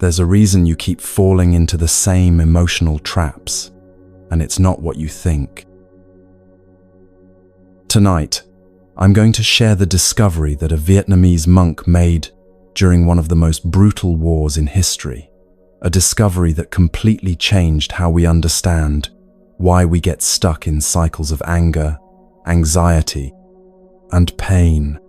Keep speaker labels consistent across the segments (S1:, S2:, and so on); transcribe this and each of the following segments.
S1: There's a reason you keep falling into the same emotional traps, and it's not what you think. Tonight, I'm going to share the discovery that a Vietnamese monk made during one of the most brutal wars in history, a discovery that completely changed how we understand why we get stuck in cycles of anger, anxiety, and pain.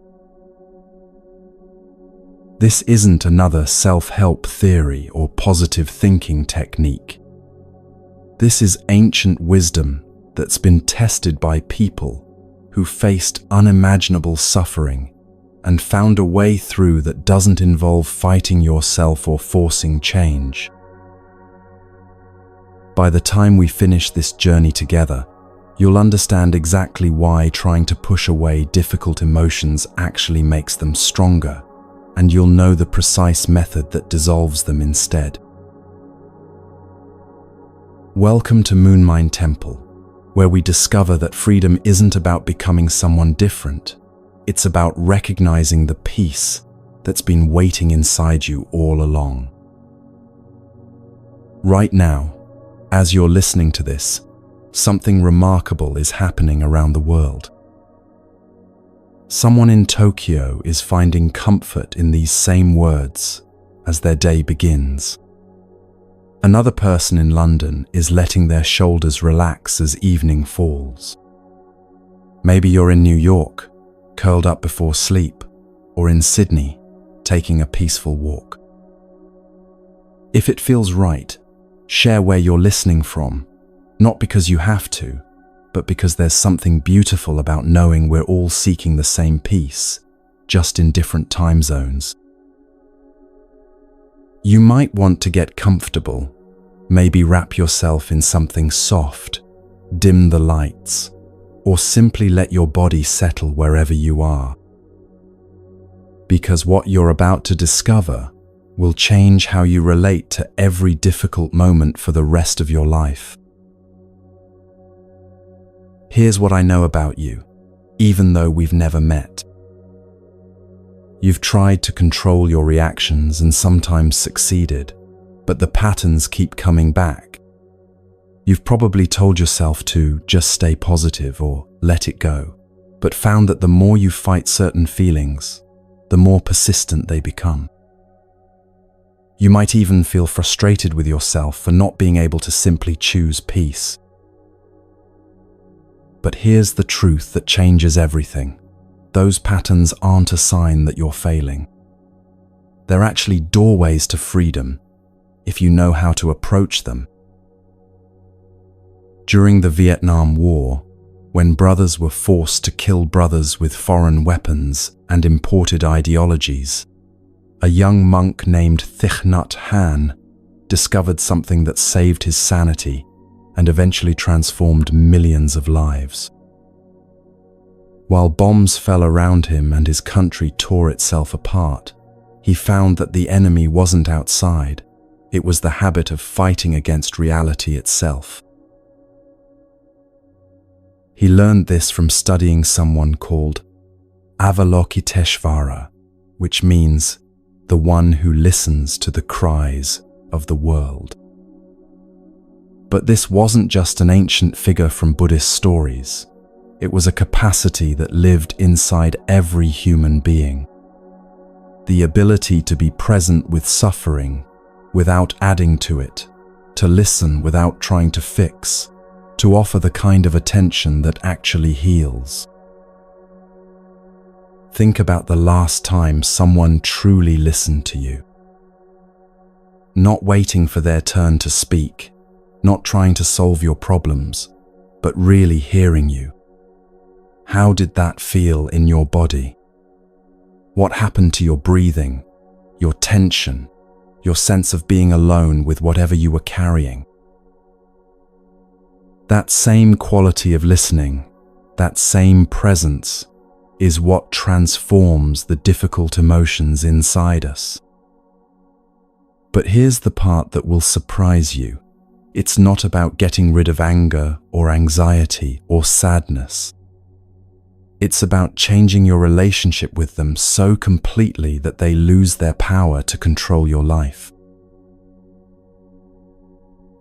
S1: This isn't another self-help theory or positive thinking technique. This is ancient wisdom that's been tested by people who faced unimaginable suffering and found a way through that doesn't involve fighting yourself or forcing change. By the time we finish this journey together, you'll understand exactly why trying to push away difficult emotions actually makes them stronger, and you'll know the precise method that dissolves them instead. Welcome to Moonmine Temple, where we discover that freedom isn't about becoming someone different. It's about recognizing the peace that's been waiting inside you all along. Right now, as you're listening to this, something remarkable is happening around the world. Someone in Tokyo is finding comfort in these same words as their day begins. Another person in London is letting their shoulders relax as evening falls. Maybe you're in New York, curled up before sleep, or in Sydney, taking a peaceful walk. If it feels right, share where you're listening from, not because you have to, but because there's something beautiful about knowing we're all seeking the same peace, just in different time zones. You might want to get comfortable, maybe wrap yourself in something soft, dim the lights, or simply let your body settle wherever you are. Because what you're about to discover will change how you relate to every difficult moment for the rest of your life. Here's what I know about you, even though we've never met. You've tried to control your reactions and sometimes succeeded, but the patterns keep coming back. You've probably told yourself to just stay positive or let it go, but found that the more you fight certain feelings, the more persistent they become. You might even feel frustrated with yourself for not being able to simply choose peace. But here's the truth that changes everything. Those patterns aren't a sign that you're failing. They're actually doorways to freedom, if you know how to approach them. During the Vietnam War, when brothers were forced to kill brothers with foreign weapons and imported ideologies, a young monk named Thich Nhat Hanh discovered something that saved his sanity and eventually transformed millions of lives. While bombs fell around him and his country tore itself apart, he found that the enemy wasn't outside. It was the habit of fighting against reality itself. He learned this from studying someone called Avalokiteshvara, which means the one who listens to the cries of the world. But this wasn't just an ancient figure from Buddhist stories. It was a capacity that lived inside every human being. The ability to be present with suffering without adding to it, to listen without trying to fix, to offer the kind of attention that actually heals. Think about the last time someone truly listened to you. Not waiting for their turn to speak, not trying to solve your problems, but really hearing you. How did that feel in your body? What happened to your breathing, your tension, your sense of being alone with whatever you were carrying? That same quality of listening, that same presence, is what transforms the difficult emotions inside us. But here's the part that will surprise you. It's not about getting rid of anger or anxiety or sadness. It's about changing your relationship with them so completely that they lose their power to control your life.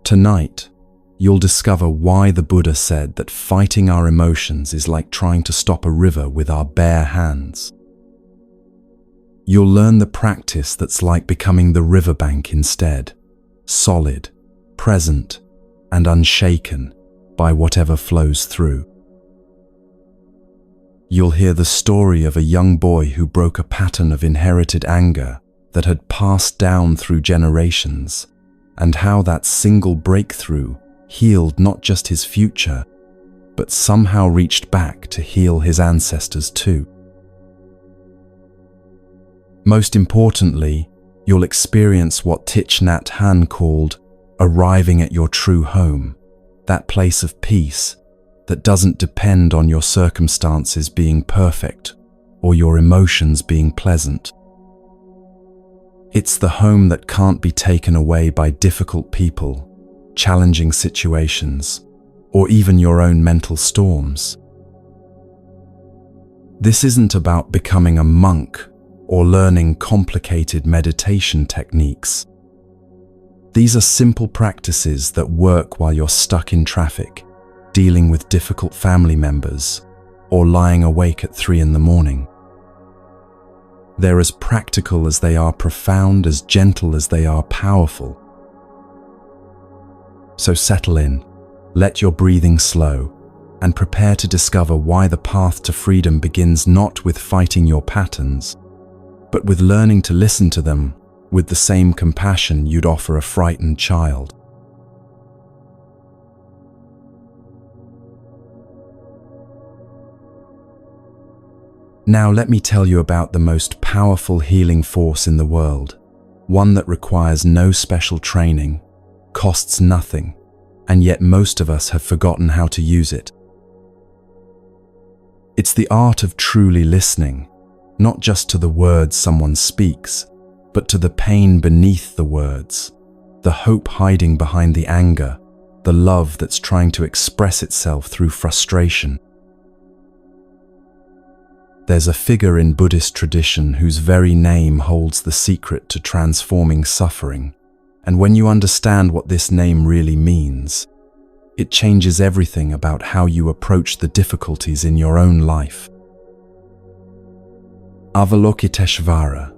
S1: Tonight, you'll discover why the Buddha said that fighting our emotions is like trying to stop a river with our bare hands. You'll learn the practice that's like becoming the riverbank instead, solid, present, and unshaken by whatever flows through. You'll hear the story of a young boy who broke a pattern of inherited anger that had passed down through generations, and how that single breakthrough healed not just his future, but somehow reached back to heal his ancestors too. Most importantly, you'll experience what Thich Nhat Hanh called arriving at your true home, that place of peace that doesn't depend on your circumstances being perfect or your emotions being pleasant. It's the home that can't be taken away by difficult people, challenging situations, or even your own mental storms. This isn't about becoming a monk or learning complicated meditation techniques. These are simple practices that work while you're stuck in traffic, dealing with difficult family members, or lying awake at 3 a.m. They're as practical as they are profound, as gentle as they are powerful. So settle in, let your breathing slow, and prepare to discover why the path to freedom begins not with fighting your patterns, but with learning to listen to them with the same compassion you'd offer a frightened child. Now let me tell you about the most powerful healing force in the world, one that requires no special training, costs nothing, and yet most of us have forgotten how to use it. It's the art of truly listening, not just to the words someone speaks, but to the pain beneath the words, the hope hiding behind the anger, the love that's trying to express itself through frustration. There's a figure in Buddhist tradition whose very name holds the secret to transforming suffering, and when you understand what this name really means, it changes everything about how you approach the difficulties in your own life. Avalokiteshvara,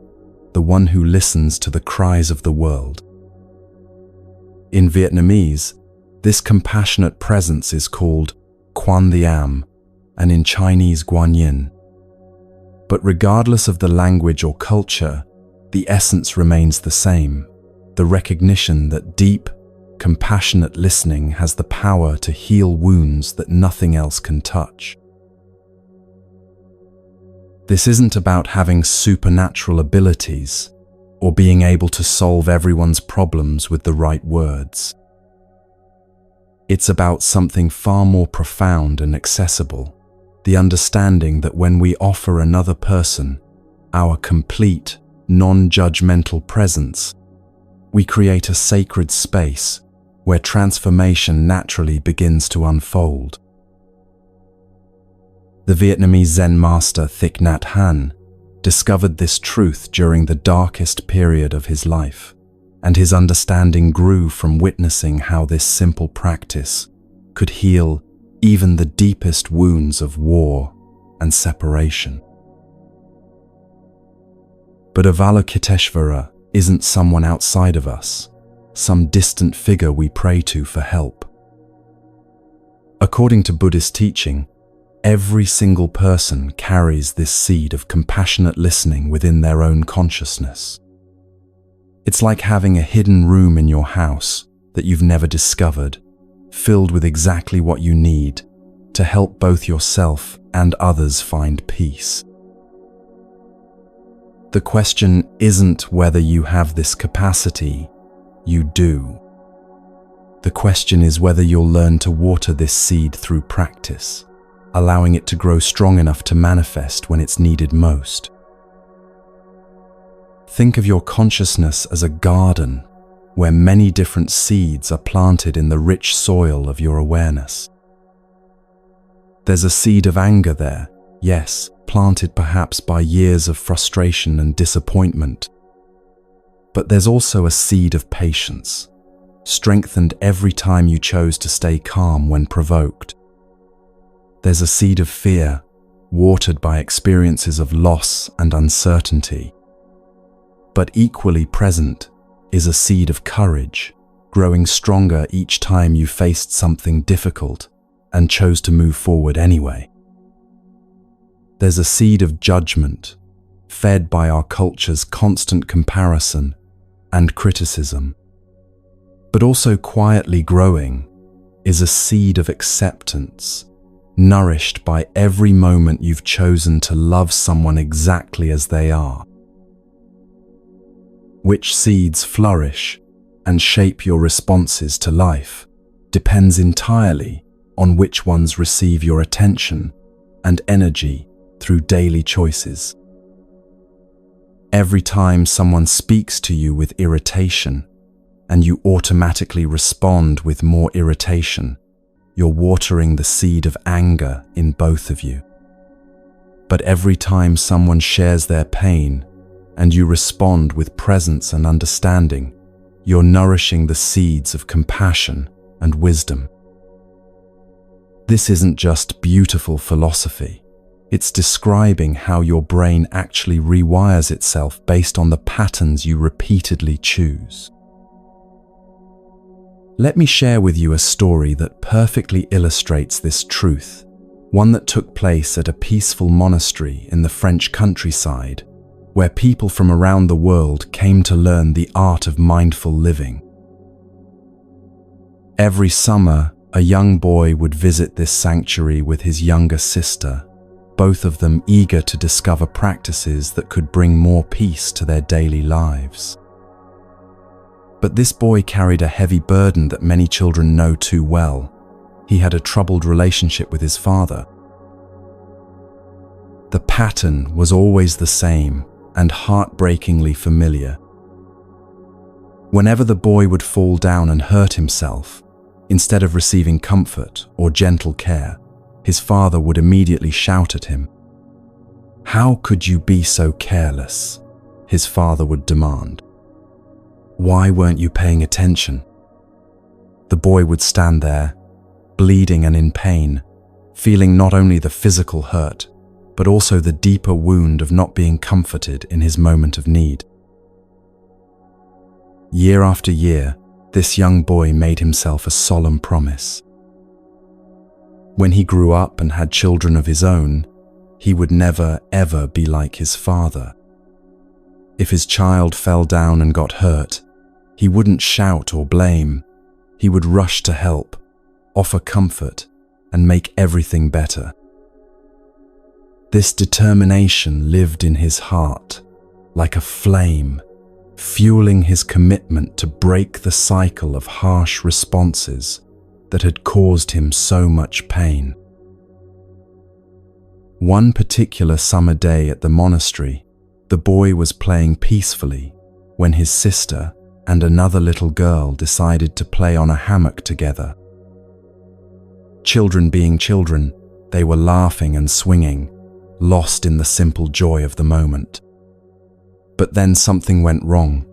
S1: the one who listens to the cries of the world. In Vietnamese, this compassionate presence is called Quan the Am, and in Chinese Guan Yin. But regardless of the language or culture, the essence remains the same, the recognition that deep, compassionate listening has the power to heal wounds that nothing else can touch. This isn't about having supernatural abilities or being able to solve everyone's problems with the right words. It's about something far more profound and accessible. The understanding that when we offer another person our complete, non-judgmental presence, we create a sacred space where transformation naturally begins to unfold. The Vietnamese Zen master Thich Nhat Hanh discovered this truth during the darkest period of his life, and his understanding grew from witnessing how this simple practice could heal even the deepest wounds of war and separation. But Avalokiteshvara isn't someone outside of us, some distant figure we pray to for help. According to Buddhist teaching, every single person carries this seed of compassionate listening within their own consciousness. It's like having a hidden room in your house that you've never discovered, filled with exactly what you need to help both yourself and others find peace. The question isn't whether you have this capacity, you do. The question is whether you'll learn to water this seed through practice, allowing it to grow strong enough to manifest when it's needed most. Think of your consciousness as a garden where many different seeds are planted in the rich soil of your awareness. There's a seed of anger there, yes, planted perhaps by years of frustration and disappointment. But there's also a seed of patience, strengthened every time you chose to stay calm when provoked. There's a seed of fear, watered by experiences of loss and uncertainty. But equally present is a seed of courage, growing stronger each time you faced something difficult and chose to move forward anyway. There's a seed of judgment, fed by our culture's constant comparison and criticism. But also quietly growing is a seed of acceptance, nourished by every moment you've chosen to love someone exactly as they are. Which seeds flourish and shape your responses to life depends entirely on which ones receive your attention and energy through daily choices. Every time someone speaks to you with irritation and you automatically respond with more irritation, you're watering the seed of anger in both of you. But every time someone shares their pain and you respond with presence and understanding, you're nourishing the seeds of compassion and wisdom. This isn't just beautiful philosophy. It's describing how your brain actually rewires itself based on the patterns you repeatedly choose. Let me share with you a story that perfectly illustrates this truth, one that took place at a peaceful monastery in the French countryside, where people from around the world came to learn the art of mindful living. Every summer, a young boy would visit this sanctuary with his younger sister, both of them eager to discover practices that could bring more peace to their daily lives. But this boy carried a heavy burden that many children know too well. He had a troubled relationship with his father. The pattern was always the same and heartbreakingly familiar. Whenever the boy would fall down and hurt himself, instead of receiving comfort or gentle care, his father would immediately shout at him. "How could you be so careless?" his father would demand. "Why weren't you paying attention?" The boy would stand there, bleeding and in pain, feeling not only the physical hurt, but also the deeper wound of not being comforted in his moment of need. Year after year, this young boy made himself a solemn promise. When he grew up and had children of his own, he would never, ever be like his father. If his child fell down and got hurt, he wouldn't shout or blame. He would rush to help, offer comfort, and make everything better. This determination lived in his heart, like a flame, fueling his commitment to break the cycle of harsh responses that had caused him so much pain. One particular summer day at the monastery, the boy was playing peacefully when his sister and another little girl decided to play on a hammock together. Children being children, they were laughing and swinging, lost in the simple joy of the moment. But then something went wrong.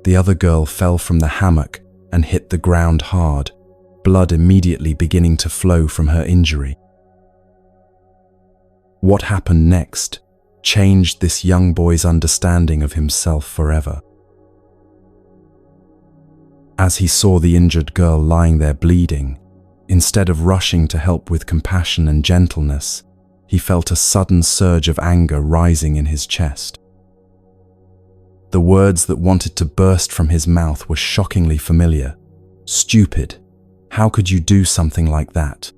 S1: The other girl fell from the hammock and hit the ground hard, blood immediately beginning to flow from her injury. What happened next changed this young boy's understanding of himself forever. As he saw the injured girl lying there bleeding, instead of rushing to help with compassion and gentleness, he felt a sudden surge of anger rising in his chest. The words that wanted to burst from his mouth were shockingly familiar. "Stupid. How could you do something like that?"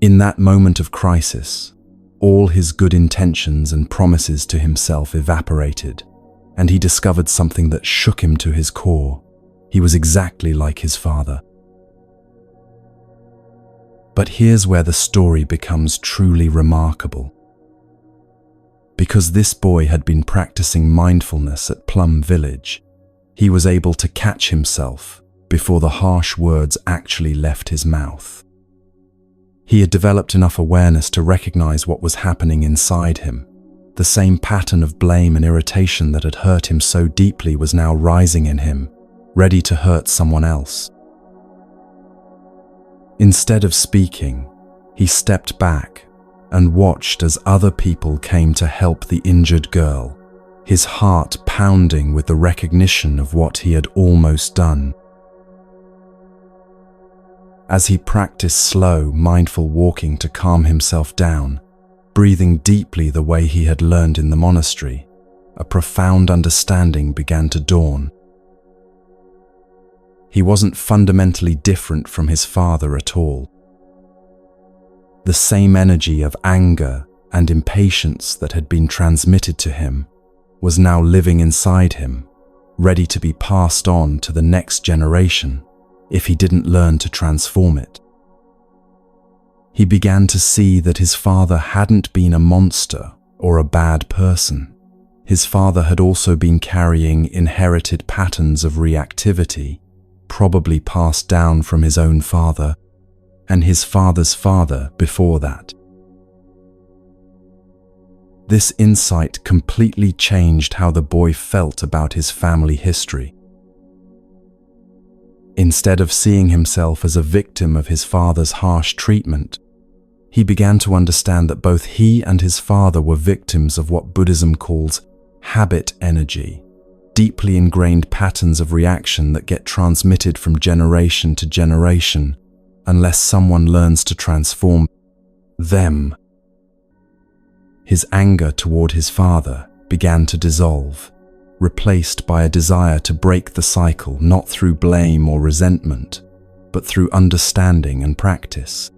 S1: In that moment of crisis, all his good intentions and promises to himself evaporated, and he discovered something that shook him to his core. He was exactly like his father. But here's where the story becomes truly remarkable. Because this boy had been practicing mindfulness at Plum Village, he was able to catch himself before the harsh words actually left his mouth. He had developed enough awareness to recognize what was happening inside him. The same pattern of blame and irritation that had hurt him so deeply was now rising in him, ready to hurt someone else. Instead of speaking, he stepped back and watched as other people came to help the injured girl, his heart pounding with the recognition of what he had almost done. As he practiced slow, mindful walking to calm himself down, breathing deeply the way he had learned in the monastery, a profound understanding began to dawn. He wasn't fundamentally different from his father at all. The same energy of anger and impatience that had been transmitted to him was now living inside him, ready to be passed on to the next generation if he didn't learn to transform it. He began to see that his father hadn't been a monster or a bad person. His father had also been carrying inherited patterns of reactivity, probably passed down from his own father and his father's father before that. This insight completely changed how the boy felt about his family history. Instead of seeing himself as a victim of his father's harsh treatment, he began to understand that both he and his father were victims of what Buddhism calls habit energy, deeply ingrained patterns of reaction that get transmitted from generation to generation unless someone learns to transform them. His anger toward his father began to dissolve, replaced by a desire to break the cycle not through blame or resentment, but through understanding and practice.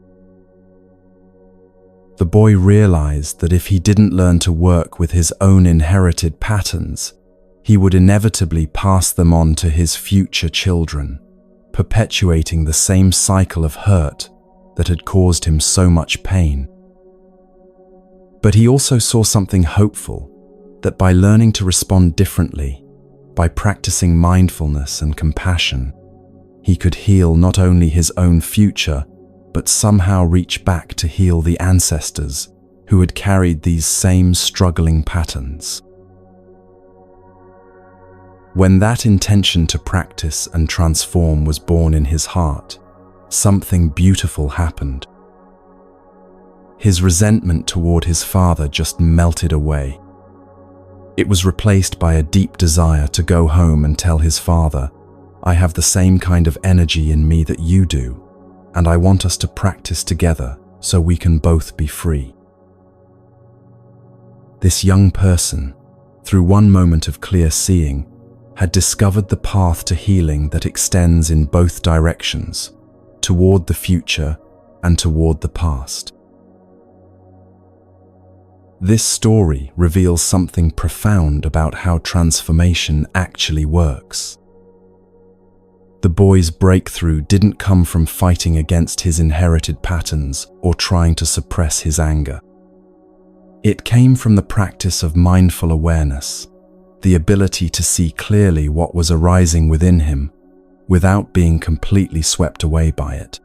S1: The boy realized that if he didn't learn to work with his own inherited patterns, he would inevitably pass them on to his future children, perpetuating the same cycle of hurt that had caused him so much pain. But he also saw something hopeful, that by learning to respond differently, by practicing mindfulness and compassion, he could heal not only his own future, but somehow reach back to heal the ancestors who had carried these same struggling patterns. When that intention to practice and transform was born in his heart, something beautiful happened. His resentment toward his father just melted away. It was replaced by a deep desire to go home and tell his father, "I have the same kind of energy in me that you do, and I want us to practice together so we can both be free." This young person, through one moment of clear seeing, had discovered the path to healing that extends in both directions, toward the future and toward the past. This story reveals something profound about how transformation actually works. The boy's breakthrough didn't come from fighting against his inherited patterns or trying to suppress his anger. It came from the practice of mindful awareness, the ability to see clearly what was arising within him without being completely swept away by it.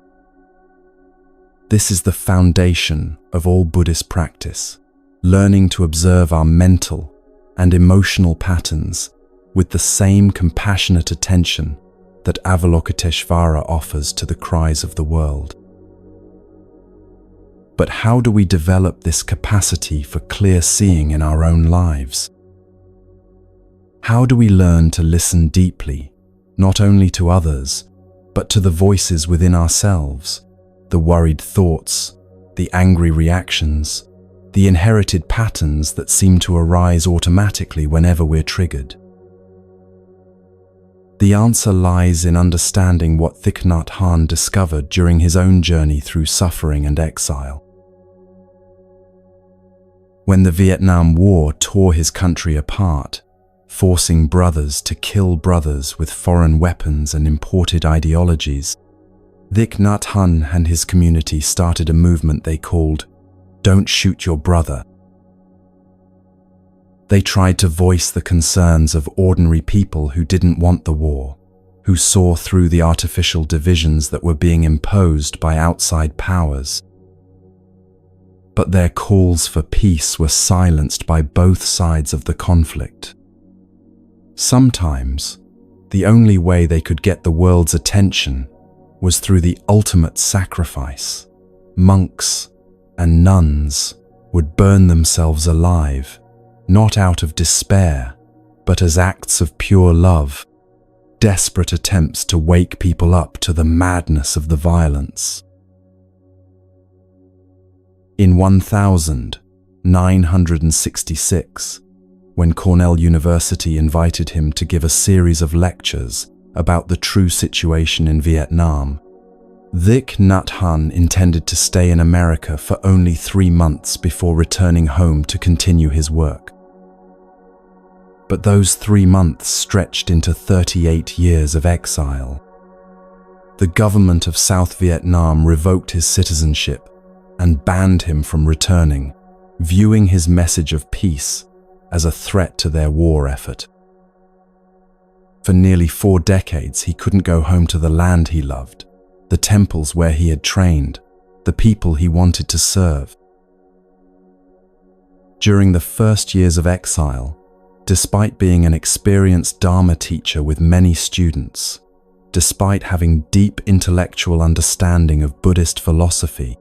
S1: This is the foundation of all Buddhist practice, learning to observe our mental and emotional patterns with the same compassionate attention that Avalokiteshvara offers to the cries of the world. But how do we develop this capacity for clear seeing in our own lives? How do we learn to listen deeply, not only to others, but to the voices within ourselves, the worried thoughts, the angry reactions, the inherited patterns that seem to arise automatically whenever we're triggered? The answer lies in understanding what Thich Nhat Hanh discovered during his own journey through suffering and exile. When the Vietnam War tore his country apart, forcing brothers to kill brothers with foreign weapons and imported ideologies, Thich Nhat Hanh and his community started a movement they called "Don't Shoot Your Brother." They tried to voice the concerns of ordinary people who didn't want the war, who saw through the artificial divisions that were being imposed by outside powers. But their calls for peace were silenced by both sides of the conflict. Sometimes, the only way they could get the world's attention was through the ultimate sacrifice. Monks and nuns would burn themselves alive, not out of despair, but as acts of pure love, desperate attempts to wake people up to the madness of the violence. In 1966, when Cornell University invited him to give a series of lectures about the true situation in Vietnam, Thich Nhat Hanh intended to stay in America for only 3 months before returning home to continue his work. But those 3 months stretched into 38 years of exile. The government of South Vietnam revoked his citizenship and banned him from returning, viewing his message of peace as a threat to their war effort. For nearly 4 decades, he couldn't go home to the land he loved, the temples where he had trained, the people he wanted to serve. During the first years of exile, despite being an experienced Dharma teacher with many students, despite having deep intellectual understanding of Buddhist philosophy,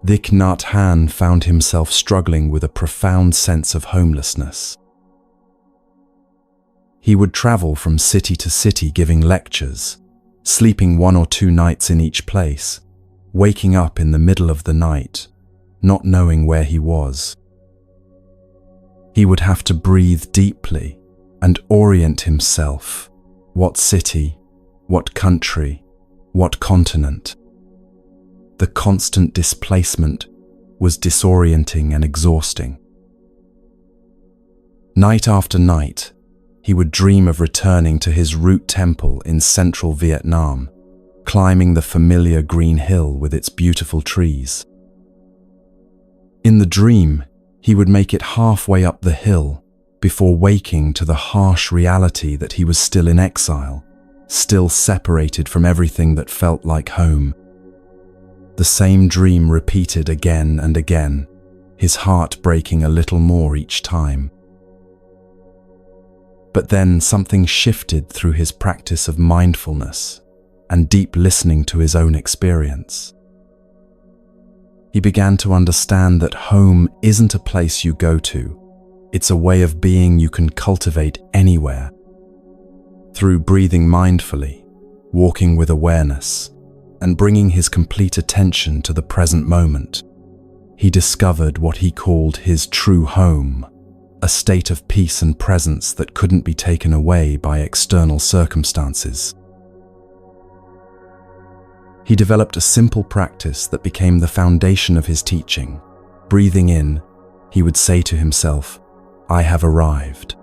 S1: Thich Nhat Hanh found himself struggling with a profound sense of homelessness. He would travel from city to city giving lectures, sleeping 1 or 2 nights in each place, waking up in the middle of the night, not knowing where he was. He would have to breathe deeply and orient himself. What city, what country, what continent? The constant displacement was disorienting and exhausting. Night after night, he would dream of returning to his root temple in central Vietnam, climbing the familiar green hill with its beautiful trees. In the dream, he would make it halfway up the hill before waking to the harsh reality that he was still in exile, still separated from everything that felt like home. The same dream repeated again and again, his heart breaking a little more each time. But then something shifted through his practice of mindfulness and deep listening to his own experience. He began to understand that home isn't a place you go to, it's a way of being you can cultivate anywhere. Through breathing mindfully, walking with awareness, and bringing his complete attention to the present moment, he discovered what he called his true home, a state of peace and presence that couldn't be taken away by external circumstances. He developed a simple practice that became the foundation of his teaching. Breathing in, he would say to himself, "I have arrived."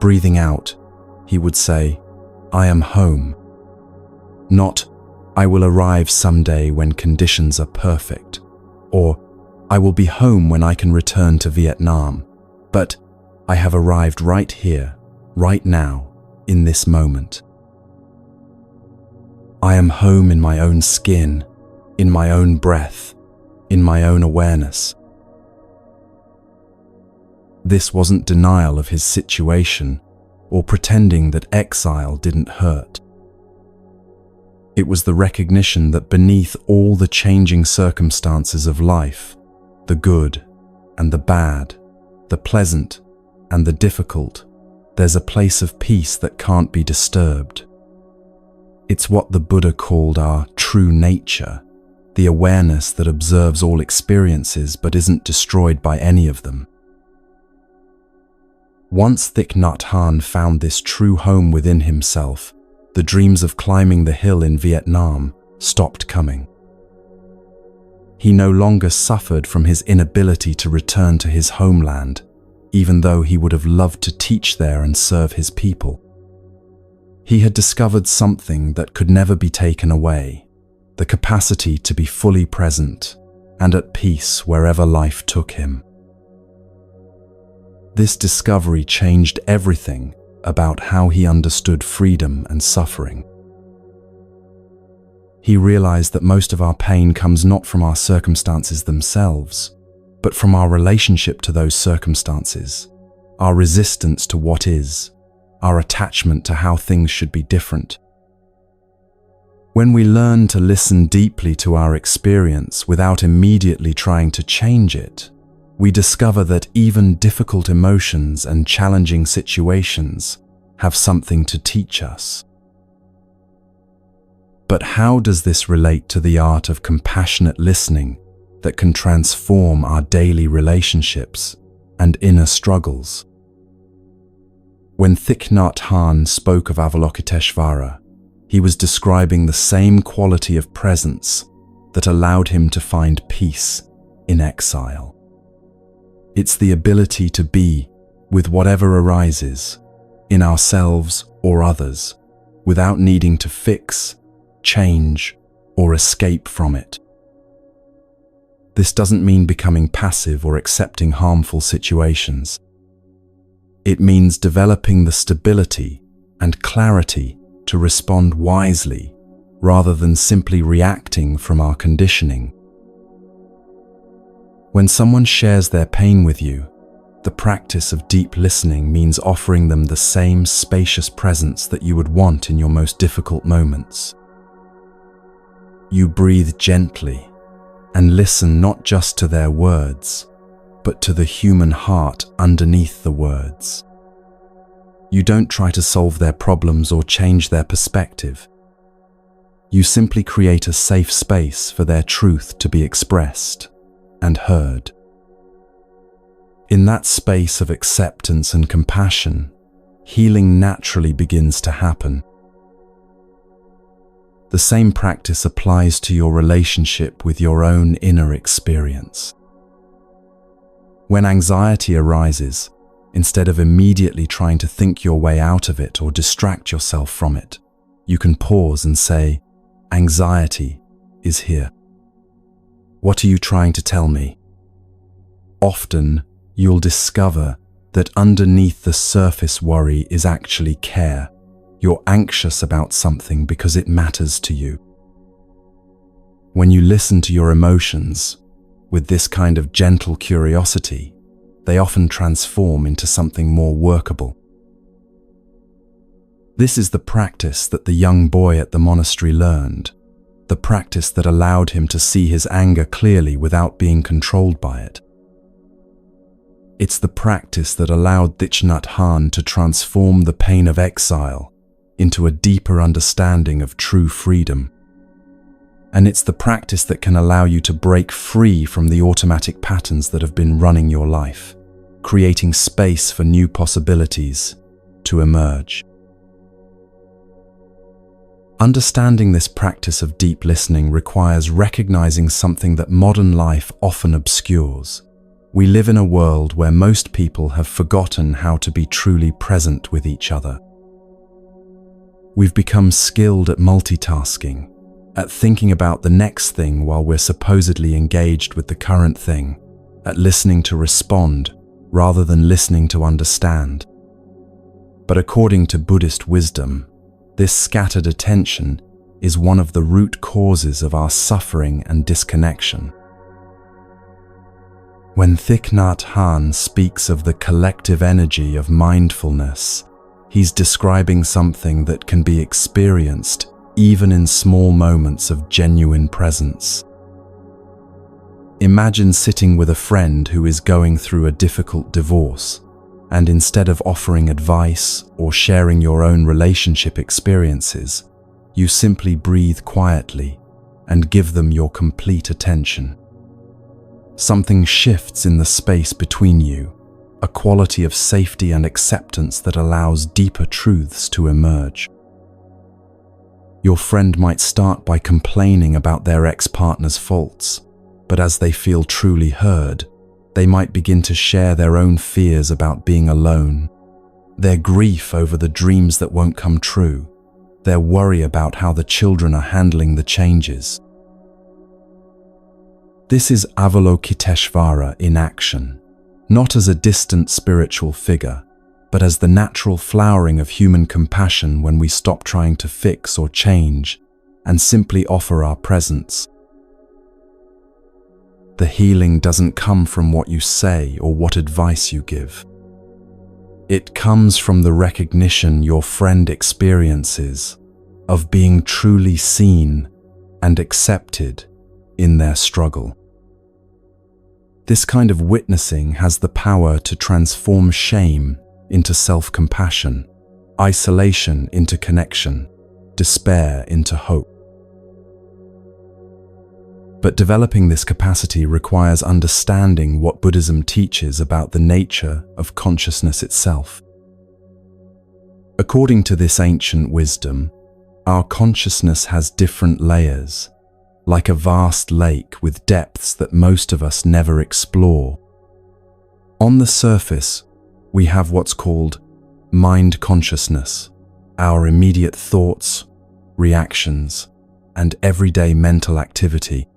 S1: Breathing out, he would say, "I am home." Not, "I will arrive someday when conditions are perfect," or "I will be home when I can return to Vietnam," but "I have arrived right here, right now, in this moment." I am home in my own skin, in my own breath, in my own awareness. This wasn't denial of his situation or pretending that exile didn't hurt. It was the recognition that beneath all the changing circumstances of life, the good and the bad, the pleasant and the difficult, there's a place of peace that can't be disturbed. It's what the Buddha called our true nature, the awareness that observes all experiences but isn't destroyed by any of them. Once Thich Nhat Hanh found this true home within himself, the dreams of climbing the hill in Vietnam stopped coming. He no longer suffered from his inability to return to his homeland, even though he would have loved to teach there and serve his people. He had discovered something that could never be taken away, the capacity to be fully present and at peace wherever life took him. This discovery changed everything about how he understood freedom and suffering. He realized that most of our pain comes not from our circumstances themselves, but from our relationship to those circumstances, our resistance to what is, our attachment to how things should be different. When we learn to listen deeply to our experience without immediately trying to change it, we discover that even difficult emotions and challenging situations have something to teach us. But how does this relate to the art of compassionate listening that can transform our daily relationships and inner struggles? When Thich Nhat Hanh spoke of Avalokiteshvara, he was describing the same quality of presence that allowed him to find peace in exile. It's the ability to be with whatever arises, in ourselves or others, without needing to fix, change, or escape from it. This doesn't mean becoming passive or accepting harmful situations. It means developing the stability and clarity to respond wisely rather than simply reacting from our conditioning. When someone shares their pain with you, the practice of deep listening means offering them the same spacious presence that you would want in your most difficult moments. You breathe gently and listen not just to their words, but to the human heart underneath the words. You don't try to solve their problems or change their perspective. You simply create a safe space for their truth to be expressed and heard. In that space of acceptance and compassion, healing naturally begins to happen. The same practice applies to your relationship with your own inner experience. When anxiety arises, instead of immediately trying to think your way out of it or distract yourself from it, you can pause and say, "Anxiety is here. What are you trying to tell me?" Often, you'll discover that underneath the surface worry is actually care. You're anxious about something because it matters to you. When you listen to your emotions with this kind of gentle curiosity, they often transform into something more workable. This is the practice that the young boy at the monastery learned, the practice that allowed him to see his anger clearly without being controlled by it. It's the practice that allowed Thich Nhat Hanh to transform the pain of exile into a deeper understanding of true freedom. And it's the practice that can allow you to break free from the automatic patterns that have been running your life, creating space for new possibilities to emerge. Understanding this practice of deep listening requires recognizing something that modern life often obscures. We live in a world where most people have forgotten how to be truly present with each other. We've become skilled at multitasking, at thinking about the next thing while we're supposedly engaged with the current thing, at listening to respond rather than listening to understand. But according to Buddhist wisdom, this scattered attention is one of the root causes of our suffering and disconnection. When Thich Nhat Hanh speaks of the collective energy of mindfulness, he's describing something that can be experienced even in small moments of genuine presence. Imagine sitting with a friend who is going through a difficult divorce, and instead of offering advice or sharing your own relationship experiences, you simply breathe quietly and give them your complete attention. Something shifts in the space between you, a quality of safety and acceptance that allows deeper truths to emerge. Your friend might start by complaining about their ex-partner's faults, but as they feel truly heard, they might begin to share their own fears about being alone, their grief over the dreams that won't come true, their worry about how the children are handling the changes. This is Avalokiteshvara in action, not as a distant spiritual figure, but as the natural flowering of human compassion when we stop trying to fix or change and simply offer our presence. The healing doesn't come from what you say or what advice you give. It comes from the recognition your friend experiences of being truly seen and accepted in their struggle. This kind of witnessing has the power to transform shame into self-compassion, isolation into connection, despair into hope. But developing this capacity requires understanding what Buddhism teaches about the nature of consciousness itself. According to this ancient wisdom, our consciousness has different layers, like a vast lake with depths that most of us never explore. On the surface, we have what's called mind consciousness, our immediate thoughts, reactions, and everyday mental activity.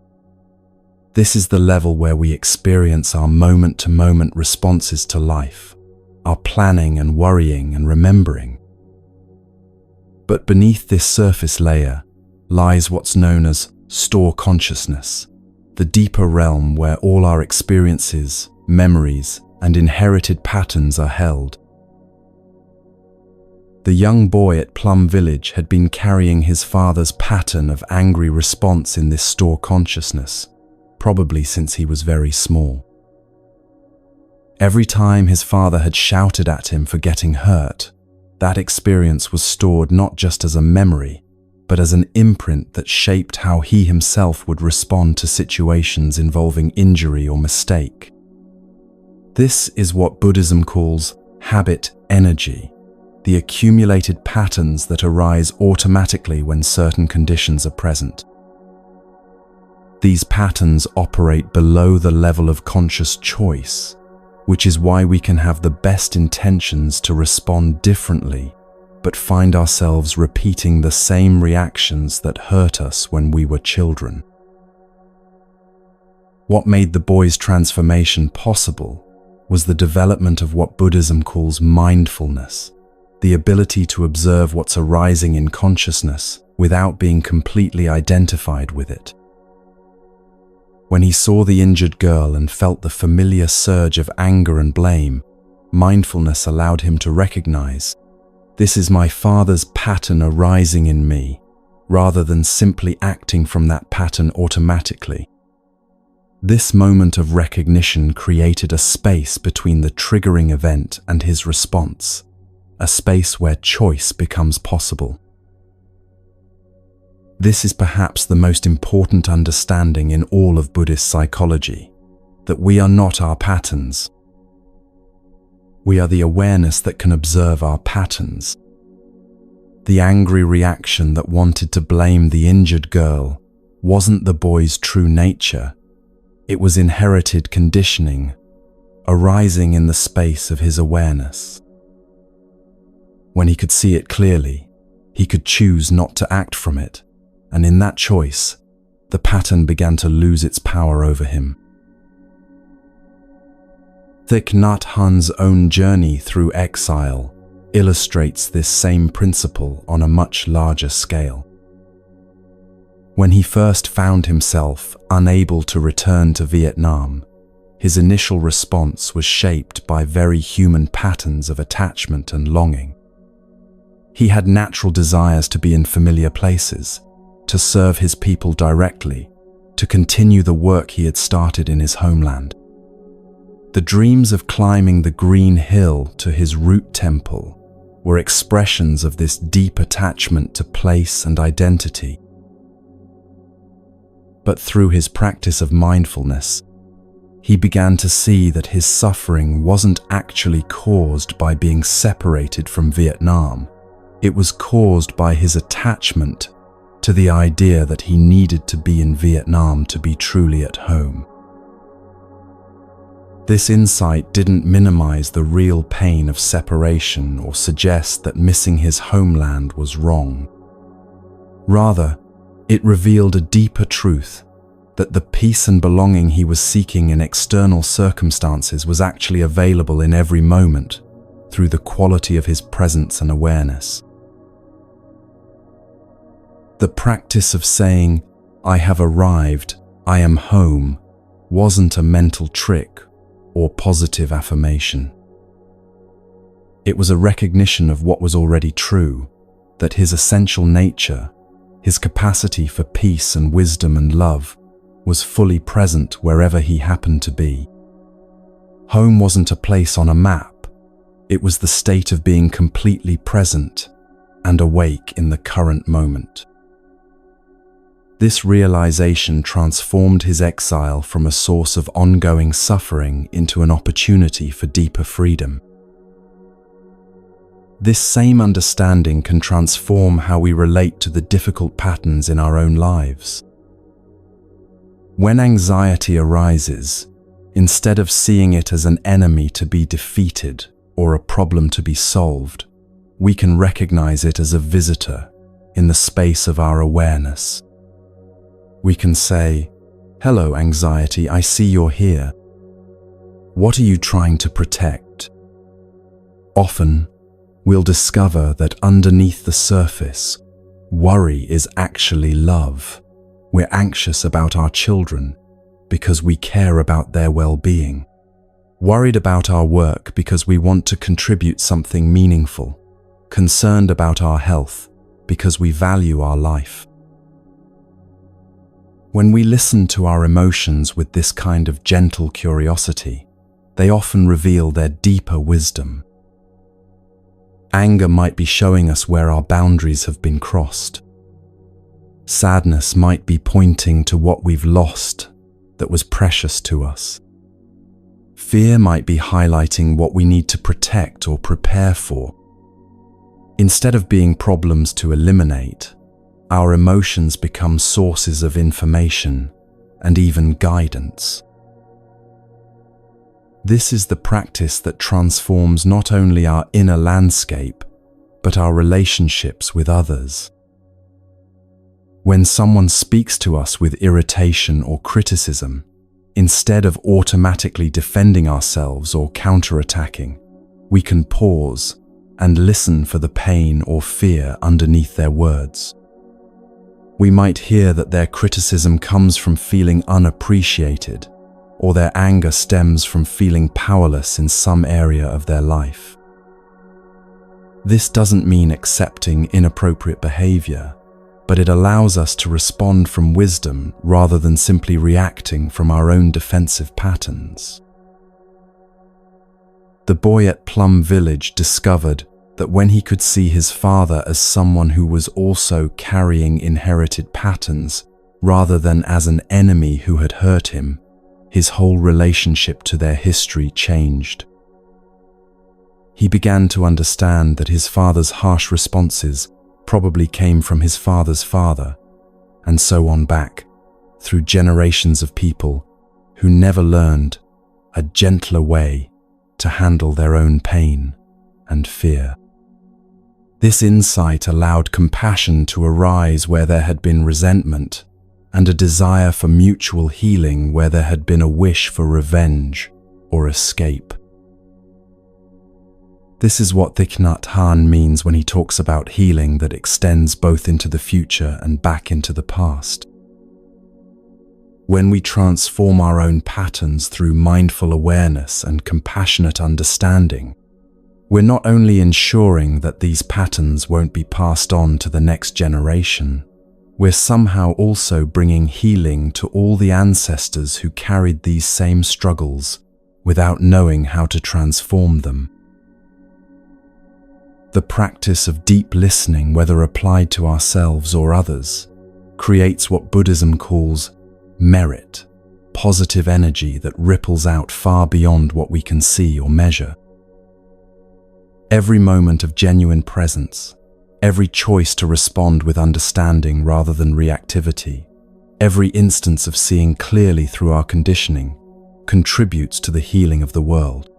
S1: This is the level where we experience our moment-to-moment responses to life, our planning and worrying and remembering. But beneath this surface layer lies what's known as store consciousness, the deeper realm where all our experiences, memories, and inherited patterns are held. The young boy at Plum Village had been carrying his father's pattern of angry response in this store consciousness, probably since he was very small. Every time his father had shouted at him for getting hurt, that experience was stored not just as a memory, but as an imprint that shaped how he himself would respond to situations involving injury or mistake. This is what Buddhism calls habit energy, the accumulated patterns that arise automatically when certain conditions are present. These patterns operate below the level of conscious choice, which is why we can have the best intentions to respond differently, but find ourselves repeating the same reactions that hurt us when we were children. What made the boy's transformation possible was the development of what Buddhism calls mindfulness, the ability to observe what's arising in consciousness without being completely identified with it. When he saw the injured girl and felt the familiar surge of anger and blame, mindfulness allowed him to recognize, this is my father's pattern arising in me, rather than simply acting from that pattern automatically. This moment of recognition created a space between the triggering event and his response, a space where choice becomes possible. This is perhaps the most important understanding in all of Buddhist psychology, that we are not our patterns. We are the awareness that can observe our patterns. The angry reaction that wanted to blame the injured girl wasn't the boy's true nature. It was inherited conditioning, arising in the space of his awareness. When he could see it clearly, he could choose not to act from it, and in that choice, the pattern began to lose its power over him. Thich Nhat Hanh's own journey through exile illustrates this same principle on a much larger scale. When he first found himself unable to return to Vietnam, his initial response was shaped by very human patterns of attachment and longing. He had natural desires to be in familiar places, to serve his people directly, to continue the work he had started in his homeland. The dreams of climbing the green hill to his root temple were expressions of this deep attachment to place and identity. But through his practice of mindfulness, he began to see that his suffering wasn't actually caused by being separated from Vietnam. It was caused by his attachment to the idea that he needed to be in Vietnam to be truly at home. This insight didn't minimize the real pain of separation or suggest that missing his homeland was wrong. Rather, it revealed a deeper truth, that the peace and belonging he was seeking in external circumstances was actually available in every moment through the quality of his presence and awareness. The practice of saying, "I have arrived, I am home," wasn't a mental trick or positive affirmation. It was a recognition of what was already true, that his essential nature, his capacity for peace and wisdom and love, was fully present wherever he happened to be. Home wasn't a place on a map. It was the state of being completely present and awake in the current moment. This realization transformed his exile from a source of ongoing suffering into an opportunity for deeper freedom. This same understanding can transform how we relate to the difficult patterns in our own lives. When anxiety arises, instead of seeing it as an enemy to be defeated or a problem to be solved, we can recognize it as a visitor in the space of our awareness. We can say, "Hello, anxiety, I see you're here. What are you trying to protect?" Often, we'll discover that underneath the surface, worry is actually love. We're anxious about our children because we care about their well-being. Worried about our work because we want to contribute something meaningful. Concerned about our health because we value our life. When we listen to our emotions with this kind of gentle curiosity, they often reveal their deeper wisdom. Anger might be showing us where our boundaries have been crossed. Sadness might be pointing to what we've lost that was precious to us. Fear might be highlighting what we need to protect or prepare for. Instead of being problems to eliminate, our emotions become sources of information and even guidance. This is the practice that transforms not only our inner landscape, but our relationships with others. When someone speaks to us with irritation or criticism, instead of automatically defending ourselves or counterattacking, we can pause and listen for the pain or fear underneath their words. We might hear that their criticism comes from feeling unappreciated, or their anger stems from feeling powerless in some area of their life. This doesn't mean accepting inappropriate behavior, but it allows us to respond from wisdom rather than simply reacting from our own defensive patterns. The boy at Plum Village discovered that when he could see his father as someone who was also carrying inherited patterns rather than as an enemy who had hurt him, his whole relationship to their history changed. He began to understand that his father's harsh responses probably came from his father's father, and so on back, through generations of people who never learned a gentler way to handle their own pain and fear. This insight allowed compassion to arise where there had been resentment, and a desire for mutual healing where there had been a wish for revenge or escape. This is what Thich Nhat Hanh means when he talks about healing that extends both into the future and back into the past. When we transform our own patterns through mindful awareness and compassionate understanding, we're not only ensuring that these patterns won't be passed on to the next generation, we're somehow also bringing healing to all the ancestors who carried these same struggles without knowing how to transform them. The practice of deep listening, whether applied to ourselves or others, creates what Buddhism calls merit, positive energy that ripples out far beyond what we can see or measure. Every moment of genuine presence, every choice to respond with understanding rather than reactivity, every instance of seeing clearly through our conditioning, contributes to the healing of the world.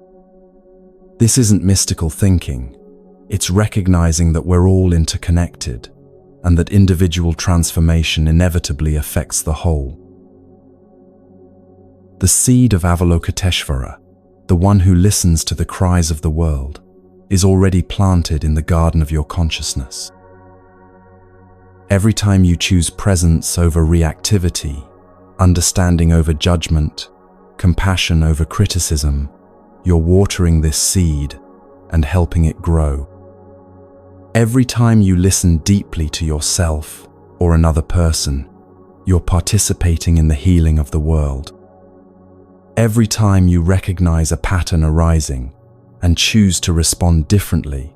S1: This isn't mystical thinking. It's recognizing that we're all interconnected and that individual transformation inevitably affects the whole. The seed of Avalokiteshvara, the one who listens to the cries of the world, is already planted in the garden of your consciousness. Every time you choose presence over reactivity, understanding over judgment, compassion over criticism, you're watering this seed and helping it grow. Every time you listen deeply to yourself or another person, you're participating in the healing of the world. Every time you recognize a pattern arising and choose to respond differently,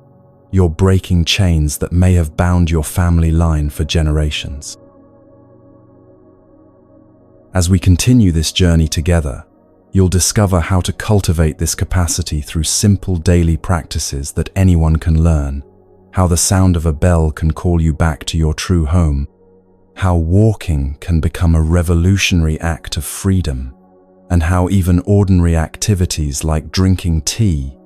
S1: you're breaking chains that may have bound your family line for generations. As we continue this journey together, you'll discover how to cultivate this capacity through simple daily practices that anyone can learn, how the sound of a bell can call you back to your true home, how walking can become a revolutionary act of freedom, and how even ordinary activities like drinking tea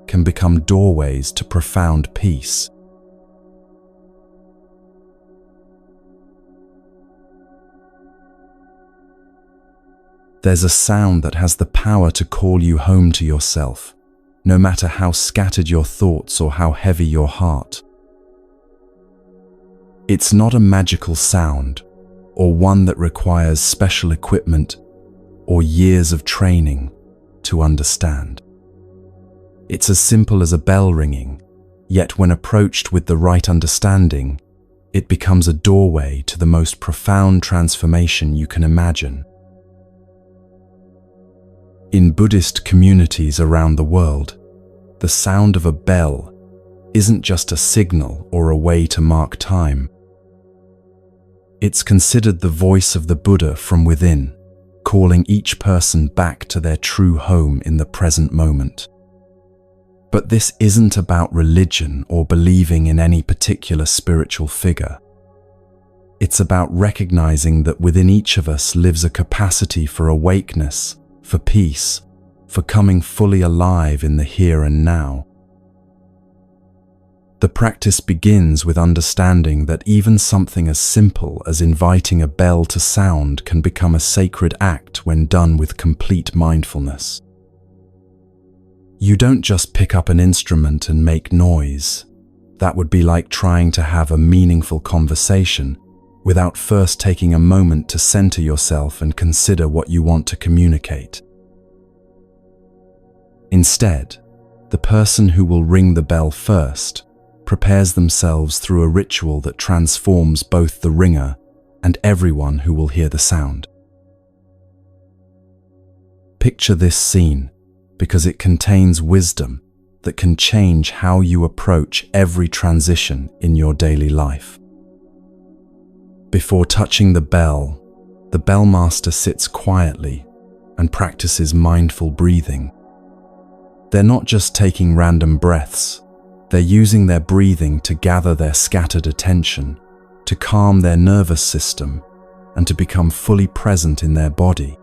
S1: can become doorways to profound peace. There's a sound that has the power to call you home to yourself, no matter how scattered your thoughts or how heavy your heart. It's not a magical sound, or one that requires special equipment or years of training to understand. It's as simple as a bell ringing, yet when approached with the right understanding, it becomes a doorway to the most profound transformation you can imagine. In Buddhist communities around the world, the sound of a bell isn't just a signal or a way to mark time. It's considered the voice of the Buddha from within, calling each person back to their true home in the present moment. But this isn't about religion or believing in any particular spiritual figure. It's about recognizing that within each of us lives a capacity for awakeness, for peace, for coming fully alive in the here and now. The practice begins with understanding that even something as simple as inviting a bell to sound can become a sacred act when done with complete mindfulness. You don't just pick up an instrument and make noise. That would be like trying to have a meaningful conversation without first taking a moment to center yourself and consider what you want to communicate. Instead, the person who will ring the bell first prepares themselves through a ritual that transforms both the ringer and everyone who will hear the sound. Picture this scene, because it contains wisdom that can change how you approach every transition in your daily life. Before touching the bellmaster sits quietly and practices mindful breathing. They're not just taking random breaths, they're using their breathing to gather their scattered attention, to calm their nervous system, and to become fully present in their body.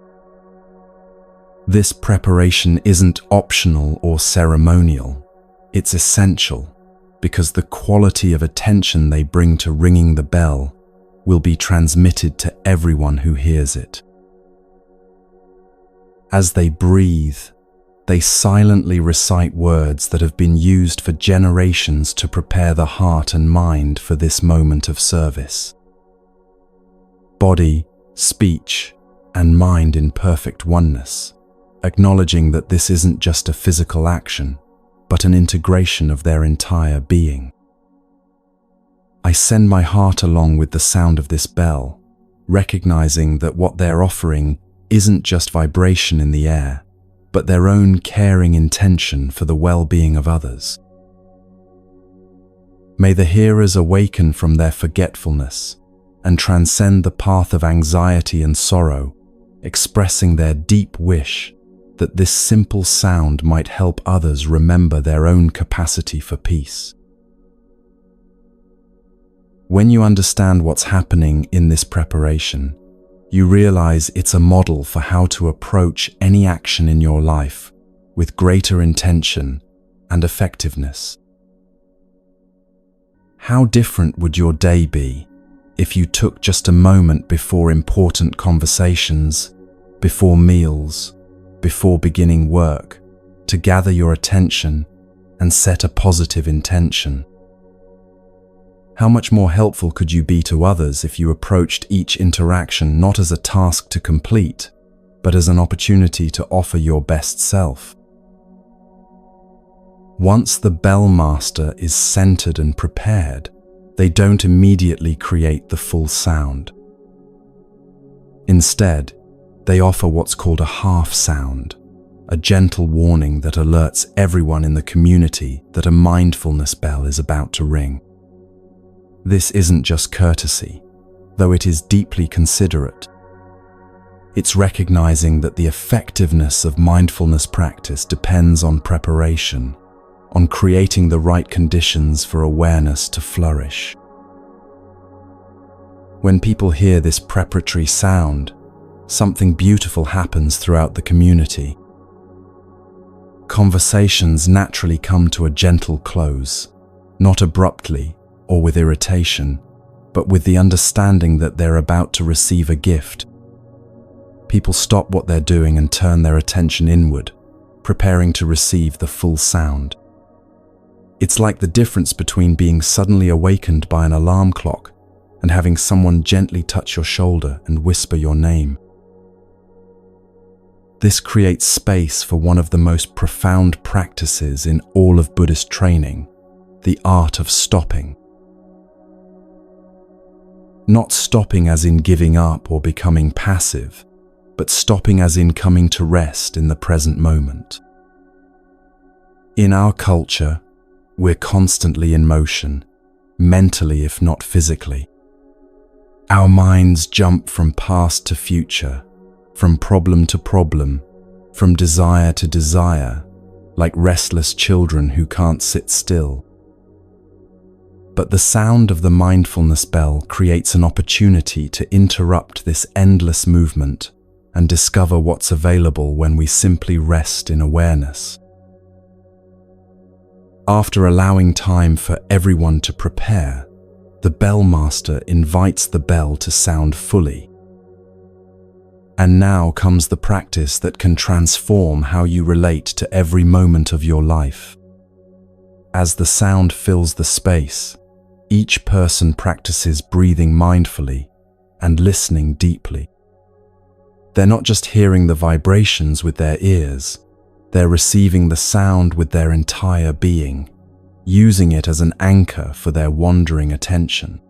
S1: This preparation isn't optional or ceremonial, it's essential, because the quality of attention they bring to ringing the bell will be transmitted to everyone who hears it. As they breathe, they silently recite words that have been used for generations to prepare the heart and mind for this moment of service. Body, speech, and mind in perfect oneness, acknowledging that this isn't just a physical action, but an integration of their entire being. I send my heart along with the sound of this bell, recognizing that what they're offering isn't just vibration in the air, but their own caring intention for the well-being of others. May the hearers awaken from their forgetfulness and transcend the path of anxiety and sorrow, expressing their deep wish that this simple sound might help others remember their own capacity for peace. When you understand what's happening in this preparation, you realize it's a model for how to approach any action in your life with greater intention and effectiveness. How different would your day be if you took just a moment before important conversations, before meals, before beginning work, to gather your attention and set a positive intention? How much more helpful could you be to others if you approached each interaction not as a task to complete, but as an opportunity to offer your best self? Once the bell master is centered and prepared, they don't immediately create the full sound. Instead, they offer what's called a half sound, a gentle warning that alerts everyone in the community that a mindfulness bell is about to ring. This isn't just courtesy, though it is deeply considerate. It's recognizing that the effectiveness of mindfulness practice depends on preparation, on creating the right conditions for awareness to flourish. When people hear this preparatory sound, something beautiful happens throughout the community. Conversations naturally come to a gentle close, not abruptly or with irritation, but with the understanding that they're about to receive a gift. People stop what they're doing and turn their attention inward, preparing to receive the full sound. It's like the difference between being suddenly awakened by an alarm clock and having someone gently touch your shoulder and whisper your name. This creates space for one of the most profound practices in all of Buddhist training, the art of stopping. Not stopping as in giving up or becoming passive, but stopping as in coming to rest in the present moment. In our culture, we're constantly in motion, mentally if not physically. Our minds jump from past to future, from problem to problem, from desire to desire, like restless children who can't sit still. But the sound of the mindfulness bell creates an opportunity to interrupt this endless movement and discover what's available when we simply rest in awareness. After allowing time for everyone to prepare, the bell master invites the bell to sound fully. And now comes the practice that can transform how you relate to every moment of your life. As the sound fills the space, each person practices breathing mindfully and listening deeply. They're not just hearing the vibrations with their ears, they're receiving the sound with their entire being, using it as an anchor for their wandering attention.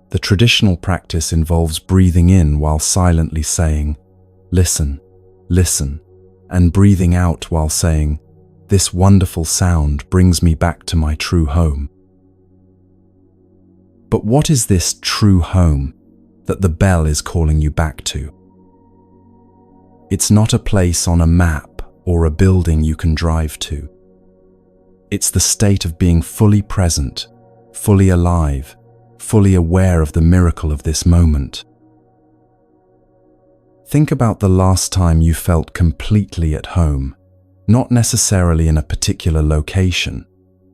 S1: The traditional practice involves breathing in while silently saying, "Listen, listen," and breathing out while saying, "This wonderful sound brings me back to my true home." But what is this true home that the bell is calling you back to? It's not a place on a map or a building you can drive to. It's the state of being fully present, fully alive, fully aware of the miracle of this moment. Think about the last time you felt completely at home, not necessarily in a particular location,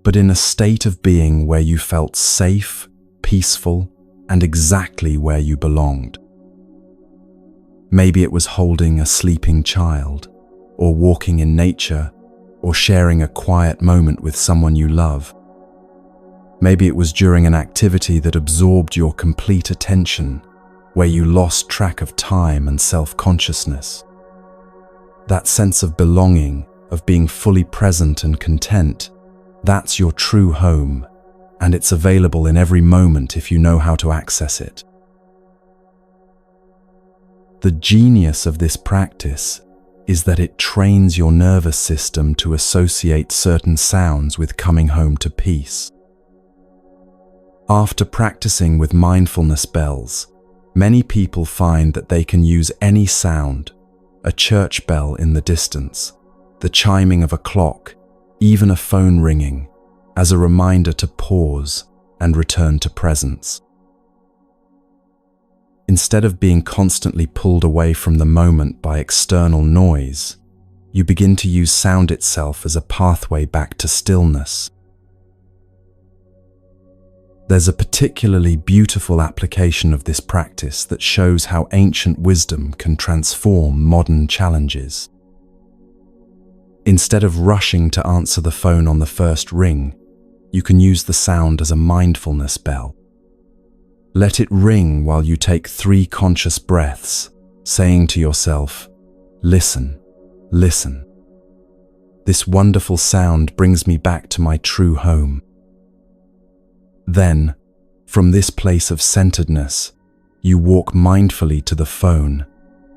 S1: but in a state of being where you felt safe, peaceful, and exactly where you belonged. Maybe it was holding a sleeping child, or walking in nature, or sharing a quiet moment with someone you love. Maybe it was during an activity that absorbed your complete attention, where you lost track of time and self-consciousness. That sense of belonging, of being fully present and content, that's your true home, and it's available in every moment if you know how to access it. The genius of this practice is that it trains your nervous system to associate certain sounds with coming home to peace. After practicing with mindfulness bells, many people find that they can use any sound, a church bell in the distance, the chiming of a clock, even a phone ringing, as a reminder to pause and return to presence. Instead of being constantly pulled away from the moment by external noise, you begin to use sound itself as a pathway back to stillness. There's a particularly beautiful application of this practice that shows how ancient wisdom can transform modern challenges. Instead of rushing to answer the phone on the first ring, you can use the sound as a mindfulness bell. Let it ring while you take 3 conscious breaths, saying to yourself, "Listen, listen." This wonderful sound brings me back to my true home. Then, from this place of centeredness, you walk mindfully to the phone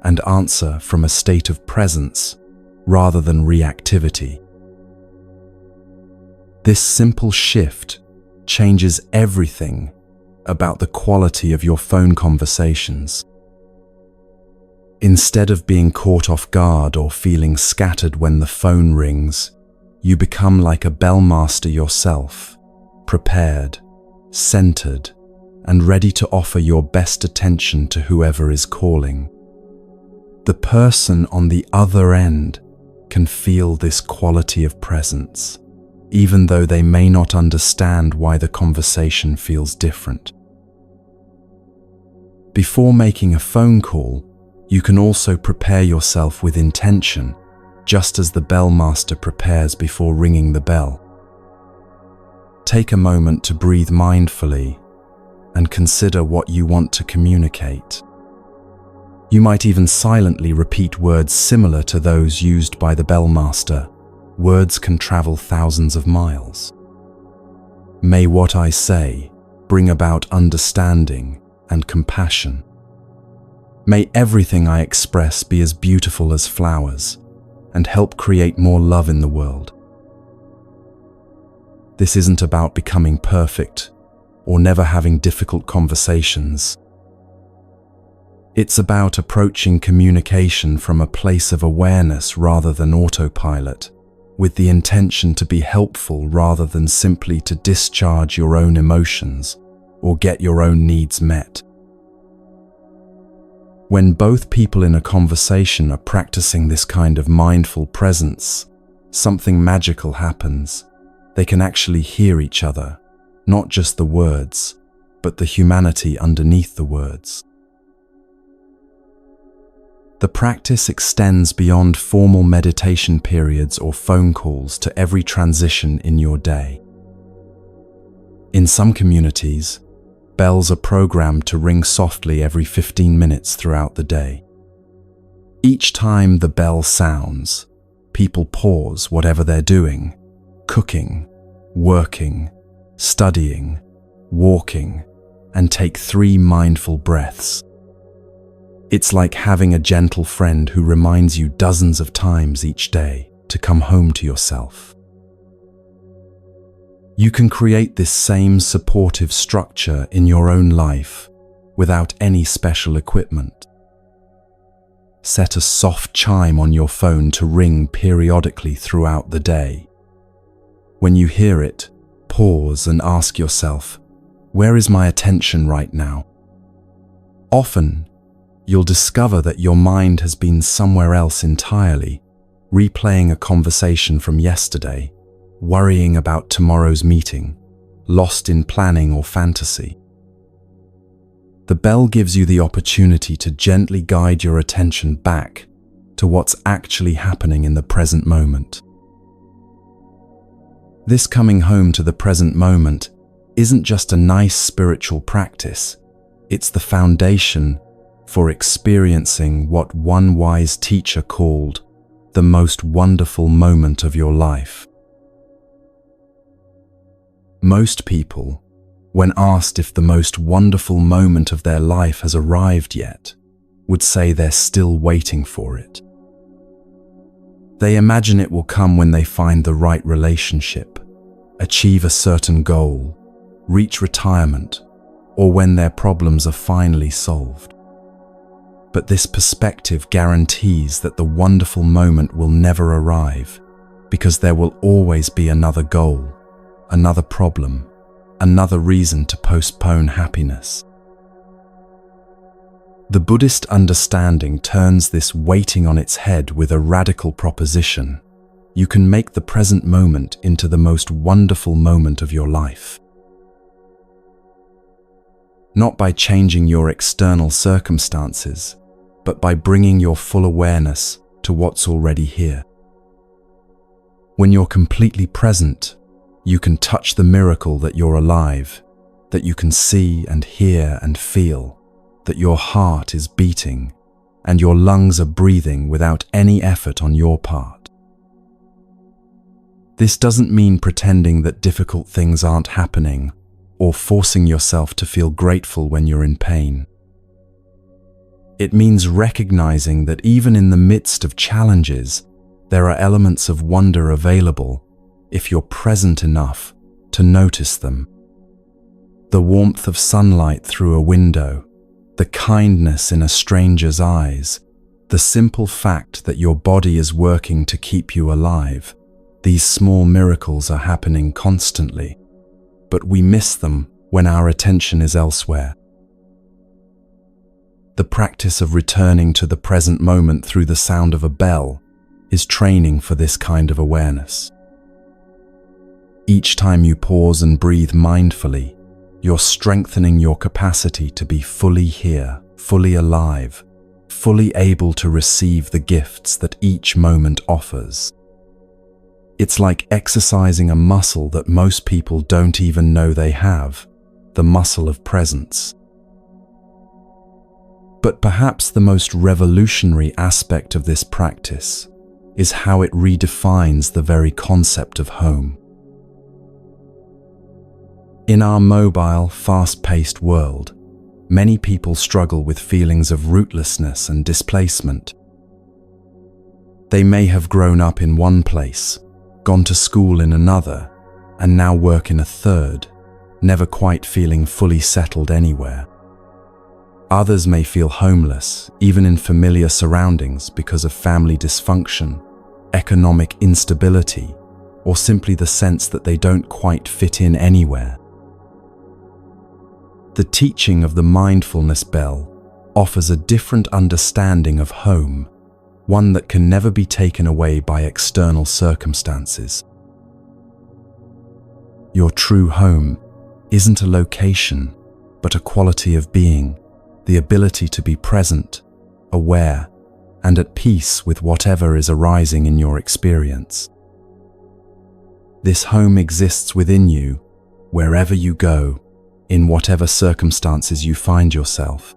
S1: and answer from a state of presence rather than reactivity. This simple shift changes everything about the quality of your phone conversations. Instead of being caught off guard or feeling scattered when the phone rings, you become like a bellmaster yourself, prepared, centered, and ready to offer your best attention to whoever is calling. The person on the other end can feel this quality of presence, even though they may not understand why the conversation feels different. Before making a phone call, you can also prepare yourself with intention, just as the bellmaster prepares before ringing the bell. Take a moment to breathe mindfully and consider what you want to communicate. You might even silently repeat words similar to those used by the bellmaster. Words can travel thousands of miles. May what I say bring about understanding and compassion. May everything I express be as beautiful as flowers and help create more love in the world. This isn't about becoming perfect or never having difficult conversations. It's about approaching communication from a place of awareness rather than autopilot, with the intention to be helpful rather than simply to discharge your own emotions or get your own needs met. When both people in a conversation are practicing this kind of mindful presence, something magical happens. They can actually hear each other, not just the words, but the humanity underneath the words. The practice extends beyond formal meditation periods or phone calls to every transition in your day. In some communities, bells are programmed to ring softly every 15 minutes throughout the day. Each time the bell sounds, people pause whatever they're doing, cooking, working, studying, walking, and take 3 mindful breaths. It's like having a gentle friend who reminds you dozens of times each day to come home to yourself. You can create this same supportive structure in your own life without any special equipment. Set a soft chime on your phone to ring periodically throughout the day. When you hear it, pause and ask yourself, where is my attention right now? Often, you'll discover that your mind has been somewhere else entirely, replaying a conversation from yesterday, worrying about tomorrow's meeting, lost in planning or fantasy. The bell gives you the opportunity to gently guide your attention back to what's actually happening in the present moment. This coming home to the present moment isn't just a nice spiritual practice, it's the foundation for experiencing what one wise teacher called the most wonderful moment of your life. Most people, when asked if the most wonderful moment of their life has arrived yet, would say they're still waiting for it. They imagine it will come when they find the right relationship, achieve a certain goal, reach retirement, or when their problems are finally solved. But this perspective guarantees that the wonderful moment will never arrive, because there will always be another goal, another problem, another reason to postpone happiness. The Buddhist understanding turns this waiting on its head with a radical proposition. You can make the present moment into the most wonderful moment of your life. Not by changing your external circumstances, but by bringing your full awareness to what's already here. When you're completely present, you can touch the miracle that you're alive, that you can see and hear and feel, that your heart is beating, and your lungs are breathing without any effort on your part. This doesn't mean pretending that difficult things aren't happening or forcing yourself to feel grateful when you're in pain. It means recognizing that even in the midst of challenges, there are elements of wonder available if you're present enough to notice them. The warmth of sunlight through a window, the kindness in a stranger's eyes, the simple fact that your body is working to keep you alive. These small miracles are happening constantly, but we miss them when our attention is elsewhere. The practice of returning to the present moment through the sound of a bell is training for this kind of awareness. Each time you pause and breathe mindfully, you're strengthening your capacity to be fully here, fully alive, fully able to receive the gifts that each moment offers. It's like exercising a muscle that most people don't even know they have, the muscle of presence. But perhaps the most revolutionary aspect of this practice is how it redefines the very concept of home. In our mobile, fast-paced world, many people struggle with feelings of rootlessness and displacement. They may have grown up in one place, gone to school in another, and now work in a third, never quite feeling fully settled anywhere. Others may feel homeless, even in familiar surroundings, because of family dysfunction, economic instability, or simply the sense that they don't quite fit in anywhere. The teaching of the mindfulness bell offers a different understanding of home, one that can never be taken away by external circumstances. Your true home isn't a location, but a quality of being, the ability to be present, aware, and at peace with whatever is arising in your experience. This home exists within you, wherever you go, in whatever circumstances you find yourself.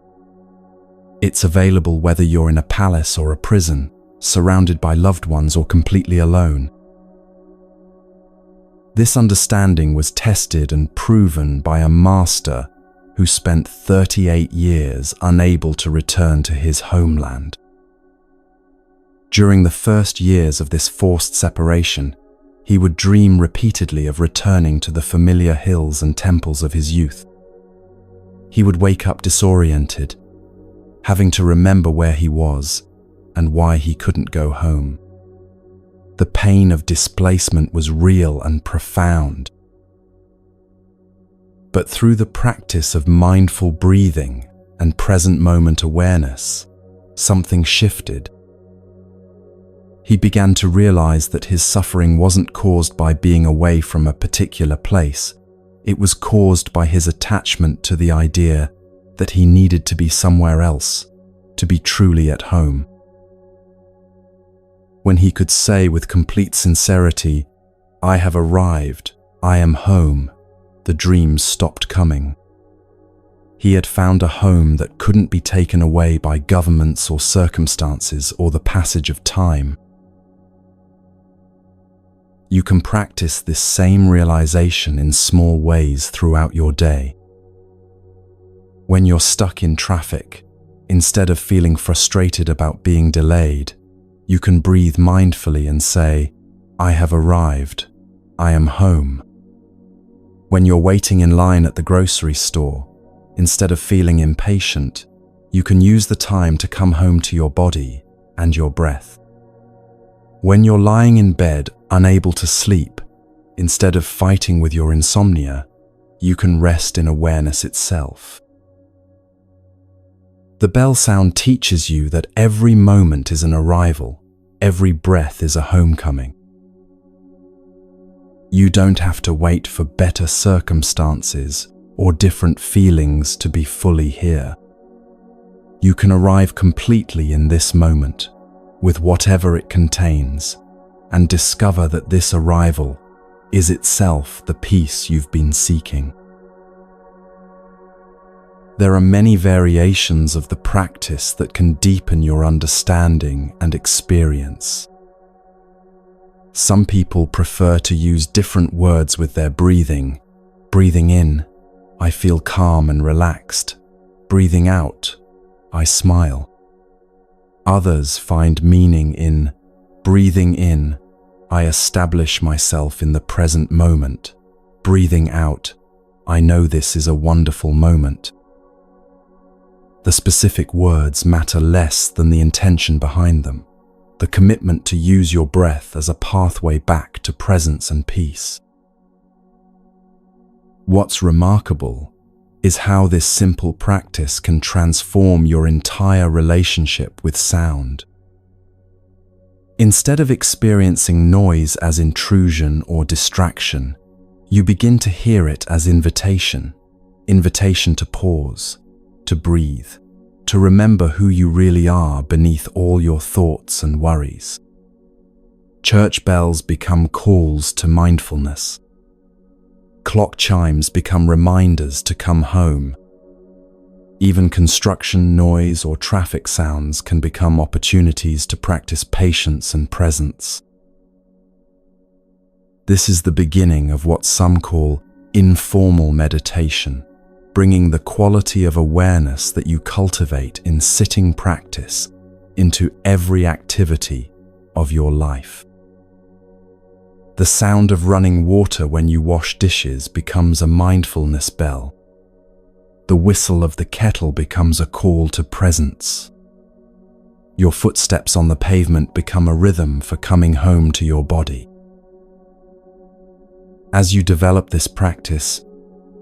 S1: It's available whether you're in a palace or a prison, surrounded by loved ones or completely alone. This understanding was tested and proven by a master who spent 38 years unable to return to his homeland. During the first years of this forced separation, he would dream repeatedly of returning to the familiar hills and temples of his youth. He would wake up disoriented, having to remember where he was and why he couldn't go home. The pain of displacement was real and profound. But through the practice of mindful breathing and present moment awareness, something shifted. He began to realize that his suffering wasn't caused by being away from a particular place. It was caused by his attachment to the idea that he needed to be somewhere else, to be truly at home. When he could say with complete sincerity, "I have arrived, I am home," the dreams stopped coming. He had found a home that couldn't be taken away by governments or circumstances or the passage of time. You can practice this same realization in small ways throughout your day. When you're stuck in traffic, instead of feeling frustrated about being delayed, you can breathe mindfully and say, "I have arrived, I am home." When you're waiting in line at the grocery store, instead of feeling impatient, you can use the time to come home to your body and your breath. When you're lying in bed, unable to sleep, instead of fighting with your insomnia, you can rest in awareness itself. The bell sound teaches you that every moment is an arrival, every breath is a homecoming. You don't have to wait for better circumstances or different feelings to be fully here. You can arrive completely in this moment, with whatever it contains, and discover that this arrival is itself the peace you've been seeking. There are many variations of the practice that can deepen your understanding and experience. Some people prefer to use different words with their breathing. Breathing in, I feel calm and relaxed. Breathing out, I smile. Others find meaning in breathing in, I establish myself in the present moment. Breathing out, I know this is a wonderful moment. The specific words matter less than the intention behind them, the commitment to use your breath as a pathway back to presence and peace. What's remarkable is how this simple practice can transform your entire relationship with sound. Instead of experiencing noise as intrusion or distraction, you begin to hear it as invitation to pause, to breathe, to remember who you really are beneath all your thoughts and worries. Church bells become calls to mindfulness. Clock chimes become reminders to come home. Even construction noise or traffic sounds can become opportunities to practice patience and presence. This is the beginning of what some call informal meditation, bringing the quality of awareness that you cultivate in sitting practice into every activity of your life. The sound of running water when you wash dishes becomes a mindfulness bell. The whistle of the kettle becomes a call to presence. Your footsteps on the pavement become a rhythm for coming home to your body. As you develop this practice,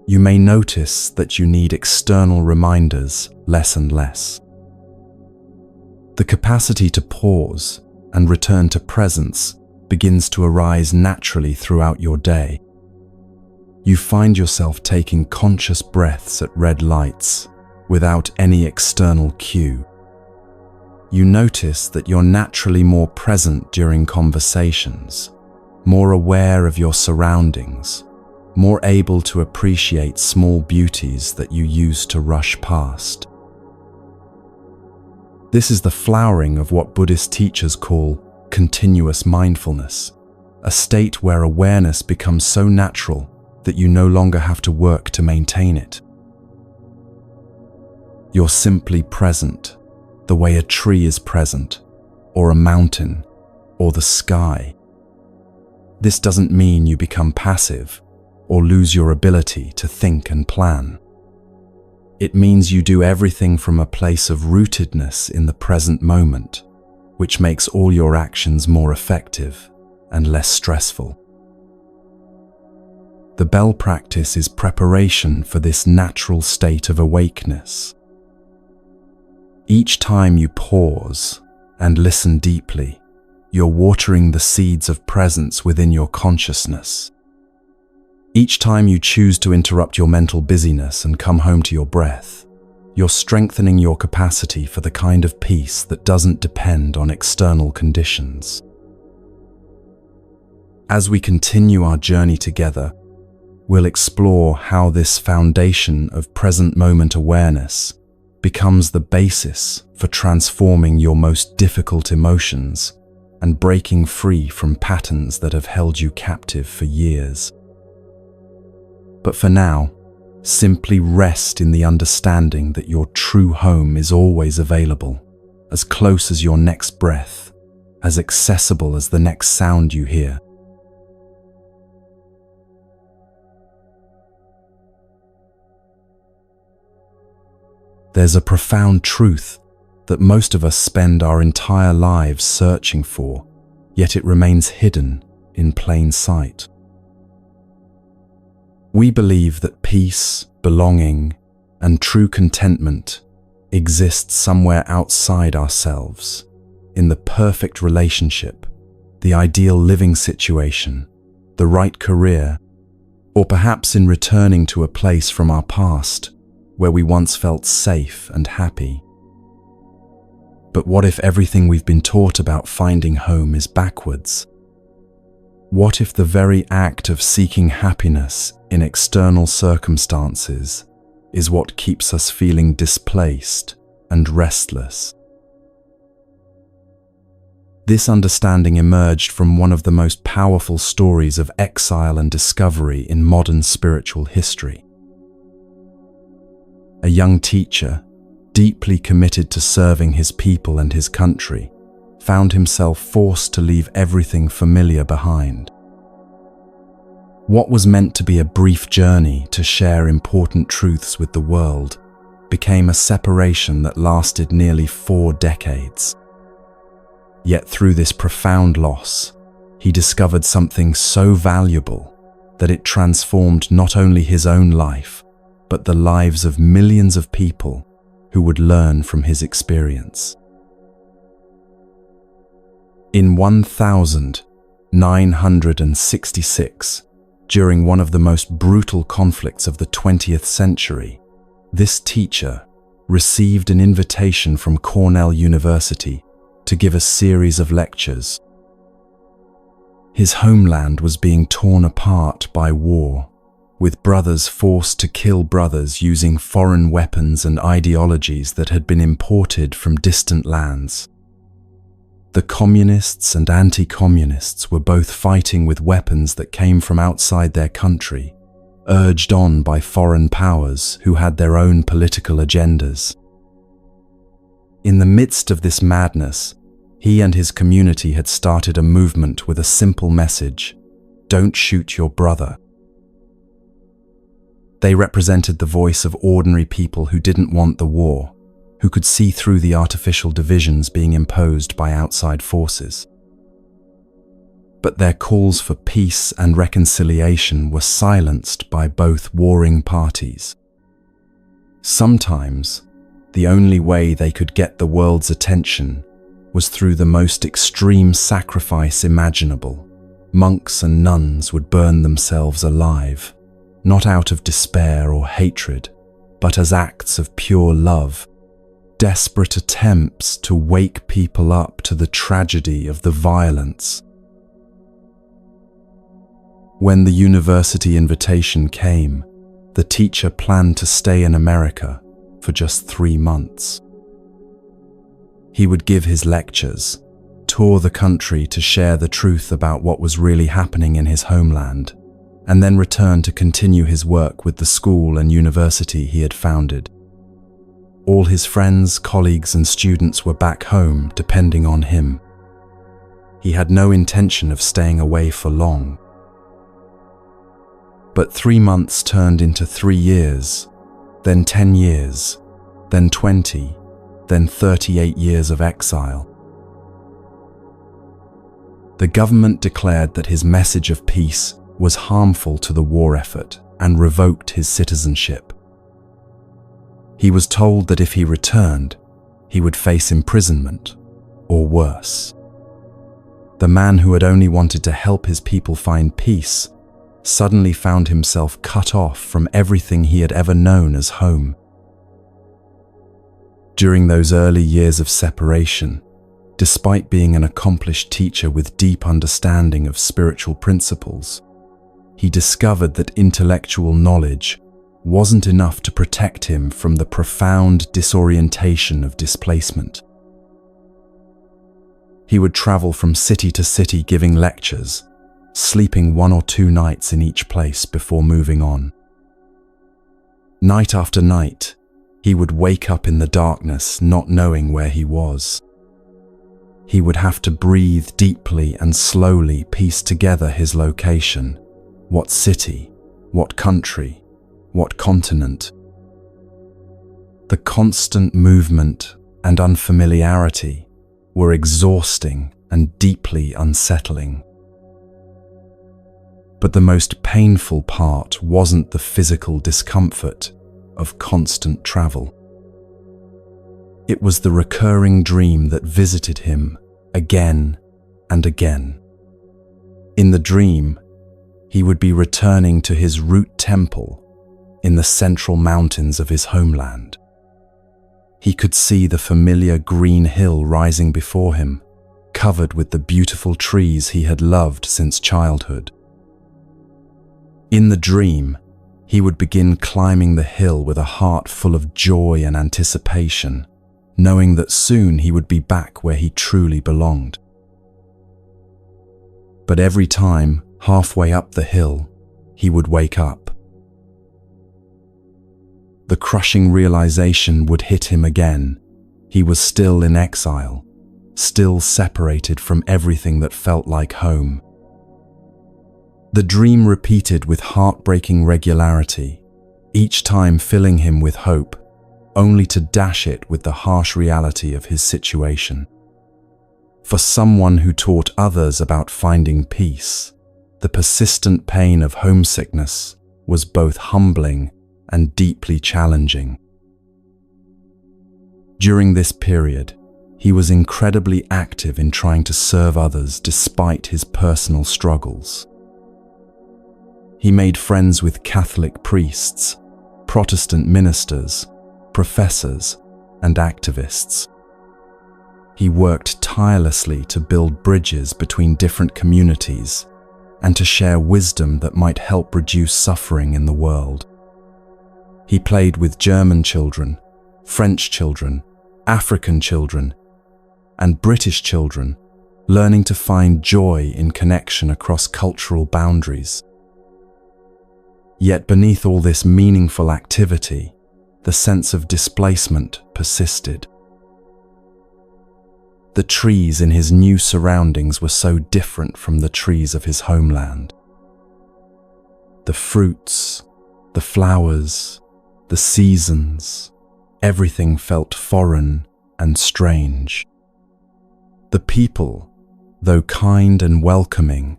S1: you may notice that you need external reminders less and less. The capacity to pause and return to presence begins to arise naturally throughout your day. You find yourself taking conscious breaths at red lights without any external cue. You notice that you're naturally more present during conversations, more aware of your surroundings, more able to appreciate small beauties that you used to rush past. This is the flowering of what Buddhist teachers call continuous mindfulness, a state where awareness becomes so natural that you no longer have to work to maintain it. You're simply present, the way a tree is present, or a mountain, or the sky. This doesn't mean you become passive or lose your ability to think and plan. It means you do everything from a place of rootedness in the present moment, which makes all your actions more effective and less stressful. The bell practice is preparation for this natural state of awakeness. Each time you pause and listen deeply, you're watering the seeds of presence within your consciousness. Each time you choose to interrupt your mental busyness and come home to your breath, you're strengthening your capacity for the kind of peace that doesn't depend on external conditions. As we continue our journey together, we'll explore how this foundation of present moment awareness becomes the basis for transforming your most difficult emotions and breaking free from patterns that have held you captive for years. But for now, simply rest in the understanding that your true home is always available, as close as your next breath, as accessible as the next sound you hear. There's a profound truth that most of us spend our entire lives searching for, yet it remains hidden in plain sight. We believe that peace, belonging, and true contentment exist somewhere outside ourselves, in the perfect relationship, the ideal living situation, the right career, or perhaps in returning to a place from our past where we once felt safe and happy. But what if everything we've been taught about finding home is backwards? What if the very act of seeking happiness in external circumstances is what keeps us feeling displaced and restless? This understanding emerged from one of the most powerful stories of exile and discovery in modern spiritual history. A young teacher, deeply committed to serving his people and his country, found himself forced to leave everything familiar behind. What was meant to be a brief journey to share important truths with the world became a separation that lasted nearly 4 decades. Yet through this profound loss, he discovered something so valuable that it transformed not only his own life, but the lives of millions of people who would learn from his experience. In 1966, during one of the most brutal conflicts of the 20th century, this teacher received an invitation from Cornell University to give a series of lectures. His homeland was being torn apart by war, with brothers forced to kill brothers using foreign weapons and ideologies that had been imported from distant lands. The communists and anti-communists were both fighting with weapons that came from outside their country, urged on by foreign powers who had their own political agendas. In the midst of this madness, he and his community had started a movement with a simple message: don't shoot your brother. They represented the voice of ordinary people who didn't want the war, who could see through the artificial divisions being imposed by outside forces. But their calls for peace and reconciliation were silenced by both warring parties. Sometimes, the only way they could get the world's attention was through the most extreme sacrifice imaginable. Monks and nuns would burn themselves alive, not out of despair or hatred, but as acts of pure love, desperate attempts to wake people up to the tragedy of the violence. When the university invitation came, the teacher planned to stay in America for just 3 months. He would give his lectures, tour the country to share the truth about what was really happening in his homeland, and then return to continue his work with the school and university he had founded. All his friends, colleagues, and students were back home, depending on him. He had no intention of staying away for long. But 3 months turned into 3 years, then 10 years, then 20, then 38 years of exile. The government declared that his message of peace was harmful to the war effort and revoked his citizenship. He was told that if he returned, he would face imprisonment, or worse. The man who had only wanted to help his people find peace suddenly found himself cut off from everything he had ever known as home. During those early years of separation, despite being an accomplished teacher with deep understanding of spiritual principles, he discovered that intellectual knowledge wasn't enough to protect him from the profound disorientation of displacement. He would travel from city to city giving lectures, sleeping 1 or 2 nights in each place before moving on. Night after night, he would wake up in the darkness not knowing where he was. He would have to breathe deeply and slowly piece together his location, what city, what country, what continent. The constant movement and unfamiliarity were exhausting and deeply unsettling. But the most painful part wasn't the physical discomfort of constant travel. It was the recurring dream that visited him again and again. In the dream, he would be returning to his root temple in the central mountains of his homeland. He could see the familiar green hill rising before him, covered with the beautiful trees he had loved since childhood. In the dream, he would begin climbing the hill with a heart full of joy and anticipation, knowing that soon he would be back where he truly belonged. But every time, halfway up the hill, he would wake up. The crushing realization would hit him again. He was still in exile, still separated from everything that felt like home. The dream repeated with heartbreaking regularity, each time filling him with hope, only to dash it with the harsh reality of his situation. For someone who taught others about finding peace, the persistent pain of homesickness was both humbling and deeply challenging. During this period, he was incredibly active in trying to serve others despite his personal struggles. He made friends with Catholic priests, Protestant ministers, professors, and activists. He worked tirelessly to build bridges between different communities and to share wisdom that might help reduce suffering in the world. He played with German children, French children, African children, and British children, learning to find joy in connection across cultural boundaries. Yet beneath all this meaningful activity, the sense of displacement persisted. The trees in his new surroundings were so different from the trees of his homeland. The fruits, the flowers, the seasons, everything felt foreign and strange. The people, though kind and welcoming,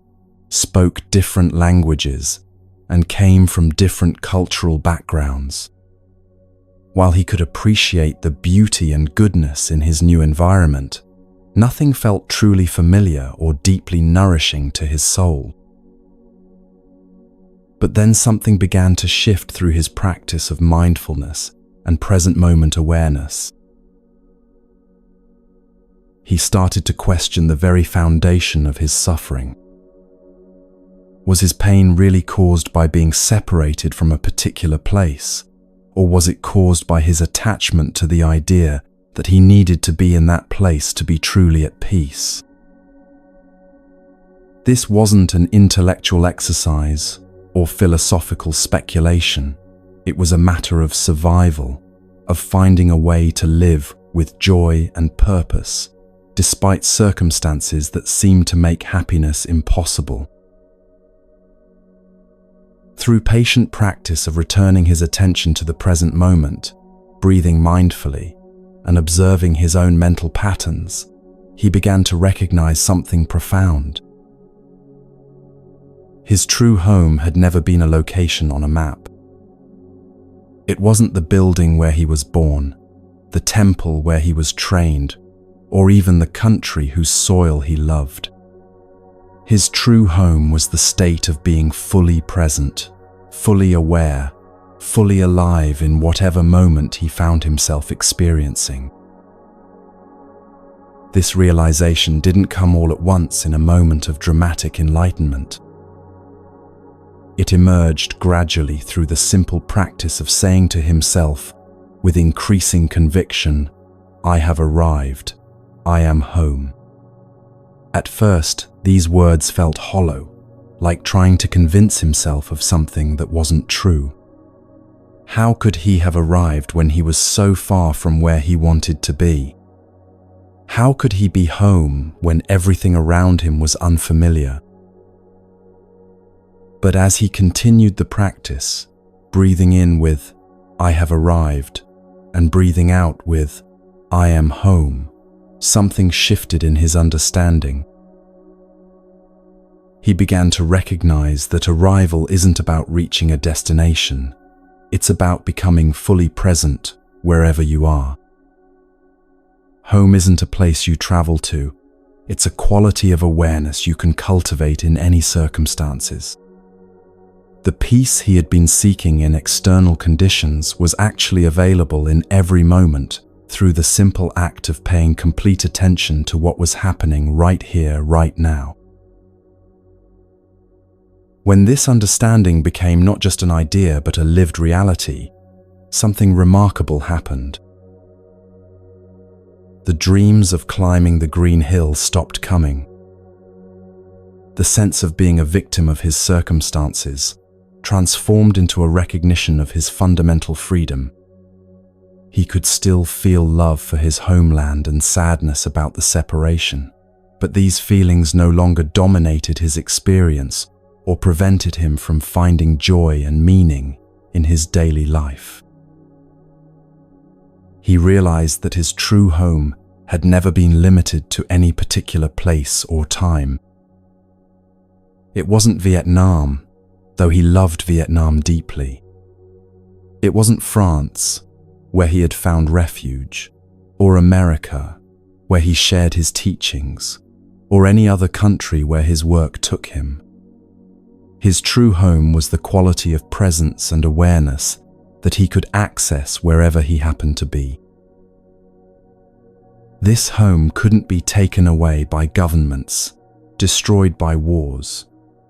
S1: spoke different languages and came from different cultural backgrounds. While he could appreciate the beauty and goodness in his new environment, nothing felt truly familiar or deeply nourishing to his soul. But then something began to shift through his practice of mindfulness and present moment awareness. He started to question the very foundation of his suffering. Was his pain really caused by being separated from a particular place, or was it caused by his attachment to the idea that he needed to be in that place to be truly at peace? This wasn't an intellectual exercise or philosophical speculation. It was a matter of survival, of finding a way to live with joy and purpose, despite circumstances that seemed to make happiness impossible. Through patient practice of returning his attention to the present moment, breathing mindfully, and observing his own mental patterns, he began to recognize something profound. His true home had never been a location on a map. It wasn't the building where he was born, the temple where he was trained, or even the country whose soil he loved. His true home was the state of being fully present, fully aware, fully alive in whatever moment he found himself experiencing. This realization didn't come all at once in a moment of dramatic enlightenment. It emerged gradually through the simple practice of saying to himself, with increasing conviction, "I have arrived. I am home." At first, these words felt hollow, like trying to convince himself of something that wasn't true. How could he have arrived when he was so far from where he wanted to be? How could he be home when everything around him was unfamiliar? But as he continued the practice, breathing in with, "I have arrived," and breathing out with, "I am home," something shifted in his understanding. He began to recognize that arrival isn't about reaching a destination. It's about becoming fully present wherever you are. Home isn't a place you travel to. It's a quality of awareness you can cultivate in any circumstances. The peace he had been seeking in external conditions was actually available in every moment through the simple act of paying complete attention to what was happening right here, right now. When this understanding became not just an idea but a lived reality, something remarkable happened. The dreams of climbing the green hill stopped coming. the sense of being a victim of his circumstances, transformed into a recognition of his fundamental freedom. He could still feel love for his homeland and sadness about the separation, but these feelings no longer dominated his experience or prevented him from finding joy and meaning in his daily life. He realized that his true home had never been limited to any particular place or time. It wasn't Vietnam, though he loved Vietnam deeply. It wasn't France, where he had found refuge, or America, where he shared his teachings, or any other country where his work took him. His true home was the quality of presence and awareness that he could access wherever he happened to be. This home couldn't be taken away by governments, destroyed by wars,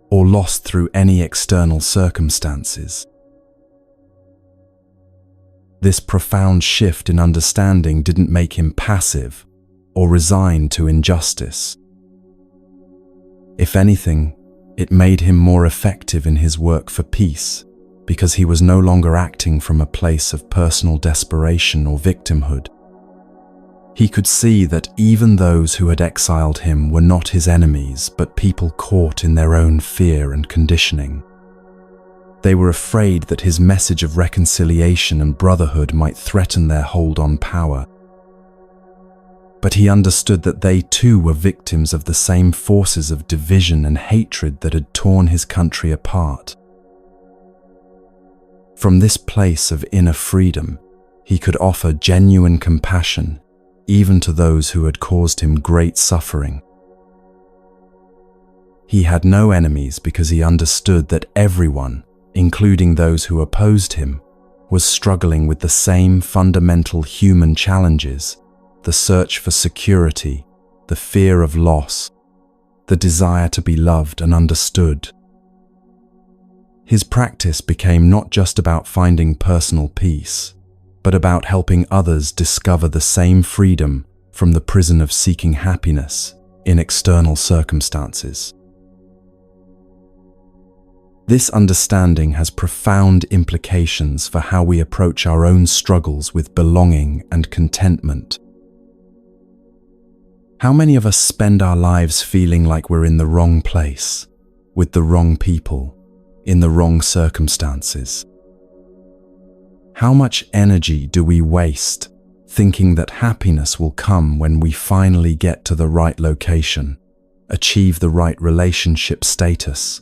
S1: or lost through any external circumstances. This profound shift in understanding didn't make him passive or resigned to injustice. If anything, it made him more effective in his work for peace, because he was no longer acting from a place of personal desperation or victimhood. He could see that even those who had exiled him were not his enemies, but people caught in their own fear and conditioning. They were afraid that his message of reconciliation and brotherhood might threaten their hold on power. But he understood that they too were victims of the same forces of division and hatred that had torn his country apart. From this place of inner freedom, he could offer genuine compassion even to those who had caused him great suffering. He had no enemies because he understood that everyone, including those who opposed him, was struggling with the same fundamental human challenges: the search for security, the fear of loss, the desire to be loved and understood. His practice became not just about finding personal peace, but about helping others discover the same freedom from the prison of seeking happiness in external circumstances. This understanding has profound implications for how we approach our own struggles with belonging and contentment. How many of us spend our lives feeling like we're in the wrong place, with the wrong people, in the wrong circumstances? How much energy do we waste thinking that happiness will come when we finally get to the right location, achieve the right relationship status,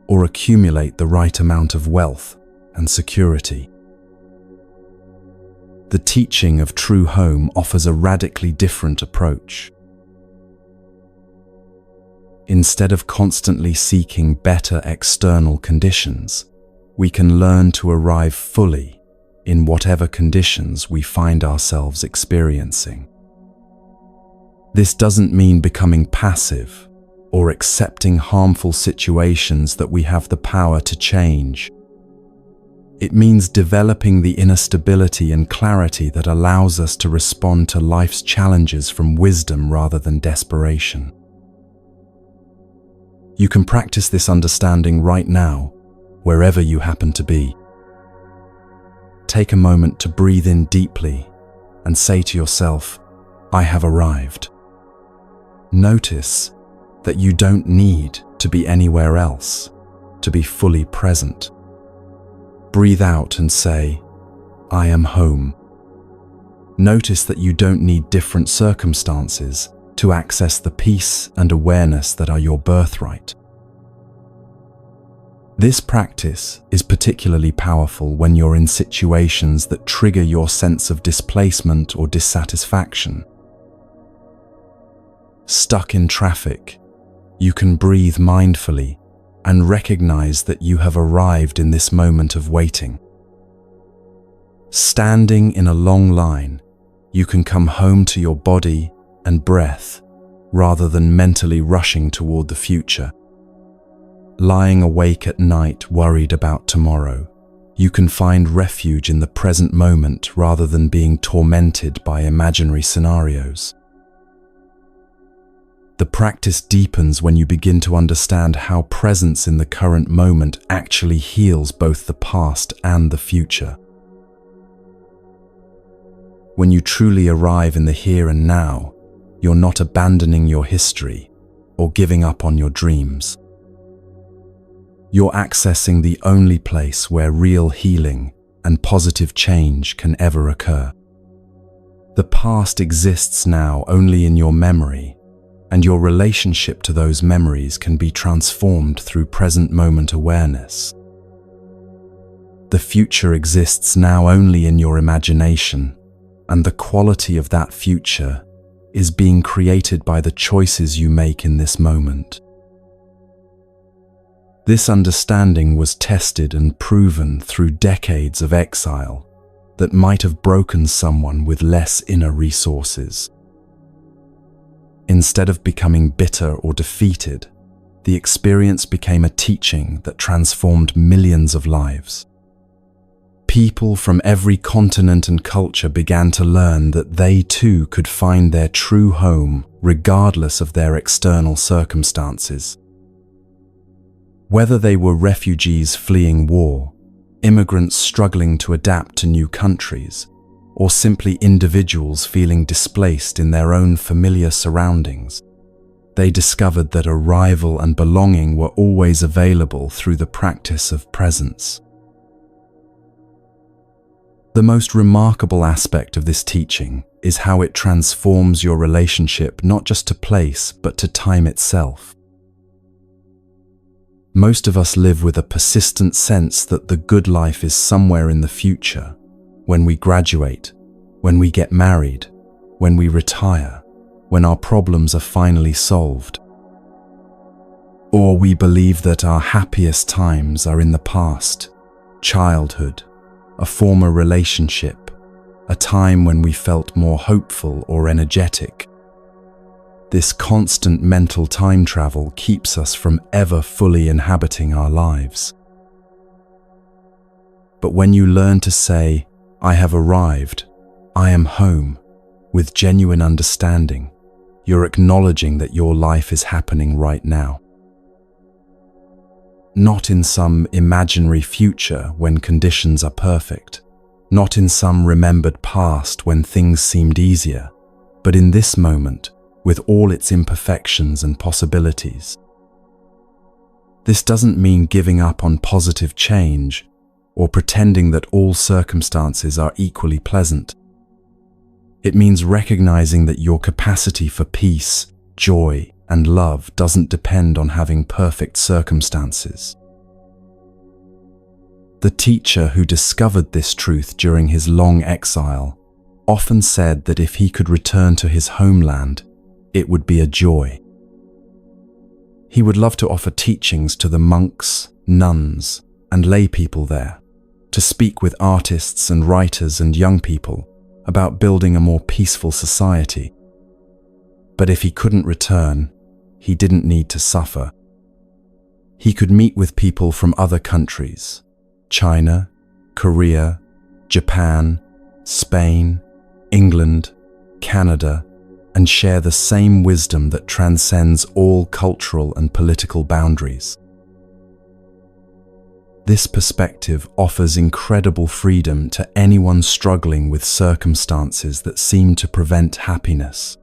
S1: or accumulate the right amount of wealth and security? The teaching of true home offers a radically different approach. Instead of constantly seeking better external conditions, we can learn to arrive fully in whatever conditions we find ourselves experiencing. This doesn't mean becoming passive or accepting harmful situations that we have the power to change. It means developing the inner stability and clarity that allows us to respond to life's challenges from wisdom rather than desperation. You can practice this understanding right now, wherever you happen to be. Take a moment to breathe in deeply and say to yourself, "I have arrived." Notice that you don't need to be anywhere else to be fully present. Breathe out and say, "I am home." Notice that you don't need different circumstances to access the peace and awareness that are your birthright. This practice is particularly powerful when you're in situations that trigger your sense of displacement or dissatisfaction. Stuck in traffic, you can breathe mindfully and recognize that you have arrived in this moment of waiting. Standing in a long line, you can come home to your body and breath rather than mentally rushing toward the future. Lying awake at night worried about tomorrow, you can find refuge in the present moment rather than being tormented by imaginary scenarios. The practice deepens when you begin to understand how presence in the current moment actually heals both the past and the future. When you truly arrive in the here and now, you're not abandoning your history or giving up on your dreams. You're accessing the only place where real healing and positive change can ever occur. The past exists now only in your memory, and your relationship to those memories can be transformed through present moment awareness. The future exists now only in your imagination, and the quality of that future is being created by the choices you make in this moment. This understanding was tested and proven through decades of exile that might have broken someone with less inner resources. Instead of becoming bitter or defeated, the experience became a teaching that transformed millions of lives. People from every continent and culture began to learn that they too could find their true home regardless of their external circumstances. Whether they were refugees fleeing war, immigrants struggling to adapt to new countries, or simply individuals feeling displaced in their own familiar surroundings, they discovered that arrival and belonging were always available through the practice of presence. The most remarkable aspect of this teaching is how it transforms your relationship not just to place, but to time itself. Most of us live with a persistent sense that the good life is somewhere in the future, when we graduate, when we get married, when we retire, when our problems are finally solved. Or we believe that our happiest times are in the past, childhood, a former relationship, a time when we felt more hopeful or energetic. This constant mental time travel keeps us from ever fully inhabiting our lives. But when you learn to say, "I have arrived, I am home," with genuine understanding, you're acknowledging that your life is happening right now. Not in some imaginary future when conditions are perfect, not in some remembered past when things seemed easier, but in this moment with all its imperfections and possibilities. This doesn't mean giving up on positive change or pretending that all circumstances are equally pleasant. It means recognizing that your capacity for peace, joy, and love doesn't depend on having perfect circumstances. The teacher who discovered this truth during his long exile often said that if he could return to his homeland, it would be a joy. He would love to offer teachings to the monks, nuns, and lay people there, to speak with artists and writers and young people about building a more peaceful society. But if he couldn't return, he didn't need to suffer. He could meet with people from other countries, China, Korea, Japan, Spain, England, Canada, and share the same wisdom that transcends all cultural and political boundaries. This perspective offers incredible freedom to anyone struggling with circumstances that seem to prevent happiness.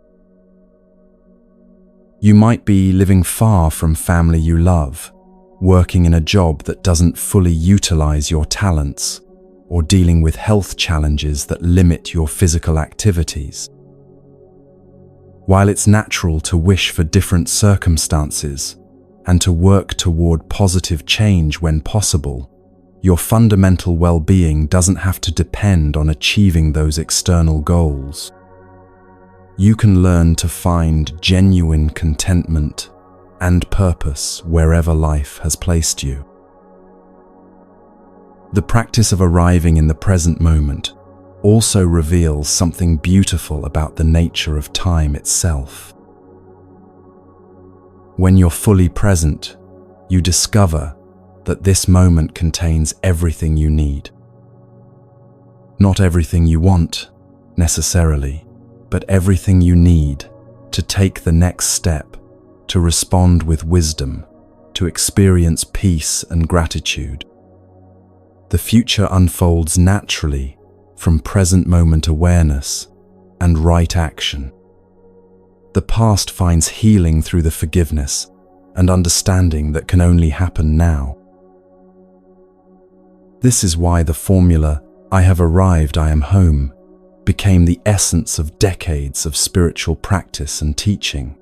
S1: You might be living far from family you love, working in a job that doesn't fully utilize your talents, or dealing with health challenges that limit your physical activities. While it's natural to wish for different circumstances and to work toward positive change when possible, your fundamental well-being doesn't have to depend on achieving those external goals. You can learn to find genuine contentment and purpose wherever life has placed you. The practice of arriving in the present moment also reveals something beautiful about the nature of time itself. When you're fully present, you discover that this moment contains everything you need. Not everything you want, necessarily, but everything you need to take the next step to respond with wisdom, to experience peace and gratitude. The future unfolds naturally from present moment awareness and right action. The past finds healing through the forgiveness and understanding that can only happen now. This is why the formula, "I have arrived, I am home," became the essence of decades of spiritual practice and teaching.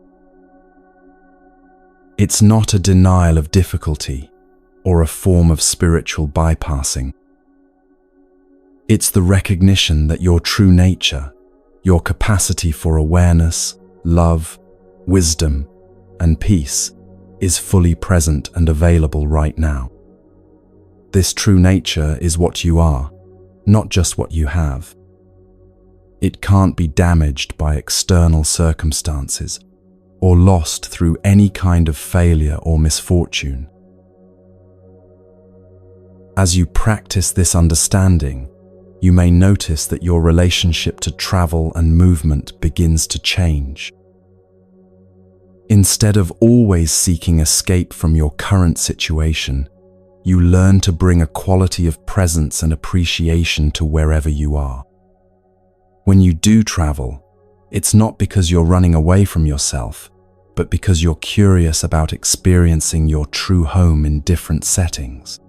S1: It's not a denial of difficulty or a form of spiritual bypassing. It's the recognition that your true nature, your capacity for awareness, love, wisdom, and peace is fully present and available right now. This true nature is what you are, not just what you have. It can't be damaged by external circumstances or lost through any kind of failure or misfortune. As you practice this understanding, you may notice that your relationship to travel and movement begins to change. Instead of always seeking escape from your current situation, you learn to bring a quality of presence and appreciation to wherever you are. When you do travel, it's not because you're running away from yourself, but because you're curious about experiencing your true home in different settings.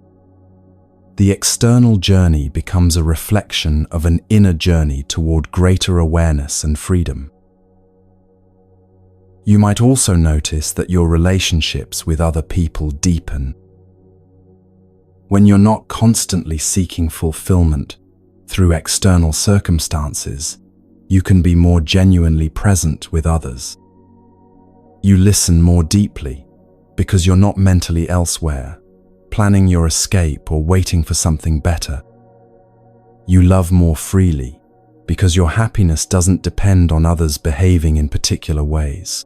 S1: The external journey becomes a reflection of an inner journey toward greater awareness and freedom. You might also notice that your relationships with other people deepen. When you're not constantly seeking fulfillment through external circumstances, you can be more genuinely present with others. You listen more deeply because you're not mentally elsewhere, planning your escape or waiting for something better. You love more freely because your happiness doesn't depend on others behaving in particular ways.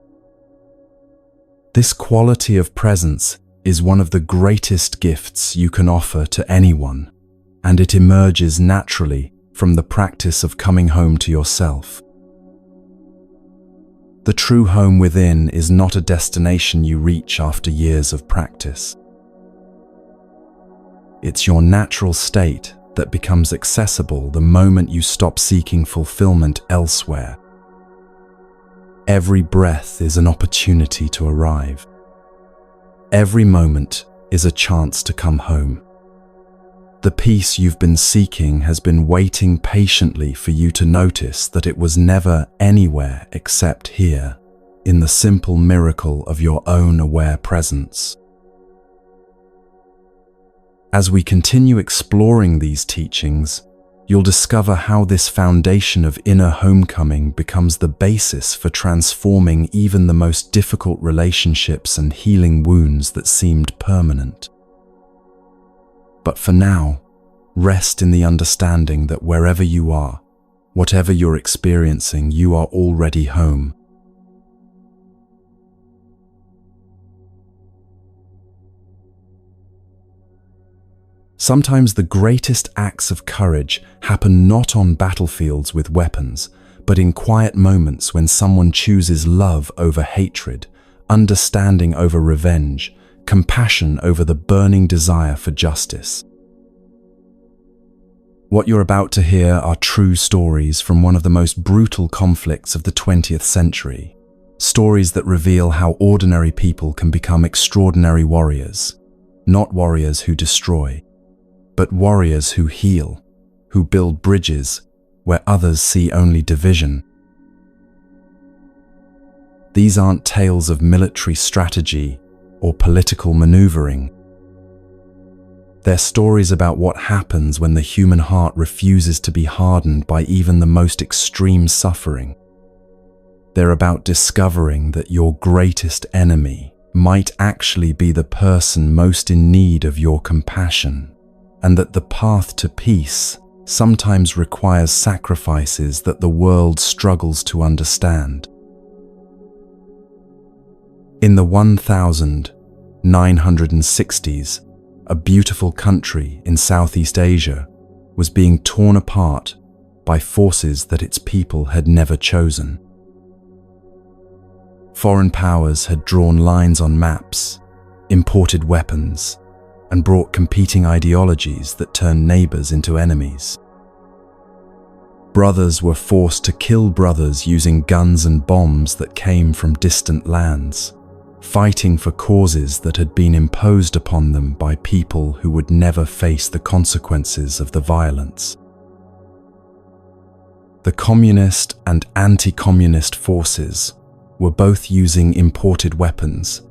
S1: This quality of presence is one of the greatest gifts you can offer to anyone, and it emerges naturally from the practice of coming home to yourself. The true home within is not a destination you reach after years of practice. It's your natural state that becomes accessible the moment you stop seeking fulfillment elsewhere. Every breath is an opportunity to arrive. Every moment is a chance to come home. The peace you've been seeking has been waiting patiently for you to notice that it was never anywhere except here, in the simple miracle of your own aware presence. As we continue exploring these teachings, you'll discover how this foundation of inner homecoming becomes the basis for transforming even the most difficult relationships and healing wounds that seemed permanent. But for now, rest in the understanding that wherever you are, whatever you're experiencing, you are already home. Sometimes the greatest acts of courage happen not on battlefields with weapons, but in quiet moments when someone chooses love over hatred, understanding over revenge, compassion over the burning desire for justice. What you're about to hear are true stories from one of the most brutal conflicts of the 20th century. Stories that reveal how ordinary people can become extraordinary warriors, not warriors who destroy, but warriors who heal, who build bridges where others see only division. These aren't tales of military strategy or political maneuvering. They're stories about what happens when the human heart refuses to be hardened by even the most extreme suffering. They're about discovering that your greatest enemy might actually be the person most in need of your compassion, and that the path to peace sometimes requires sacrifices that the world struggles to understand. In the 1960s, a beautiful country in Southeast Asia was being torn apart by forces that its people had never chosen. Foreign powers had drawn lines on maps, imported weapons, and brought competing ideologies that turned neighbors into enemies. Brothers were forced to kill brothers using guns and bombs that came from distant lands, fighting for causes that had been imposed upon them by people who would never face the consequences of the violence. The communist and anti-communist forces were both using imported weapons,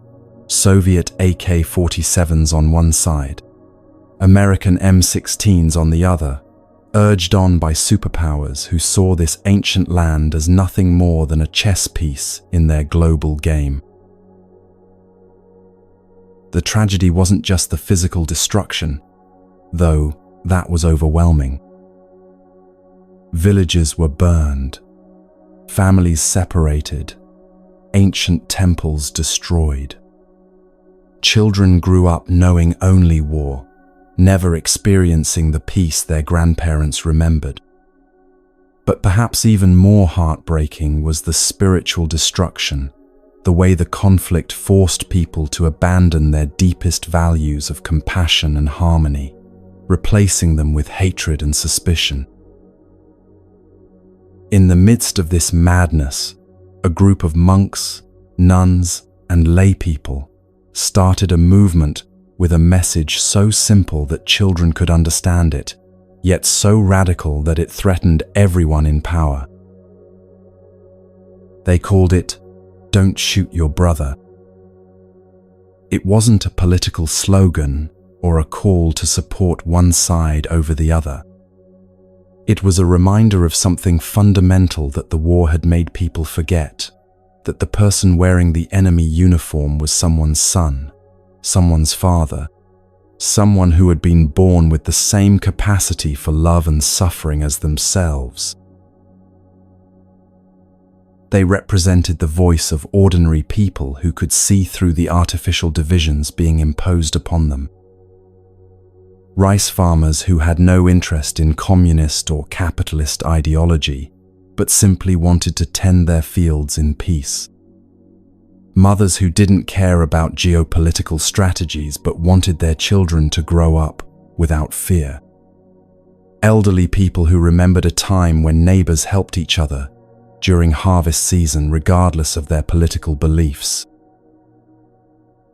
S1: Soviet AK-47s on one side, American M16s on the other, urged on by superpowers who saw this ancient land as nothing more than a chess piece in their global game. The tragedy wasn't just the physical destruction, though that was overwhelming. Villages were burned, families separated, ancient temples destroyed. Children grew up knowing only war, never experiencing the peace their grandparents remembered. But perhaps even more heartbreaking was the spiritual destruction, the way the conflict forced people to abandon their deepest values of compassion and harmony, replacing them with hatred and suspicion. In the midst of this madness, a group of monks, nuns, and lay people started a movement with a message so simple that children could understand it, yet so radical that it threatened everyone in power. They called it, "Don't shoot your brother." It wasn't a political slogan or a call to support one side over the other. It was a reminder of something fundamental that the war had made people forget, that the person wearing the enemy uniform was someone's son, someone's father, someone who had been born with the same capacity for love and suffering as themselves. They represented the voice of ordinary people who could see through the artificial divisions being imposed upon them. Rice farmers who had no interest in communist or capitalist ideology, but simply wanted to tend their fields in peace. Mothers who didn't care about geopolitical strategies but wanted their children to grow up without fear. Elderly people who remembered a time when neighbors helped each other during harvest season regardless of their political beliefs.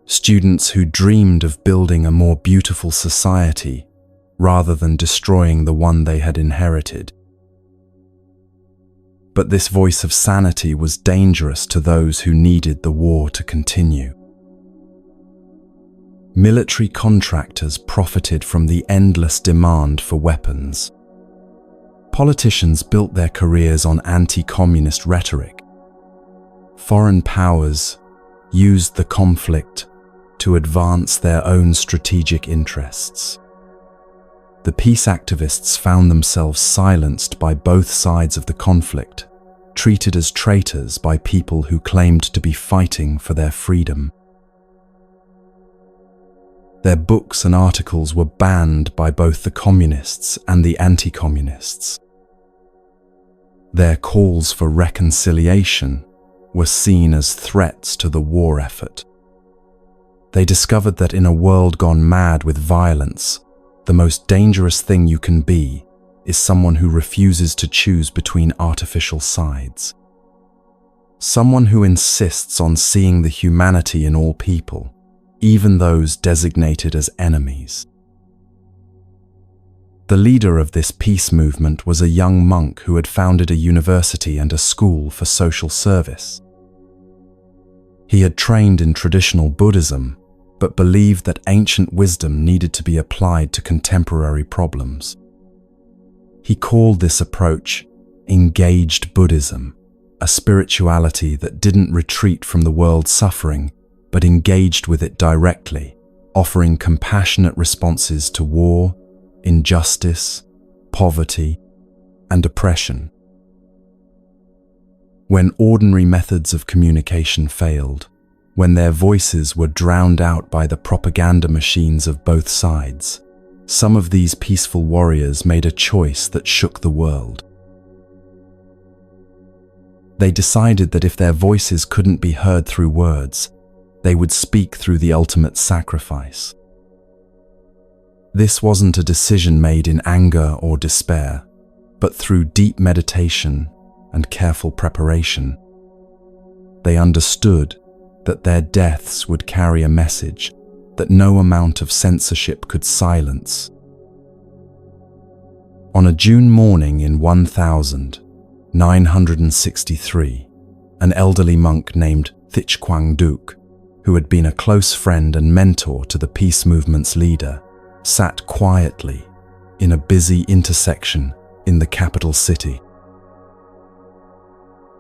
S1: Students who dreamed of building a more beautiful society rather than destroying the one they had inherited. But this voice of sanity was dangerous to those who needed the war to continue. Military contractors profited from the endless demand for weapons. Politicians built their careers on anti-communist rhetoric. Foreign powers used the conflict to advance their own strategic interests. The peace activists found themselves silenced by both sides of the conflict, treated as traitors by people who claimed to be fighting for their freedom. Their books and articles were banned by both the communists and the anti-communists. Their calls for reconciliation were seen as threats to the war effort. They discovered that in a world gone mad with violence, the most dangerous thing you can be is someone who refuses to choose between artificial sides. Someone who insists on seeing the humanity in all people, even those designated as enemies. The leader of this peace movement was a young monk who had founded a university and a school for social service. He had trained in traditional Buddhism, but believed that ancient wisdom needed to be applied to contemporary problems. He called this approach engaged Buddhism, a spirituality that didn't retreat from the world's suffering, but engaged with it directly, offering compassionate responses to war, injustice, poverty, and oppression. When ordinary methods of communication failed, when their voices were drowned out by the propaganda machines of both sides, some of these peaceful warriors made a choice that shook the world. They decided that if their voices couldn't be heard through words, they would speak through the ultimate sacrifice. This wasn't a decision made in anger or despair, but through deep meditation and careful preparation. They understood that their deaths would carry a message that no amount of censorship could silence. On a June morning in 1963, an elderly monk named Thich Quang Duc, who had been a close friend and mentor to the peace movement's leader, sat quietly in a busy intersection in the capital city.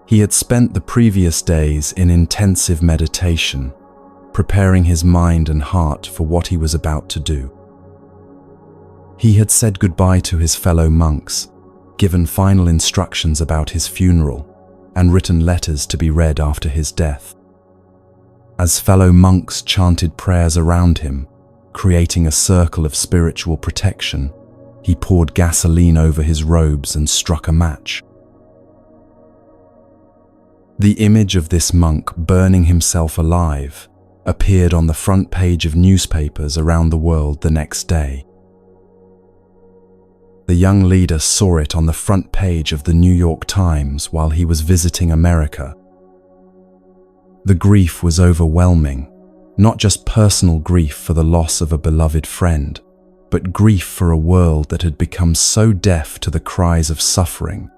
S1: He had spent the previous days in intensive meditation, preparing his mind and heart for what he was about to do. He had said goodbye to his fellow monks, given final instructions about his funeral, and written letters to be read after his death. As fellow monks chanted prayers around him, creating a circle of spiritual protection, he poured gasoline over his robes and struck a match. The image of this monk burning himself alive appeared on the front page of newspapers around the world the next day. The young leader saw it on the front page of the New York Times while he was visiting America. The grief was overwhelming, not just personal grief for the loss of a beloved friend, but grief for a world that had become so deaf to the cries of suffering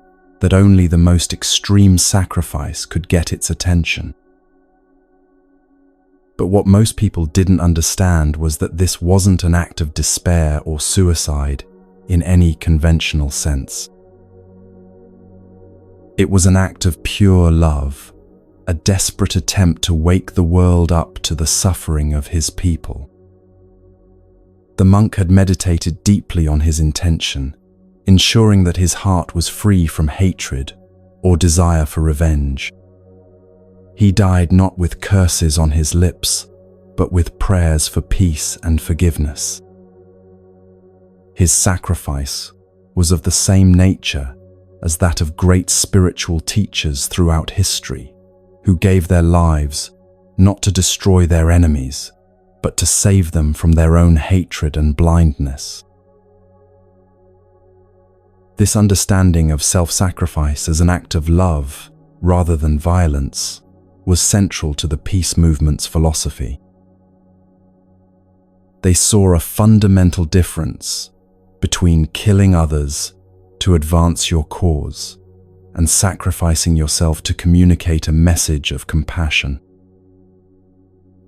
S1: that only the most extreme sacrifice could get its attention. But what most people didn't understand was that this wasn't an act of despair or suicide in any conventional sense. It was an act of pure love, a desperate attempt to wake the world up to the suffering of his people. The monk had meditated deeply on his intention, ensuring that his heart was free from hatred or desire for revenge. He died not with curses on his lips, but with prayers for peace and forgiveness. His sacrifice was of the same nature as that of great spiritual teachers throughout history, who gave their lives not to destroy their enemies, but to save them from their own hatred and blindness. This understanding of self-sacrifice as an act of love rather than violence was central to the peace movement's philosophy. They saw a fundamental difference between killing others to advance your cause and sacrificing yourself to communicate a message of compassion.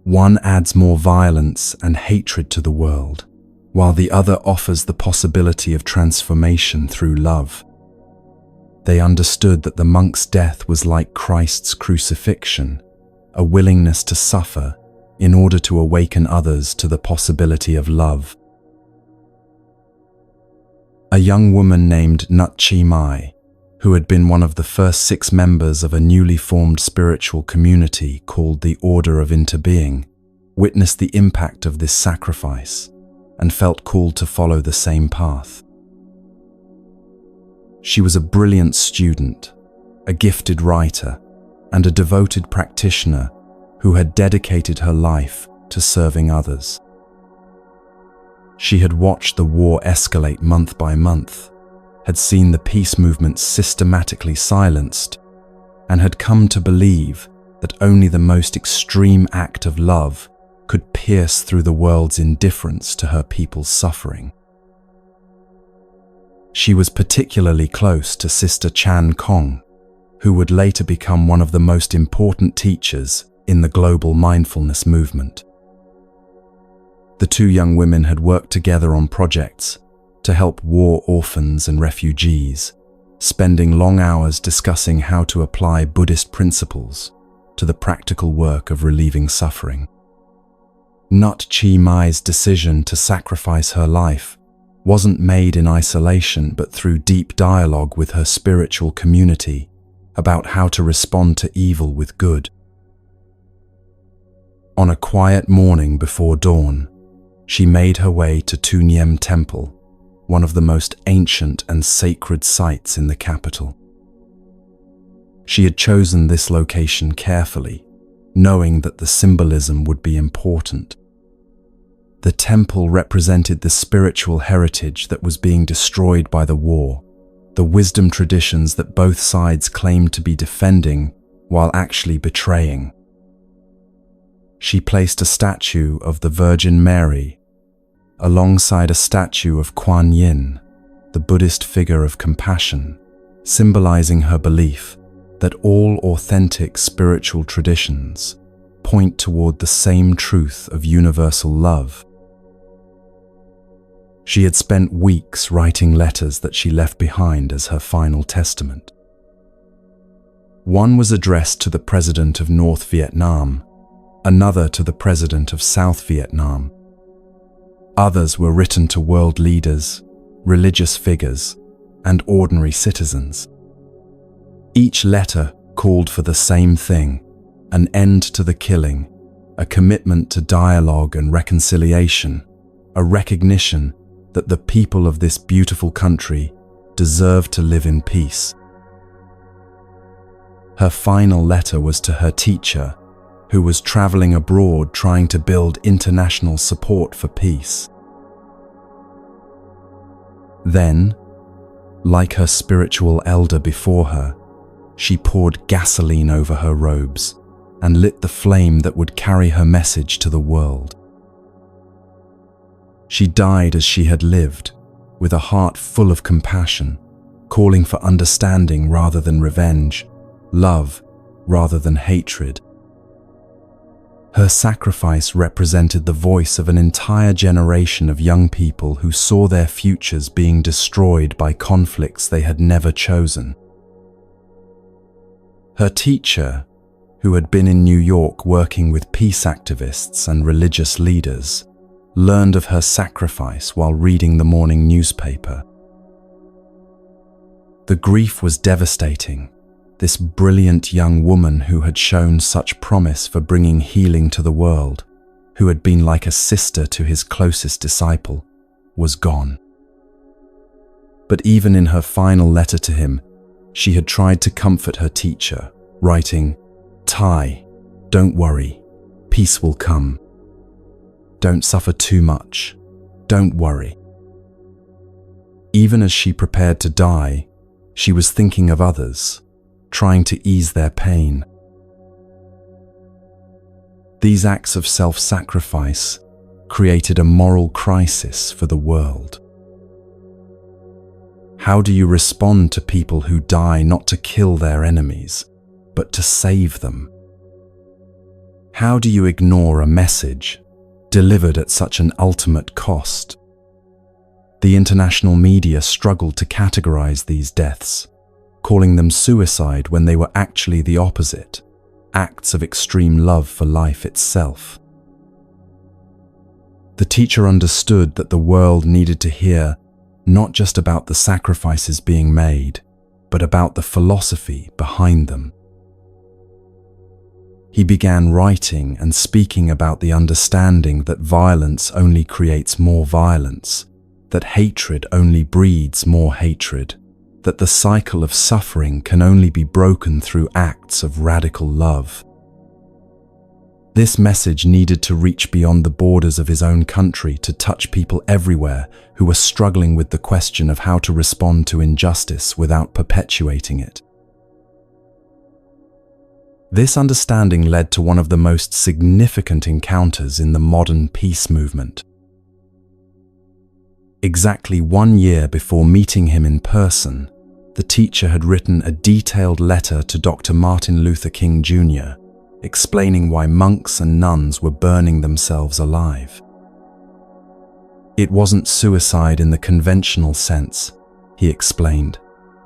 S1: One adds more violence and hatred to the world, while the other offers the possibility of transformation through love. They understood that the monk's death was like Christ's crucifixion, a willingness to suffer in order to awaken others to the possibility of love. A young woman named Nut Chi Mai, who had been one of the first 6 members of a newly formed spiritual community called the Order of Interbeing, witnessed the impact of this sacrifice and felt called to follow the same path. She was a brilliant student, a gifted writer, and a devoted practitioner who had dedicated her life to serving others. She had watched the war escalate month by month, had seen the peace movement systematically silenced, and had come to believe that only the most extreme act of love could pierce through the world's indifference to her people's suffering. She was particularly close to Sister Chan Kong, who would later become one of the most important teachers in the global mindfulness movement. The 2 young women had worked together on projects to help war orphans and refugees, spending long hours discussing how to apply Buddhist principles to the practical work of relieving suffering. Nut Chi Mai's decision to sacrifice her life wasn't made in isolation, but through deep dialogue with her spiritual community about how to respond to evil with good. On a quiet morning before dawn, she made her way to Tuniem Temple, one of the most ancient and sacred sites in the capital. She had chosen this location carefully, knowing that the symbolism would be important. The temple represented the spiritual heritage that was being destroyed by the war, the wisdom traditions that both sides claimed to be defending while actually betraying. She placed a statue of the Virgin Mary alongside a statue of Kuan Yin, the Buddhist figure of compassion, symbolizing her belief that all authentic spiritual traditions point toward the same truth of universal love. She had spent weeks writing letters that she left behind as her final testament. One was addressed to the President of North Vietnam, another to the President of South Vietnam. Others were written to world leaders, religious figures, and ordinary citizens. Each letter called for the same thing: an end to the killing, a commitment to dialogue and reconciliation, a recognition that the people of this beautiful country deserve to live in peace. Her final letter was to her teacher, who was traveling abroad trying to build international support for peace. Then, like her spiritual elder before her, she poured gasoline over her robes and lit the flame that would carry her message to the world. She died as she had lived, with a heart full of compassion, calling for understanding rather than revenge, love rather than hatred. Her sacrifice represented the voice of an entire generation of young people who saw their futures being destroyed by conflicts they had never chosen. Her teacher, who had been in New York working with peace activists and religious leaders, learned of her sacrifice while reading the morning newspaper. The grief was devastating. This brilliant young woman who had shown such promise for bringing healing to the world, who had been like a sister to his closest disciple, was gone. But even in her final letter to him, she had tried to comfort her teacher, writing, "Tai, don't worry, peace will come. Don't suffer too much. Don't worry." Even as she prepared to die, she was thinking of others, trying to ease their pain. These acts of self-sacrifice created a moral crisis for the world. How do you respond to people who die not to kill their enemies, but to save them? How do you ignore a message delivered at such an ultimate cost? The international media struggled to categorize these deaths, calling them suicide when they were actually the opposite, acts of extreme love for life itself. The teacher understood that the world needed to hear not just about the sacrifices being made, but about the philosophy behind them. He began writing and speaking about the understanding that violence only creates more violence, that hatred only breeds more hatred, that the cycle of suffering can only be broken through acts of radical love. This message needed to reach beyond the borders of his own country to touch people everywhere who were struggling with the question of how to respond to injustice without perpetuating it. This understanding led to one of the most significant encounters in the modern peace movement. Exactly 1 year before meeting him in person, the teacher had written a detailed letter to Dr. Martin Luther King Jr., explaining why monks and nuns were burning themselves alive. It wasn't suicide in the conventional sense, he explained,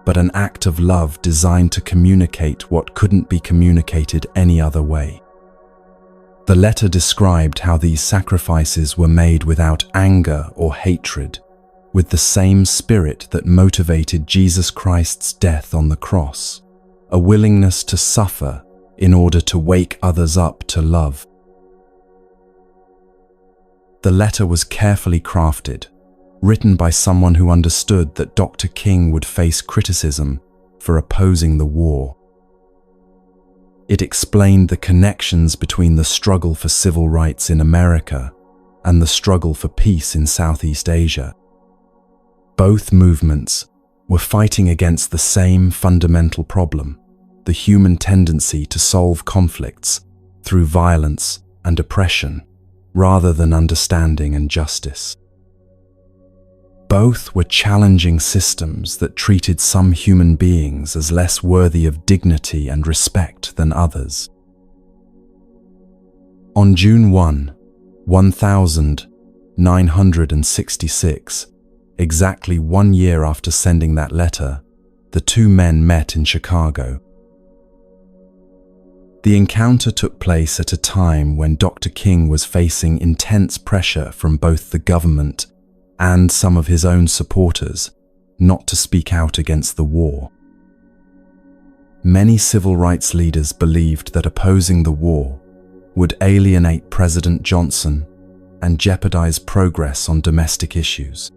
S1: but an act of love designed to communicate what couldn't be communicated any other way. The letter described how these sacrifices were made without anger or hatred, with the same spirit that motivated Jesus Christ's death on the cross, a willingness to suffer in order to wake others up to love. The letter was carefully crafted, written by someone who understood that Dr. King would face criticism for opposing the war. It explained the connections between the struggle for civil rights in America and the struggle for peace in Southeast Asia. Both movements were fighting against the same fundamental problem, the human tendency to solve conflicts through violence and oppression, rather than understanding and justice. Both were challenging systems that treated some human beings as less worthy of dignity and respect than others. On June 1, 1966, exactly 1 year after sending that letter, the two men met in Chicago. The encounter took place at a time when Dr. King was facing intense pressure from both the government and some of his own supporters not to speak out against the war. Many civil rights leaders believed that opposing the war would alienate President Johnson and jeopardize progress on domestic issues.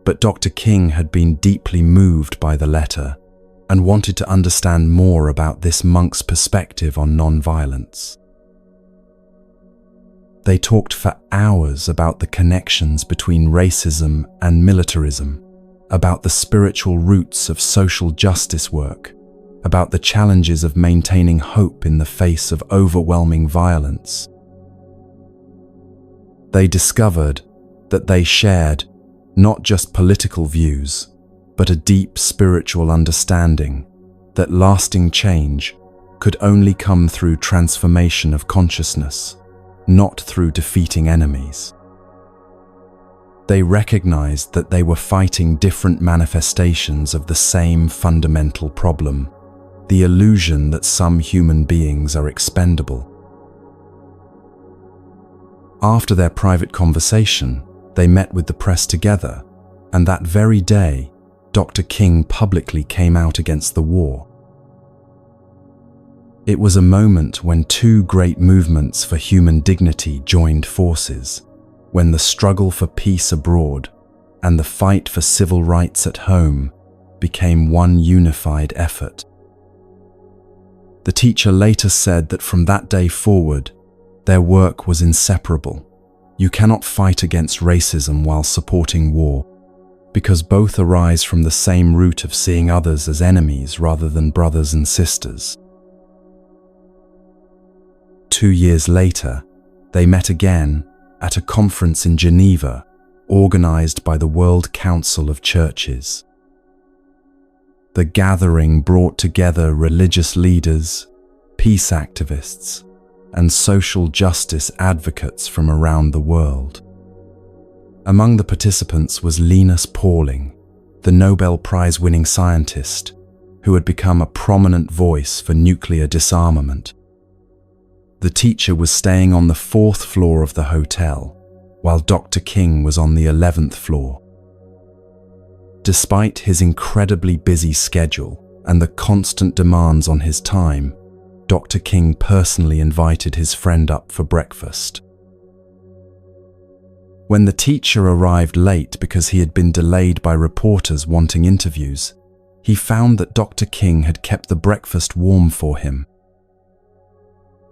S1: But Dr. King had been deeply moved by the letter and wanted to understand more about this monk's perspective on nonviolence. They talked for hours about the connections between racism and militarism, about the spiritual roots of social justice work, about the challenges of maintaining hope in the face of overwhelming violence. They discovered that they shared not just political views, but a deep spiritual understanding that lasting change could only come through transformation of consciousness, not through defeating enemies. They recognized that they were fighting different manifestations of the same fundamental problem, the illusion that some human beings are expendable. After their private conversation, they met with the press together, and that very day, Dr. King publicly came out against the war. It was a moment when two great movements for human dignity joined forces, when the struggle for peace abroad and the fight for civil rights at home became one unified effort. The teacher later said that from that day forward, their work was inseparable. You cannot fight against racism while supporting war, because both arise from the same root of seeing others as enemies rather than brothers and sisters. 2 years later, they met again at a conference in Geneva, organized by the World Council of Churches. The gathering brought together religious leaders, peace activists, and social justice advocates from around the world. Among the participants was Linus Pauling, the Nobel Prize-winning scientist who had become a prominent voice for nuclear disarmament. The teacher was staying on the 4th floor of the hotel, while Dr. King was on the 11th floor. Despite his incredibly busy schedule and the constant demands on his time, Dr. King personally invited his friend up for breakfast. When the teacher arrived late because he had been delayed by reporters wanting interviews, he found that Dr. King had kept the breakfast warm for him.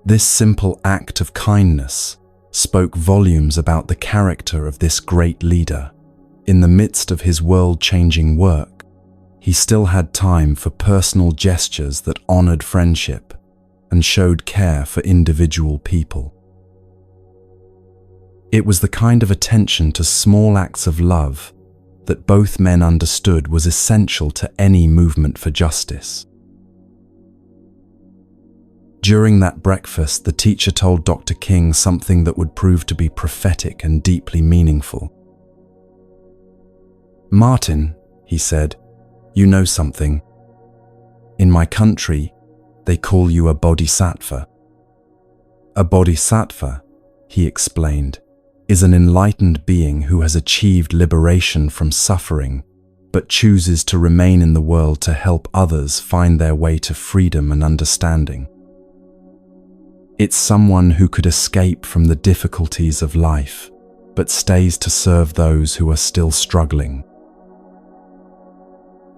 S1: This simple act of kindness spoke volumes about the character of this great leader. In the midst of his world-changing work, he still had time for personal gestures that honored friendship and showed care for individual people. It was the kind of attention to small acts of love that both men understood was essential to any movement for justice. During that breakfast, the teacher told Dr. King something that would prove to be prophetic and deeply meaningful. "Martin," he said, "you know something. In my country, they call you a bodhisattva." A bodhisattva, he explained, is an enlightened being who has achieved liberation from suffering, but chooses to remain in the world to help others find their way to freedom and understanding. It's someone who could escape from the difficulties of life, but stays to serve those who are still struggling.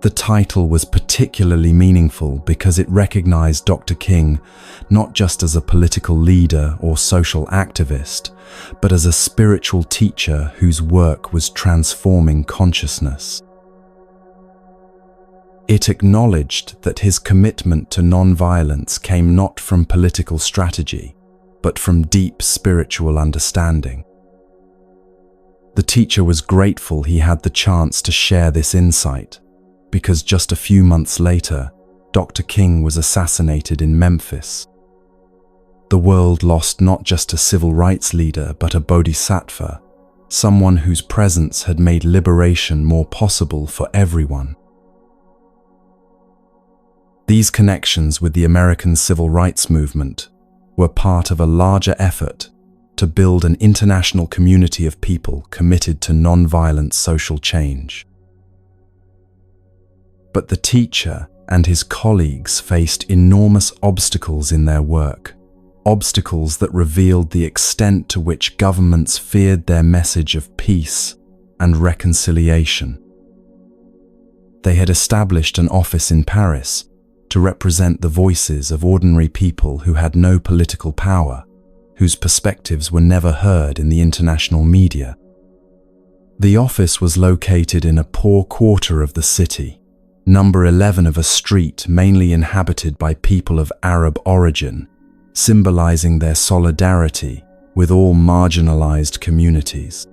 S1: The title was particularly meaningful because it recognized Dr. King not just as a political leader or social activist, but as a spiritual teacher whose work was transforming consciousness. It acknowledged that his commitment to non-violence came not from political strategy, but from deep spiritual understanding. The teacher was grateful he had the chance to share this insight, because just a few months later, Dr. King was assassinated in Memphis. The world lost not just a civil rights leader, but a bodhisattva, someone whose presence had made liberation more possible for everyone. These connections with the American civil rights movement were part of a larger effort to build an international community of people committed to non-violent social change. But the teacher and his colleagues faced enormous obstacles in their work, obstacles that revealed the extent to which governments feared their message of peace and reconciliation. They had established an office in Paris to represent the voices of ordinary people who had no political power, whose perspectives were never heard in the international media. The office was located in a poor quarter of the city, number 11 of a street mainly inhabited by people of Arab origin, symbolizing their solidarity with all marginalized communities.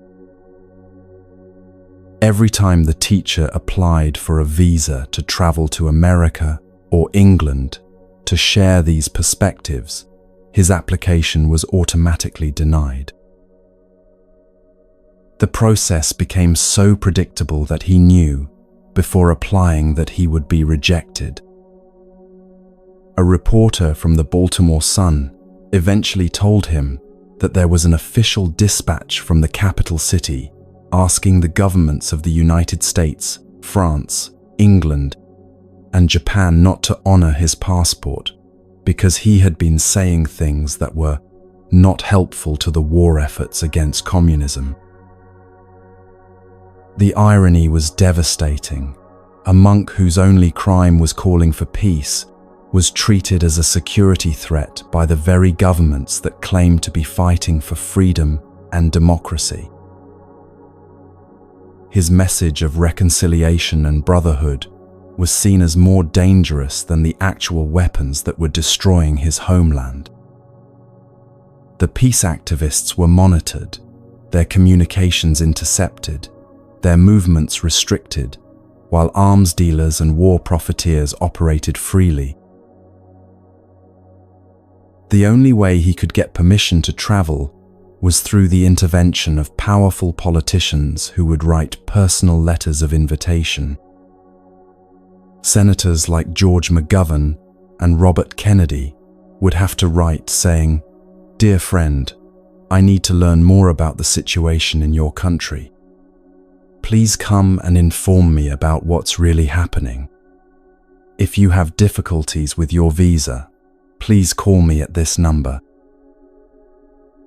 S1: Every time the teacher applied for a visa to travel to America or England to share these perspectives, his application was automatically denied. The process became so predictable that he knew, before applying, that he would be rejected. A reporter from the Baltimore Sun eventually told him that there was an official dispatch from the capital city asking the governments of the United States, France, England, and Japan not to honor his passport because he had been saying things that were not helpful to the war efforts against communism. The irony was devastating. A monk whose only crime was calling for peace was treated as a security threat by the very governments that claimed to be fighting for freedom and democracy. His message of reconciliation and brotherhood was seen as more dangerous than the actual weapons that were destroying his homeland. The peace activists were monitored, their communications intercepted, their movements restricted, while arms dealers and war profiteers operated freely. The only way he could get permission to travel was through the intervention of powerful politicians who would write personal letters of invitation. Senators like George McGovern and Robert Kennedy would have to write saying, "Dear friend, I need to learn more about the situation in your country. Please come and inform me about what's really happening. If you have difficulties with your visa, please call me at this number."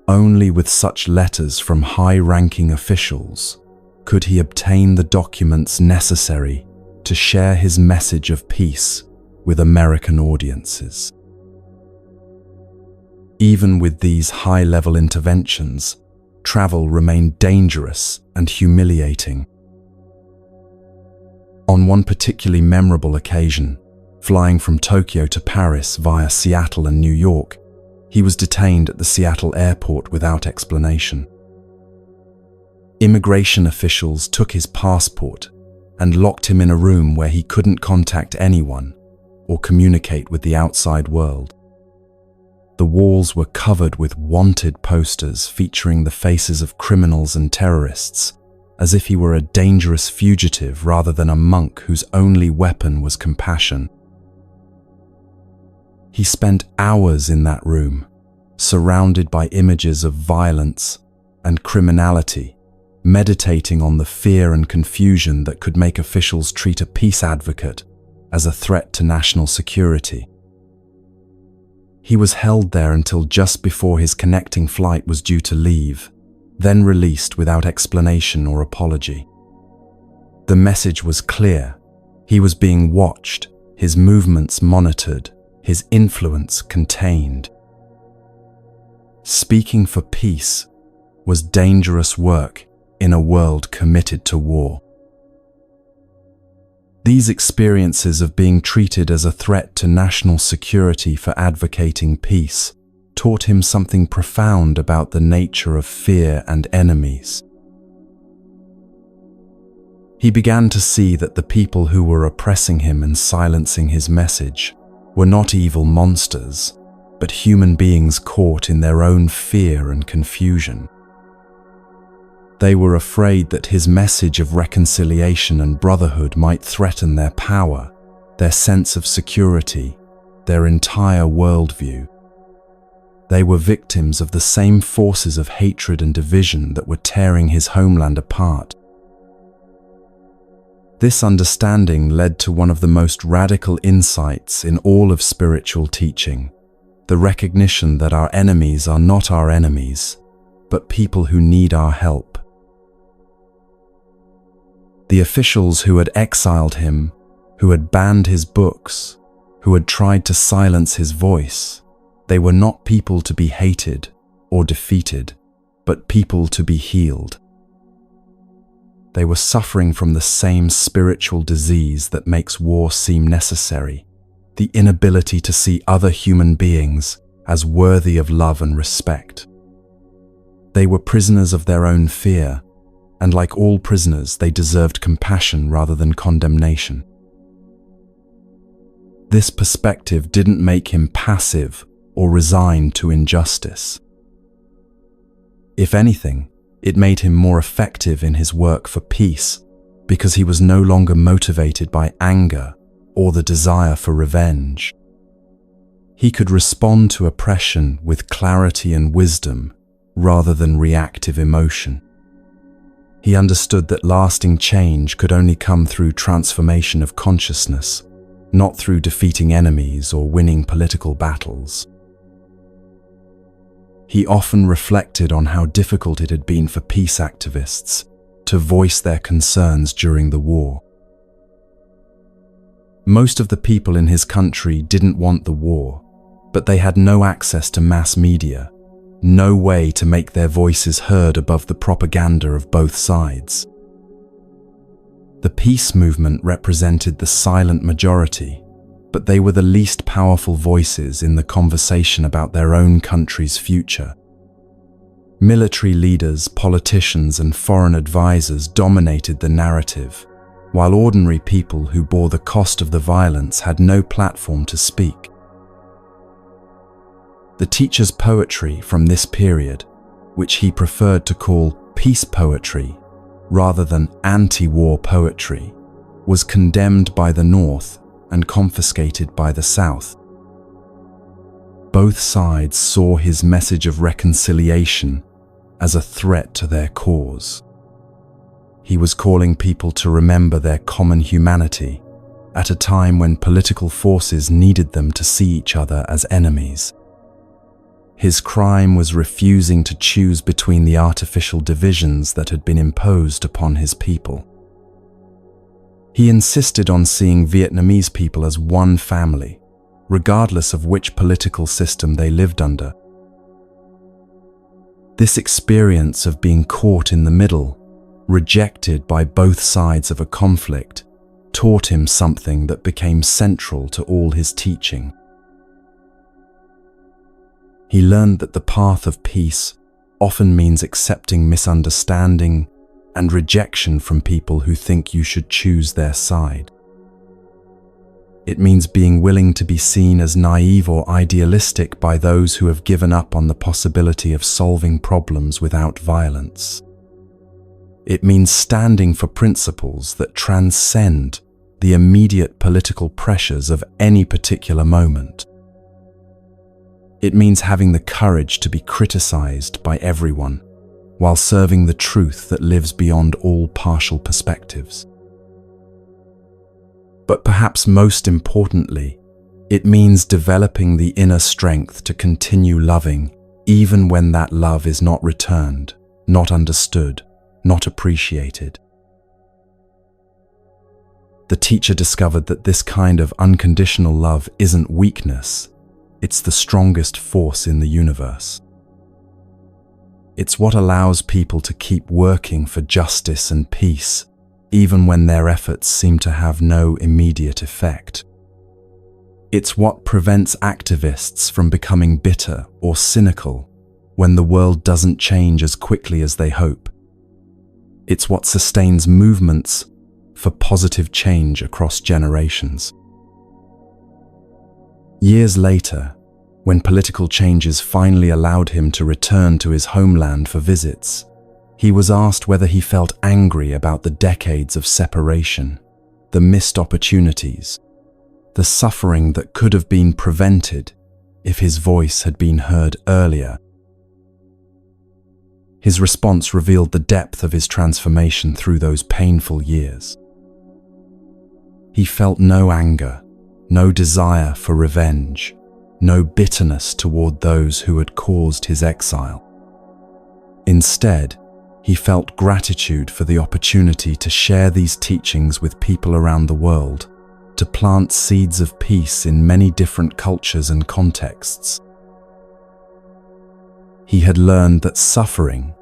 S1: Only with such letters from high-ranking officials could he obtain the documents necessary to share his message of peace with American audiences. Even with these high-level interventions, travel remained dangerous and humiliating. On one particularly memorable occasion, flying from Tokyo to Paris via Seattle and New York, he was detained at the Seattle airport without explanation. Immigration officials took his passport and locked him in a room where he couldn't contact anyone or communicate with the outside world. The walls were covered with wanted posters featuring the faces of criminals and terrorists, as if he were a dangerous fugitive rather than a monk whose only weapon was compassion. He spent hours in that room, surrounded by images of violence and criminality, meditating on the fear and confusion that could make officials treat a peace advocate as a threat to national security. He was held there until just before his connecting flight was due to leave, then released without explanation or apology. The message was clear. He was being watched, his movements monitored, his influence contained. Speaking for peace was dangerous work in a world committed to war. These experiences of being treated as a threat to national security for advocating peace taught him something profound about the nature of fear and enemies. He began to see that the people who were oppressing him and silencing his message were not evil monsters, but human beings caught in their own fear and confusion. They were afraid that his message of reconciliation and brotherhood might threaten their power, their sense of security, their entire worldview. They were victims of the same forces of hatred and division that were tearing his homeland apart. This understanding led to one of the most radical insights in all of spiritual teaching, the recognition that our enemies are not our enemies, but people who need our help. The officials who had exiled him, who had banned his books, who had tried to silence his voice, they were not people to be hated or defeated, but people to be healed. They were suffering from the same spiritual disease that makes war seem necessary, the inability to see other human beings as worthy of love and respect. They were prisoners of their own fear, and like all prisoners, they deserved compassion rather than condemnation. This perspective didn't make him passive or resigned to injustice. If anything, it made him more effective in his work for peace because he was no longer motivated by anger or the desire for revenge. He could respond to oppression with clarity and wisdom rather than reactive emotion. He understood that lasting change could only come through transformation of consciousness, not through defeating enemies or winning political battles. He often reflected on how difficult it had been for peace activists to voice their concerns during the war. Most of the people in his country didn't want the war, but they had no access to mass media, no way to make their voices heard above the propaganda of both sides. The peace movement represented the silent majority, but they were the least powerful voices in the conversation about their own country's future. Military leaders, politicians, and foreign advisors dominated the narrative, while ordinary people who bore the cost of the violence had no platform to speak. The teacher's poetry from this period, which he preferred to call peace poetry rather than anti-war poetry, was condemned by the North and confiscated by the South. Both sides saw his message of reconciliation as a threat to their cause. He was calling people to remember their common humanity at a time when political forces needed them to see each other as enemies. His crime was refusing to choose between the artificial divisions that had been imposed upon his people. He insisted on seeing Vietnamese people as one family, regardless of which political system they lived under. This experience of being caught in the middle, rejected by both sides of a conflict, taught him something that became central to all his teaching. He learned that the path of peace often means accepting misunderstanding and rejection from people who think you should choose their side. It means being willing to be seen as naive or idealistic by those who have given up on the possibility of solving problems without violence. It means standing for principles that transcend the immediate political pressures of any particular moment. It means having the courage to be criticized by everyone, while serving the truth that lives beyond all partial perspectives. But perhaps most importantly, it means developing the inner strength to continue loving even when that love is not returned, not understood, not appreciated. the teacher discovered that this kind of unconditional love isn't weakness, it's the strongest force in the universe. It's what allows people to keep working for justice and peace, even when their efforts seem to have no immediate effect. It's what prevents activists from becoming bitter or cynical when the world doesn't change as quickly as they hope. It's what sustains movements for positive change across generations. Years later, when political changes finally allowed him to return to his homeland for visits, he was asked whether he felt angry about the decades of separation, the missed opportunities, the suffering that could have been prevented if his voice had been heard earlier. His response revealed the depth of his transformation through those painful years. He felt no anger, no desire for revenge, no bitterness toward those who had caused his exile. Instead, he felt gratitude for the opportunity to share these teachings with people around the world, to plant seeds of peace in many different cultures and contexts. He had learned that suffering,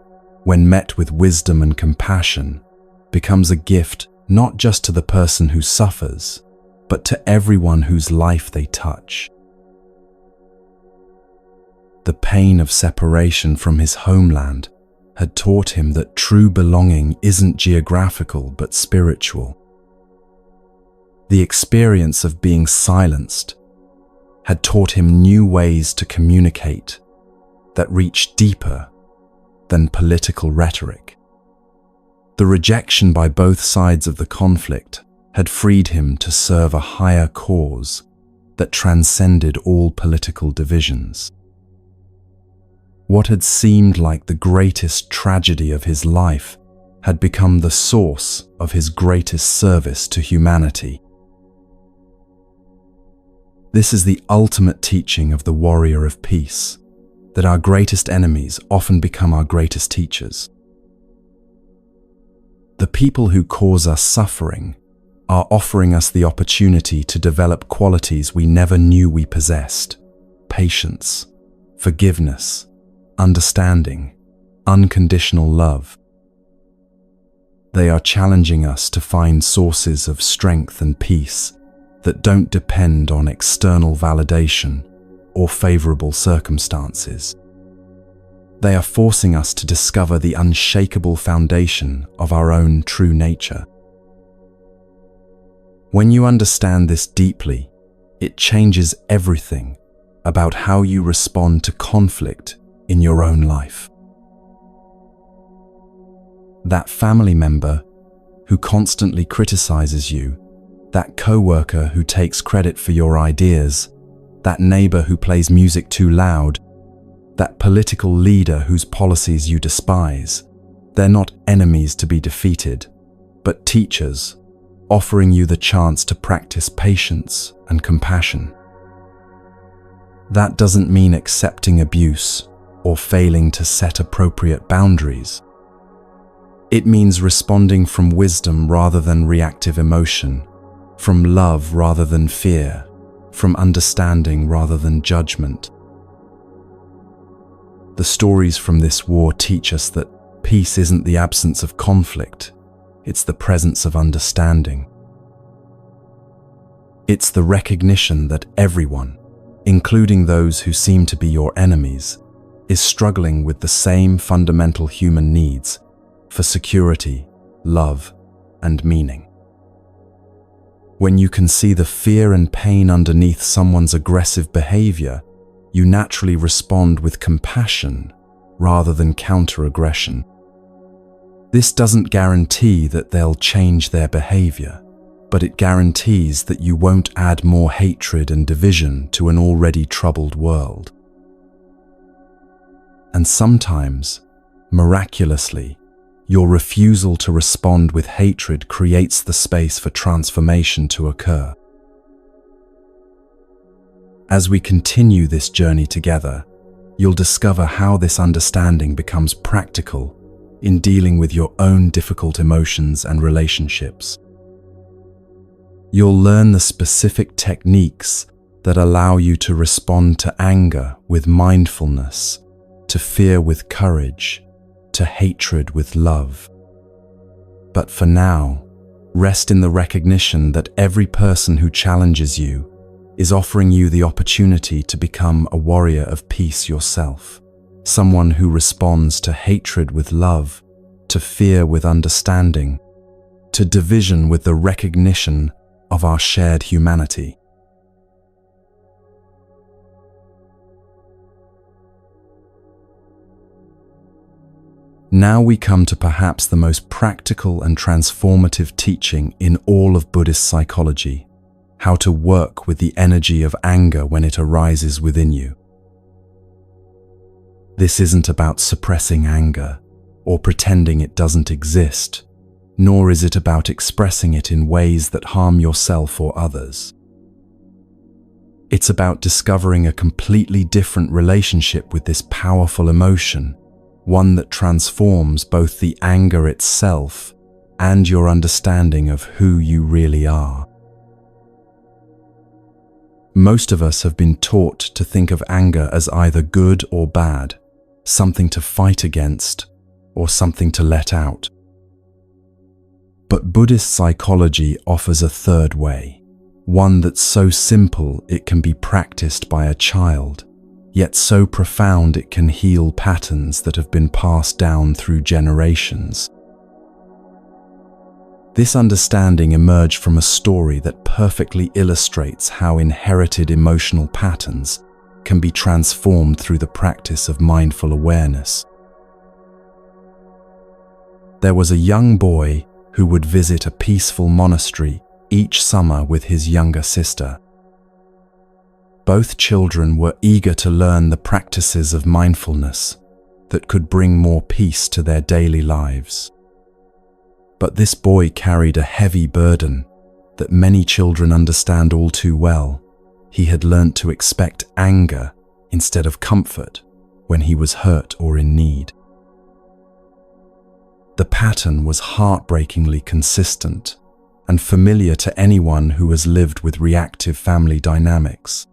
S1: when met with wisdom and compassion, becomes a gift not just to the person who suffers, but to everyone whose life they touch. The pain of separation from his homeland had taught him that true belonging isn't geographical but spiritual. The experience of being silenced had taught him new ways to communicate that reach deeper than political rhetoric. The rejection by both sides of the conflict had freed him to serve a higher cause that transcended all political divisions. What had seemed like the greatest tragedy of his life had become the source of his greatest service to humanity. This is the ultimate teaching of the warrior of peace, that our greatest enemies often become our greatest teachers. The people who cause us suffering are offering us the opportunity to develop qualities we never knew we possessed: patience, forgiveness, understanding, unconditional love. They are challenging us to find sources of strength and peace that don't depend on external validation or favorable circumstances. They are forcing us to discover the unshakable foundation of our own true nature. When you understand this deeply, it changes everything about how you respond to conflict in your own life. That family member who constantly criticizes you, that coworker who takes credit for your ideas, that neighbor who plays music too loud, that political leader whose policies you despise, they're not enemies to be defeated, but teachers, offering you the chance to practice patience and compassion. That doesn't mean accepting abuse or failing to set appropriate boundaries. It means responding from wisdom rather than reactive emotion, from love rather than fear, from understanding rather than judgment. The stories from this war teach us that peace isn't the absence of conflict, it's the presence of understanding. It's the recognition that everyone, including those who seem to be your enemies, is struggling with the same fundamental human needs for security, love, and meaning. When you can see the fear and pain underneath someone's aggressive behavior, you naturally respond with compassion rather than counter-aggression. This doesn't guarantee that they'll change their behavior, but it guarantees that you won't add more hatred and division to an already troubled world. And sometimes, miraculously, your refusal to respond with hatred creates the space for transformation to occur. As we continue this journey together, you'll discover how this understanding becomes practical in dealing with your own difficult emotions and relationships. You'll learn the specific techniques that allow you to respond to anger with mindfulness, to fear with courage, to hatred with love. But for now, rest in the recognition that every person who challenges you is offering you the opportunity to become a warrior of peace yourself, someone who responds to hatred with love, to fear with understanding, to division with the recognition of our shared humanity. Now we come to perhaps the most practical and transformative teaching in all of Buddhist psychology: how to work with the energy of anger when it arises within you. This isn't about suppressing anger or pretending it doesn't exist, nor is it about expressing it in ways that harm yourself or others. It's about discovering a completely different relationship with this powerful emotion, one that transforms both the anger itself and your understanding of who you really are. Most of us have been taught to think of anger as either good or bad, something to fight against or something to let out. But Buddhist psychology offers a third way, one that's so simple it can be practiced by a child, yet so profound it can heal patterns that have been passed down through generations. This understanding emerged from a story that perfectly illustrates how inherited emotional patterns can be transformed through the practice of mindful awareness. There was a young boy who would visit a peaceful monastery each summer with his younger sister. Both children were eager to learn the practices of mindfulness that could bring more peace to their daily lives. But this boy carried a heavy burden that many children understand all too well. He had learnt to expect anger instead of comfort when he was hurt or in need. The pattern was heartbreakingly consistent and familiar to anyone who has lived with reactive family dynamics.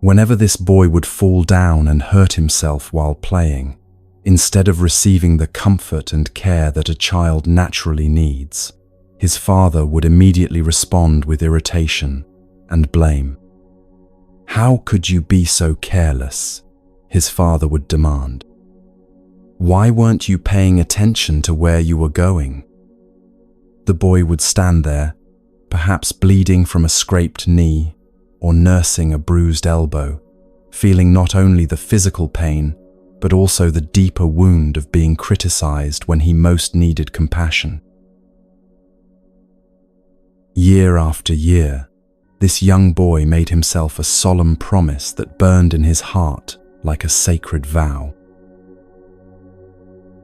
S1: Whenever this boy would fall down and hurt himself while playing, instead of receiving the comfort and care that a child naturally needs, his father would immediately respond with irritation and blame. "How could you be so careless?" his father would demand. "Why weren't you paying attention to where you were going?" The boy would stand there, perhaps bleeding from a scraped knee or nursing a bruised elbow, feeling not only the physical pain, but also the deeper wound of being criticized when he most needed compassion. Year after year, this young boy made himself a solemn promise that burned in his heart like a sacred vow.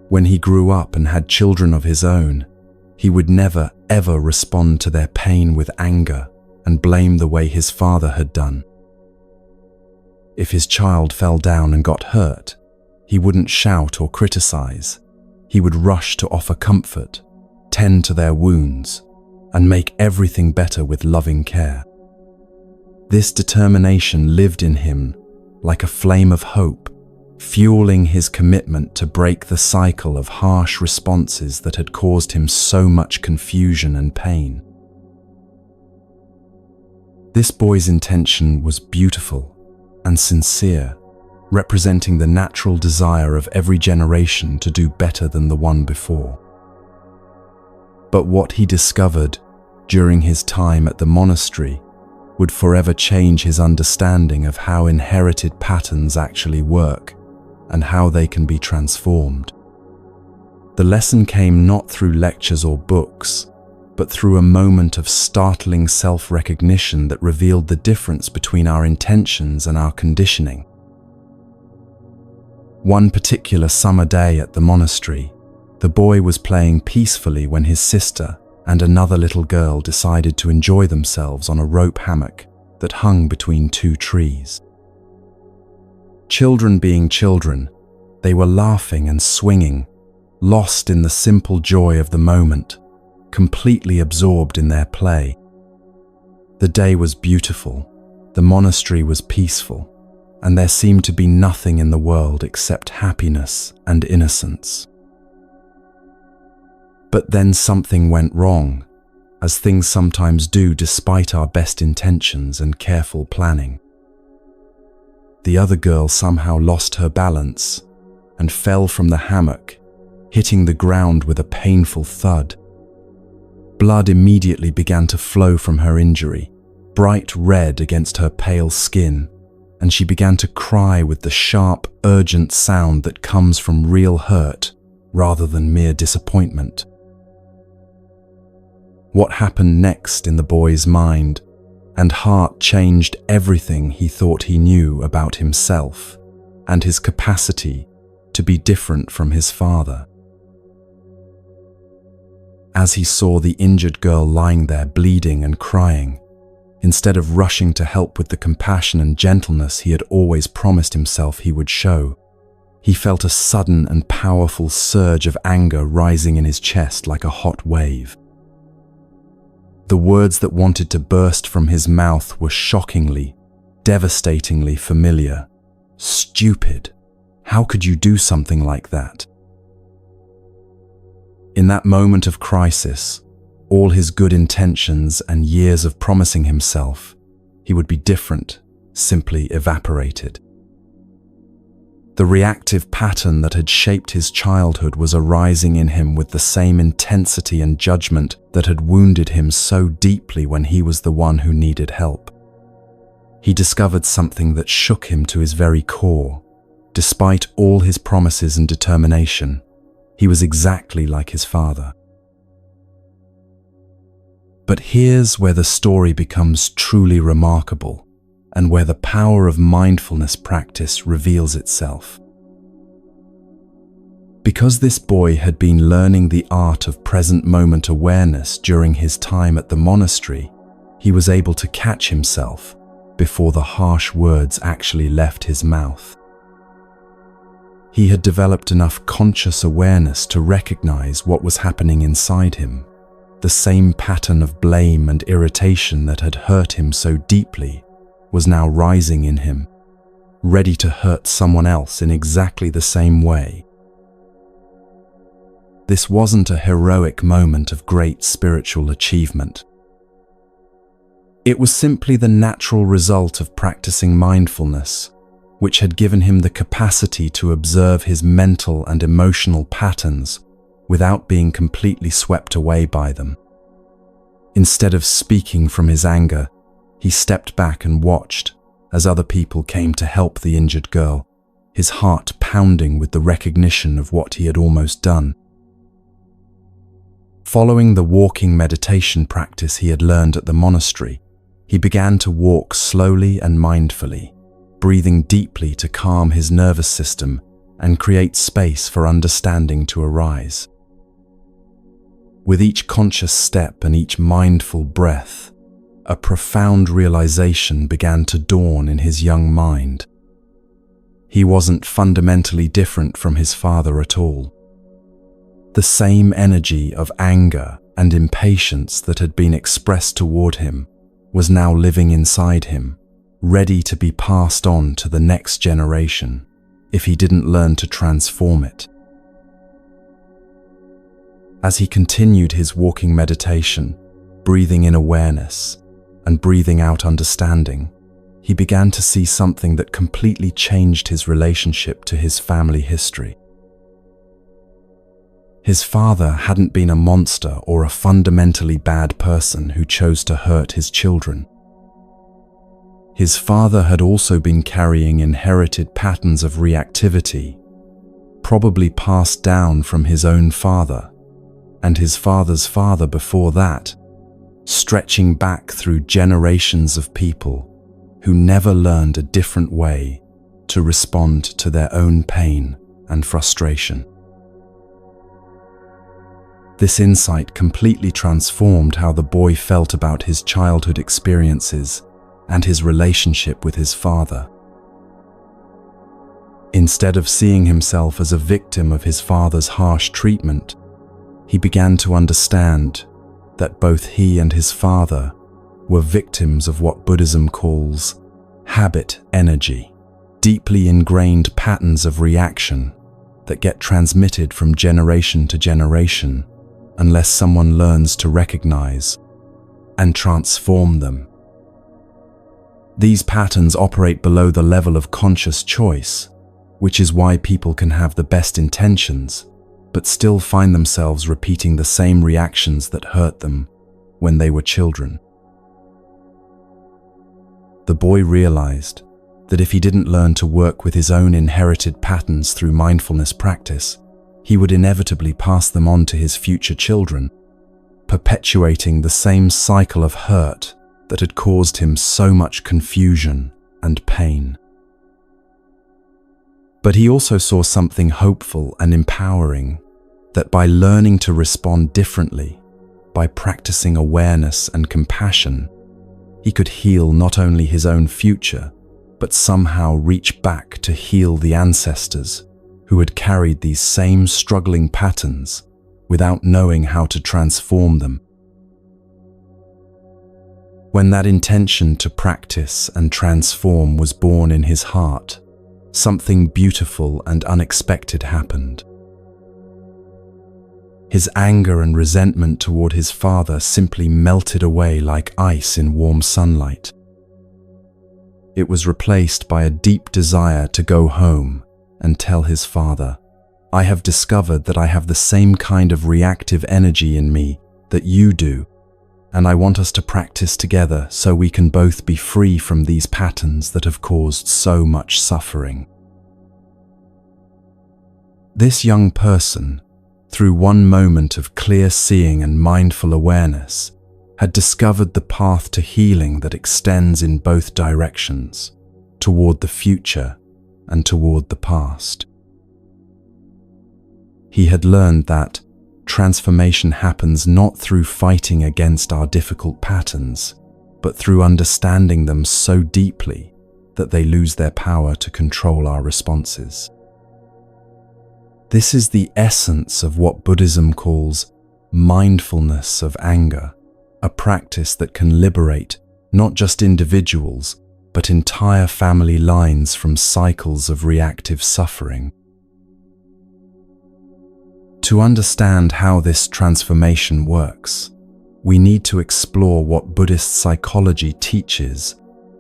S1: When he grew up and had children of his own, he would never, ever respond to their pain with anger and blame the way his father had done. If his child fell down and got hurt, he wouldn't shout or criticize. He would rush to offer comfort, tend to their wounds, and make everything better with loving care. This determination lived in him like a flame of hope, fueling his commitment to break the cycle of harsh responses that had caused him so much confusion and pain. This boy's intention was beautiful and sincere, representing the natural desire of every generation to do better than the one before. But what he discovered during his time at the monastery would forever change his understanding of how inherited patterns actually work and how they can be transformed. The lesson came not through lectures or books, but through a moment of startling self-recognition that revealed the difference between our intentions and our conditioning. One particular summer day at the monastery, the boy was playing peacefully when his sister and another little girl decided to enjoy themselves on a rope hammock that hung between two trees. Children being children, they were laughing and swinging, lost in the simple joy of the moment, completely absorbed in their play. The day was beautiful, the monastery was peaceful, and there seemed to be nothing in the world except happiness and innocence. But then something went wrong, as things sometimes do despite our best intentions and careful planning. The other girl somehow lost her balance and fell from the hammock, hitting the ground with a painful thud. Blood immediately began to flow from her injury, bright red against her pale skin, and she began to cry with the sharp, urgent sound that comes from real hurt rather than mere disappointment. What happened next in the boy's mind and heart changed everything he thought he knew about himself and his capacity to be different from his father. As he saw the injured girl lying there bleeding and crying, instead of rushing to help with the compassion and gentleness he had always promised himself he would show, he felt a sudden and powerful surge of anger rising in his chest like a hot wave. The words that wanted to burst from his mouth were shockingly, devastatingly familiar. Stupid. How could you do something like that? In that moment of crisis, all his good intentions and years of promising himself he would be different simply evaporated. The reactive pattern that had shaped his childhood was arising in him with the same intensity and judgment that had wounded him so deeply when he was the one who needed help. He discovered something that shook him to his very core. Despite all his promises and determination, he was exactly like his father. But here's where the story becomes truly remarkable, and where the power of mindfulness practice reveals itself. Because this boy had been learning the art of present moment awareness during his time at the monastery, he was able to catch himself before the harsh words actually left his mouth. He had developed enough conscious awareness to recognize what was happening inside him. The same pattern of blame and irritation that had hurt him so deeply was now rising in him, ready to hurt someone else in exactly the same way. This wasn't a heroic moment of great spiritual achievement. It was simply the natural result of practicing mindfulness, which had given him the capacity to observe his mental and emotional patterns without being completely swept away by them. Instead of speaking from his anger, he stepped back and watched as other people came to help the injured girl, his heart pounding with the recognition of what he had almost done. Following the walking meditation practice he had learned at the monastery, he began to walk slowly and mindfully, breathing deeply to calm his nervous system and create space for understanding to arise. With each conscious step and each mindful breath, a profound realization began to dawn in his young mind. He wasn't fundamentally different from his father at all. The same energy of anger and impatience that had been expressed toward him was now living inside him, ready to be passed on to the next generation if he didn't learn to transform it. As he continued his walking meditation, breathing in awareness and breathing out understanding, he began to see something that completely changed his relationship to his family history. His father hadn't been a monster or a fundamentally bad person who chose to hurt his children. His father had also been carrying inherited patterns of reactivity, probably passed down from his own father and his father's father before that, stretching back through generations of people who never learned a different way to respond to their own pain and frustration. This insight completely transformed how the boy felt about his childhood experiences and his relationship with his father. Instead of seeing himself as a victim of his father's harsh treatment, he began to understand that both he and his father were victims of what Buddhism calls habit energy, deeply ingrained patterns of reaction that get transmitted from generation to generation unless someone learns to recognize and transform them. These patterns operate below the level of conscious choice, which is why people can have the best intentions but still find themselves repeating the same reactions that hurt them when they were children. The boy realized that if he didn't learn to work with his own inherited patterns through mindfulness practice, he would inevitably pass them on to his future children, perpetuating the same cycle of hurt that had caused him so much confusion and pain. But he also saw something hopeful and empowering, that by learning to respond differently, by practicing awareness and compassion, he could heal not only his own future, but somehow reach back to heal the ancestors who had carried these same struggling patterns without knowing how to transform them. When that intention to practice and transform was born in his heart, something beautiful and unexpected happened. His anger and resentment toward his father simply melted away like ice in warm sunlight. It was replaced by a deep desire to go home and tell his father, "I have discovered that I have the same kind of reactive energy in me that you do, and I want us to practice together so we can both be free from these patterns that have caused so much suffering." This young person, through one moment of clear seeing and mindful awareness, had discovered the path to healing that extends in both directions, toward the future and toward the past. He had learned that transformation happens not through fighting against our difficult patterns, but through understanding them so deeply that they lose their power to control our responses. This is the essence of what Buddhism calls mindfulness of anger, a practice that can liberate not just individuals, but entire family lines from cycles of reactive suffering. To understand how this transformation works, we need to explore what Buddhist psychology teaches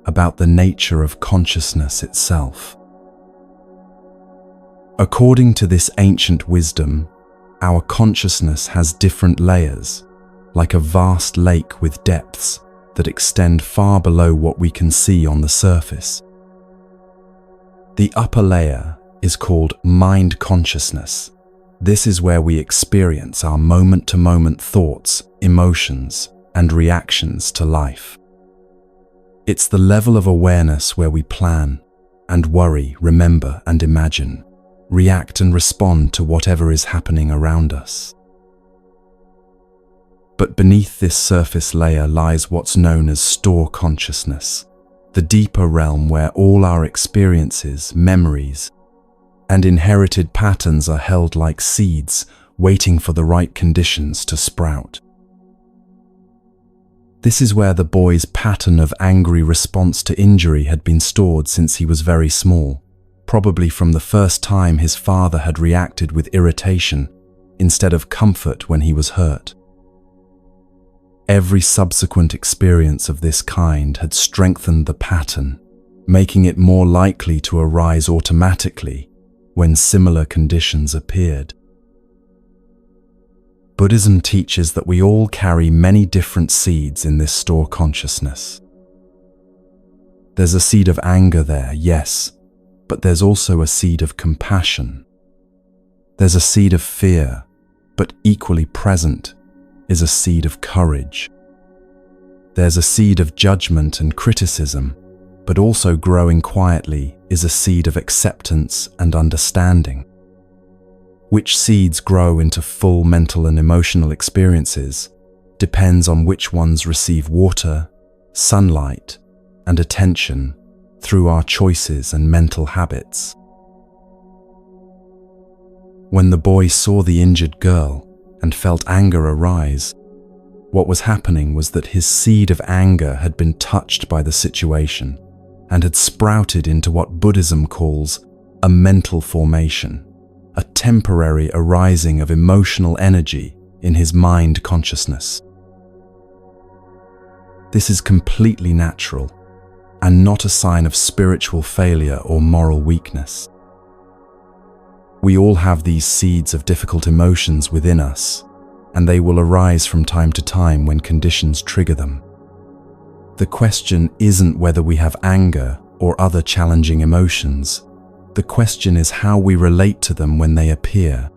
S1: about the nature of consciousness itself. According to this ancient wisdom, our consciousness has different layers, like a vast lake with depths that extend far below what we can see on the surface. The upper layer is called mind consciousness. This is where we experience our moment-to-moment thoughts, emotions, and reactions to life. It's the level of awareness where we plan and worry, remember and imagine, react and respond to whatever is happening around us. But beneath this surface layer lies what's known as store consciousness, the deeper realm where all our experiences, memories, and inherited patterns are held like seeds, waiting for the right conditions to sprout. This is where the boy's pattern of angry response to injury had been stored since he was very small, probably from the first time his father had reacted with irritation instead of comfort when he was hurt. Every subsequent experience of this kind had strengthened the pattern, making it more likely to arise automatically when similar conditions appeared. Buddhism teaches that we all carry many different seeds in this store consciousness. There's a seed of anger there, yes, but there's also a seed of compassion. There's a seed of fear, but equally present is a seed of courage. There's a seed of judgment and criticism, but also growing quietly is a seed of acceptance and understanding. Which seeds grow into full mental and emotional experiences depends on which ones receive water, sunlight, and attention through our choices and mental habits. When the boy saw the injured girl and felt anger arise, What was happening was that his seed of anger had been touched by the situation and had sprouted into what Buddhism calls a mental formation, a temporary arising of emotional energy in his mind consciousness. This is completely natural and not a sign of spiritual failure or moral weakness. We all have these seeds of difficult emotions within us, and they will arise from time to time when conditions trigger them. The question isn't whether we have anger or other challenging emotions. The question is how we relate to them when they appear.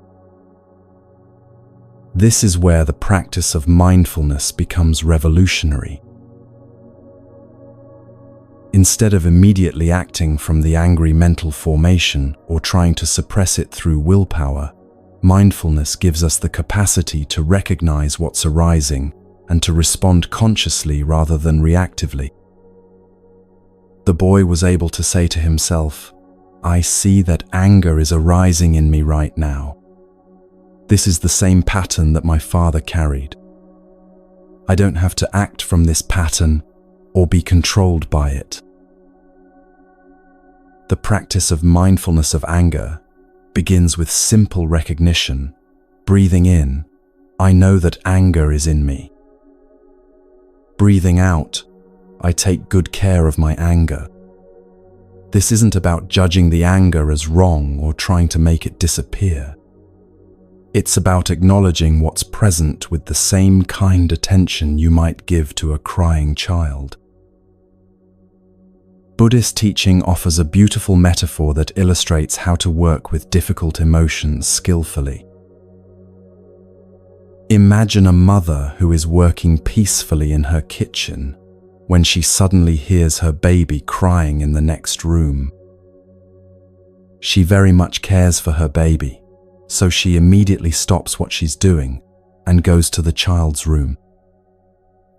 S1: This is where the practice of mindfulness becomes revolutionary. Instead of immediately acting from the angry mental formation or trying to suppress it through willpower, mindfulness gives us the capacity to recognize what's arising and to respond consciously rather than reactively. The boy was able to say to himself, "I see that anger is arising in me right now. This is the same pattern that my father carried. I don't have to act from this pattern or be controlled by it." The practice of mindfulness of anger begins with simple recognition, breathing in, "I know that anger is in me." Breathing out, "I take good care of my anger." This isn't about judging the anger as wrong or trying to make it disappear. It's about acknowledging what's present with the same kind attention you might give to a crying child. Buddhist teaching offers a beautiful metaphor that illustrates how to work with difficult emotions skillfully. Imagine a mother who is working peacefully in her kitchen when she suddenly hears her baby crying in the next room. She very much cares for her baby, so she immediately stops what she's doing and goes to the child's room.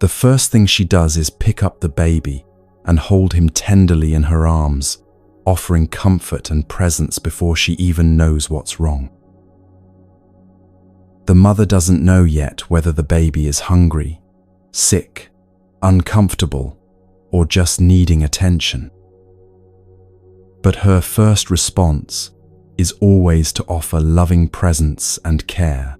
S1: The first thing she does is pick up the baby and hold him tenderly in her arms, offering comfort and presence before she even knows what's wrong. The mother doesn't know yet whether the baby is hungry, sick, uncomfortable, or just needing attention. But her first response is always to offer loving presence and care.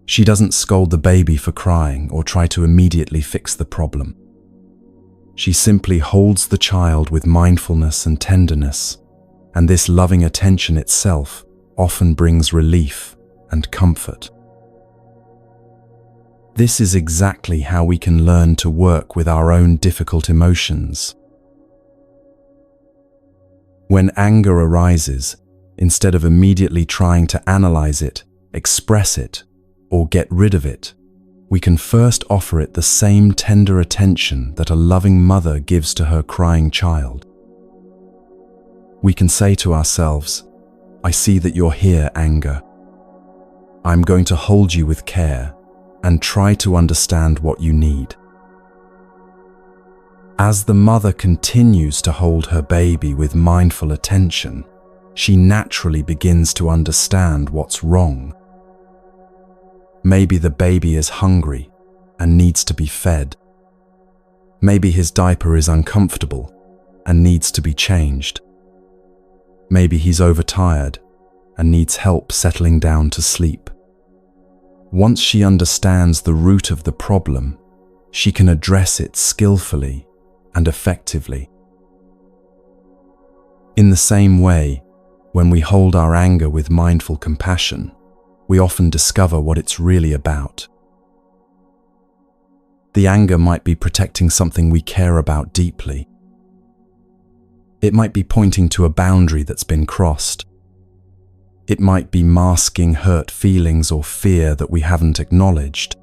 S1: She doesn't scold the baby for crying or try to immediately fix the problem. She simply holds the child with mindfulness and tenderness, and this loving attention itself often brings relief and comfort. This is exactly how we can learn to work with our own difficult emotions. When anger arises, instead of immediately trying to analyze it, express it, or get rid of it, we can first offer it the same tender attention that a loving mother gives to her crying child. We can say to ourselves, "I see that you're here, anger. I'm going to hold you with care and try to understand what you need." As the mother continues to hold her baby with mindful attention, she naturally begins to understand what's wrong. Maybe the baby is hungry and needs to be fed. Maybe his diaper is uncomfortable and needs to be changed. Maybe he's overtired and needs help settling down to sleep. Once she understands the root of the problem, she can address it skillfully and effectively. In the same way, when we hold our anger with mindful compassion, we often discover what it's really about. The anger might be protecting something we care about deeply. It might be pointing to a boundary that's been crossed. It might be masking hurt feelings or fear that we haven't acknowledged.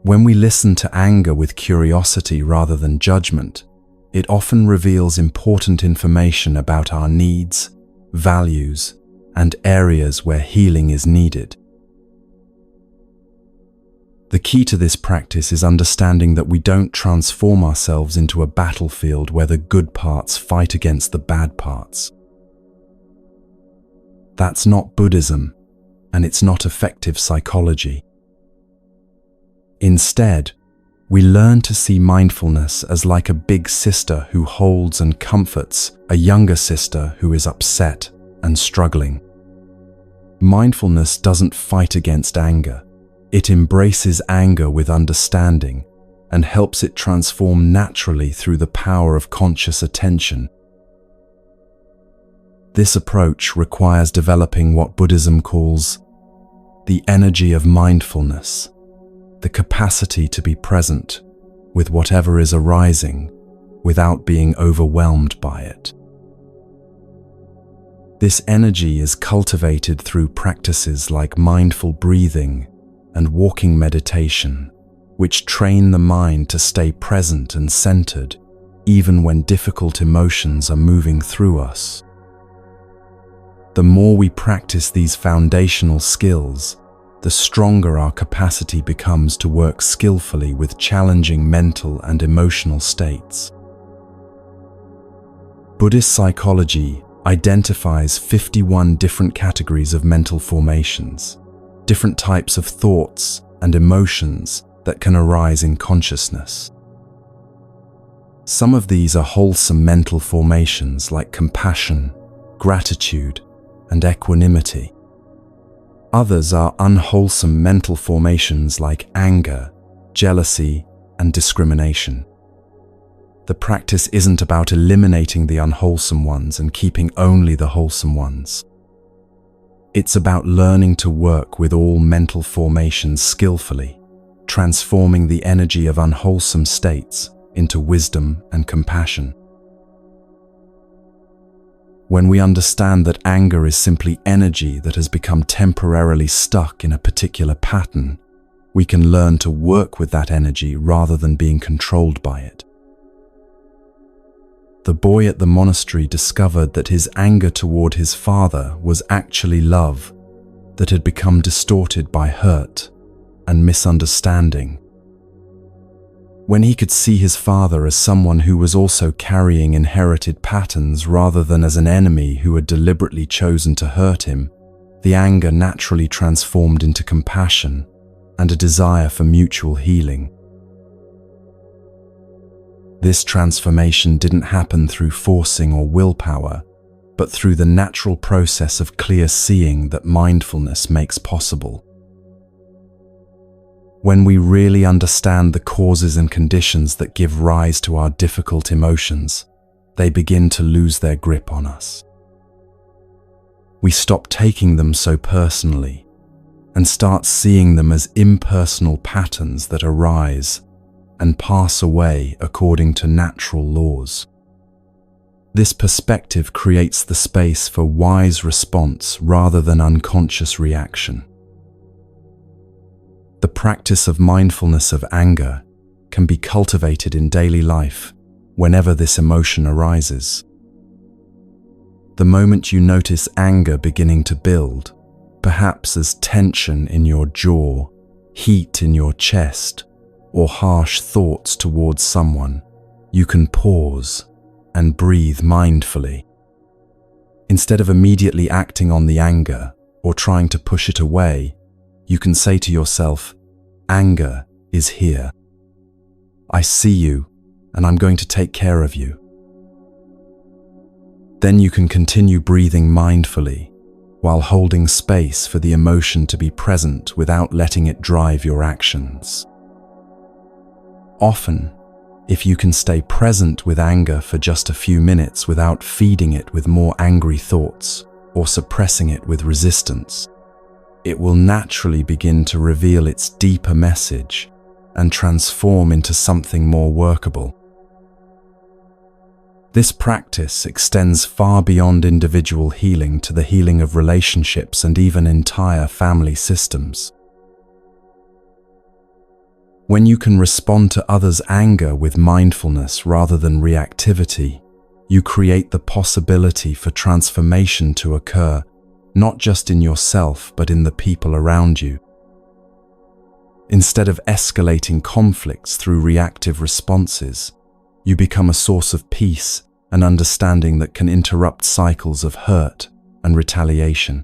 S1: When we listen to anger with curiosity rather than judgment, it often reveals important information about our needs, values, and areas where healing is needed. The key to this practice is understanding that we don't transform ourselves into a battlefield where the good parts fight against the bad parts. That's not Buddhism, and it's not effective psychology. Instead, we learn to see mindfulness as like a big sister who holds and comforts a younger sister who is upset and struggling. Mindfulness doesn't fight against anger. It embraces anger with understanding and helps it transform naturally through the power of conscious attention. This approach requires developing what Buddhism calls the energy of mindfulness, the capacity to be present with whatever is arising without being overwhelmed by it. This energy is cultivated through practices like mindful breathing and walking meditation, which train the mind to stay present and centered, even when difficult emotions are moving through us. The more we practice these foundational skills, the stronger our capacity becomes to work skillfully with challenging mental and emotional states. Buddhist psychology identifies 51 different categories of mental formations, different types of thoughts and emotions that can arise in consciousness. Some of these are wholesome mental formations like compassion, gratitude, and equanimity. Others are unwholesome mental formations like anger, jealousy, and discrimination. The practice isn't about eliminating the unwholesome ones and keeping only the wholesome ones. It's about learning to work with all mental formations skillfully, transforming the energy of unwholesome states into wisdom and compassion. When we understand that anger is simply energy that has become temporarily stuck in a particular pattern, we can learn to work with that energy rather than being controlled by it. The boy at the monastery discovered that his anger toward his father was actually love that had become distorted by hurt and misunderstanding. When he could see his father as someone who was also carrying inherited patterns rather than as an enemy who had deliberately chosen to hurt him, the anger naturally transformed into compassion and a desire for mutual healing. This transformation didn't happen through forcing or willpower, but through the natural process of clear seeing that mindfulness makes possible. When we really understand the causes and conditions that give rise to our difficult emotions, they begin to lose their grip on us. We stop taking them so personally and start seeing them as impersonal patterns that arise and pass away according to natural laws. This perspective creates the space for wise response rather than unconscious reaction. The practice of mindfulness of anger can be cultivated in daily life whenever this emotion arises. The moment you notice anger beginning to build, perhaps as tension in your jaw, heat in your chest, or harsh thoughts towards someone, you can pause and breathe mindfully. Instead of immediately acting on the anger or trying to push it away, you can say to yourself, "Anger is here. I see you, and I'm going to take care of you." Then you can continue breathing mindfully while holding space for the emotion to be present without letting it drive your actions. Often, if you can stay present with anger for just a few minutes without feeding it with more angry thoughts or suppressing it with resistance, it will naturally begin to reveal its deeper message and transform into something more workable. This practice extends far beyond individual healing to the healing of relationships and even entire family systems. When you can respond to others' anger with mindfulness rather than reactivity, you create the possibility for transformation to occur, not just in yourself but in the people around you. Instead of escalating conflicts through reactive responses, you become a source of peace and understanding that can interrupt cycles of hurt and retaliation.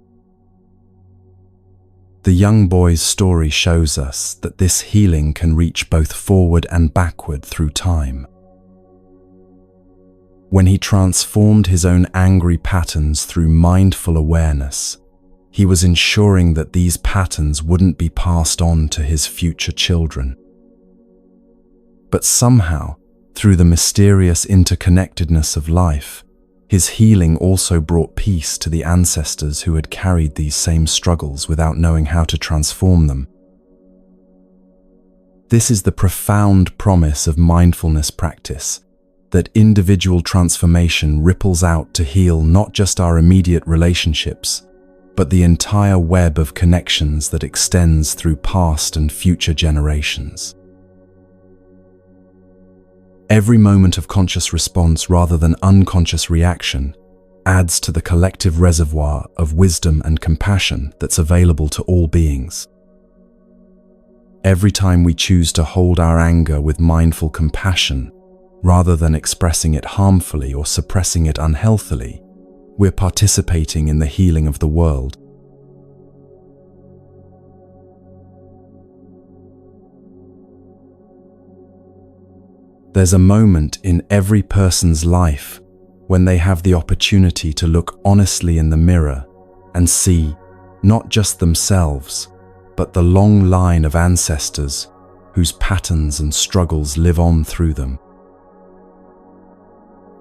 S1: The young boy's story shows us that this healing can reach both forward and backward through time. When he transformed his own angry patterns through mindful awareness, he was ensuring that these patterns wouldn't be passed on to his future children. But somehow, through the mysterious interconnectedness of life, his healing also brought peace to the ancestors who had carried these same struggles without knowing how to transform them. This is the profound promise of mindfulness practice, that individual transformation ripples out to heal not just our immediate relationships, but the entire web of connections that extends through past and future generations. Every moment of conscious response rather than unconscious reaction adds to the collective reservoir of wisdom and compassion that's available to all beings. Every time we choose to hold our anger with mindful compassion, rather than expressing it harmfully or suppressing it unhealthily, we're participating in the healing of the world. There's a moment in every person's life when they have the opportunity to look honestly in the mirror and see not just themselves, but the long line of ancestors whose patterns and struggles live on through them.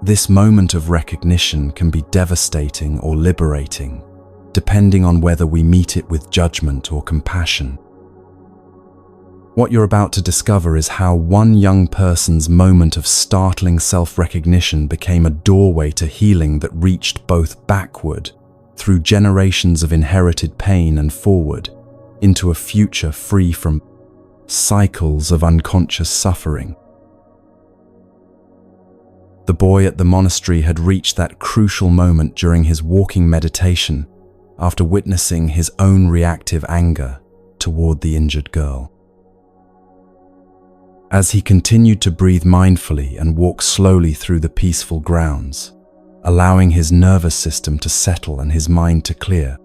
S1: This moment of recognition can be devastating or liberating, depending on whether we meet it with judgment or compassion. What you're about to discover is how one young person's moment of startling self-recognition became a doorway to healing that reached both backward, through generations of inherited pain, and forward, into a future free from cycles of unconscious suffering. The boy at the monastery had reached that crucial moment during his walking meditation after witnessing his own reactive anger toward the injured girl. As he continued to breathe mindfully and walk slowly through the peaceful grounds, allowing his nervous system to settle and his mind to clear,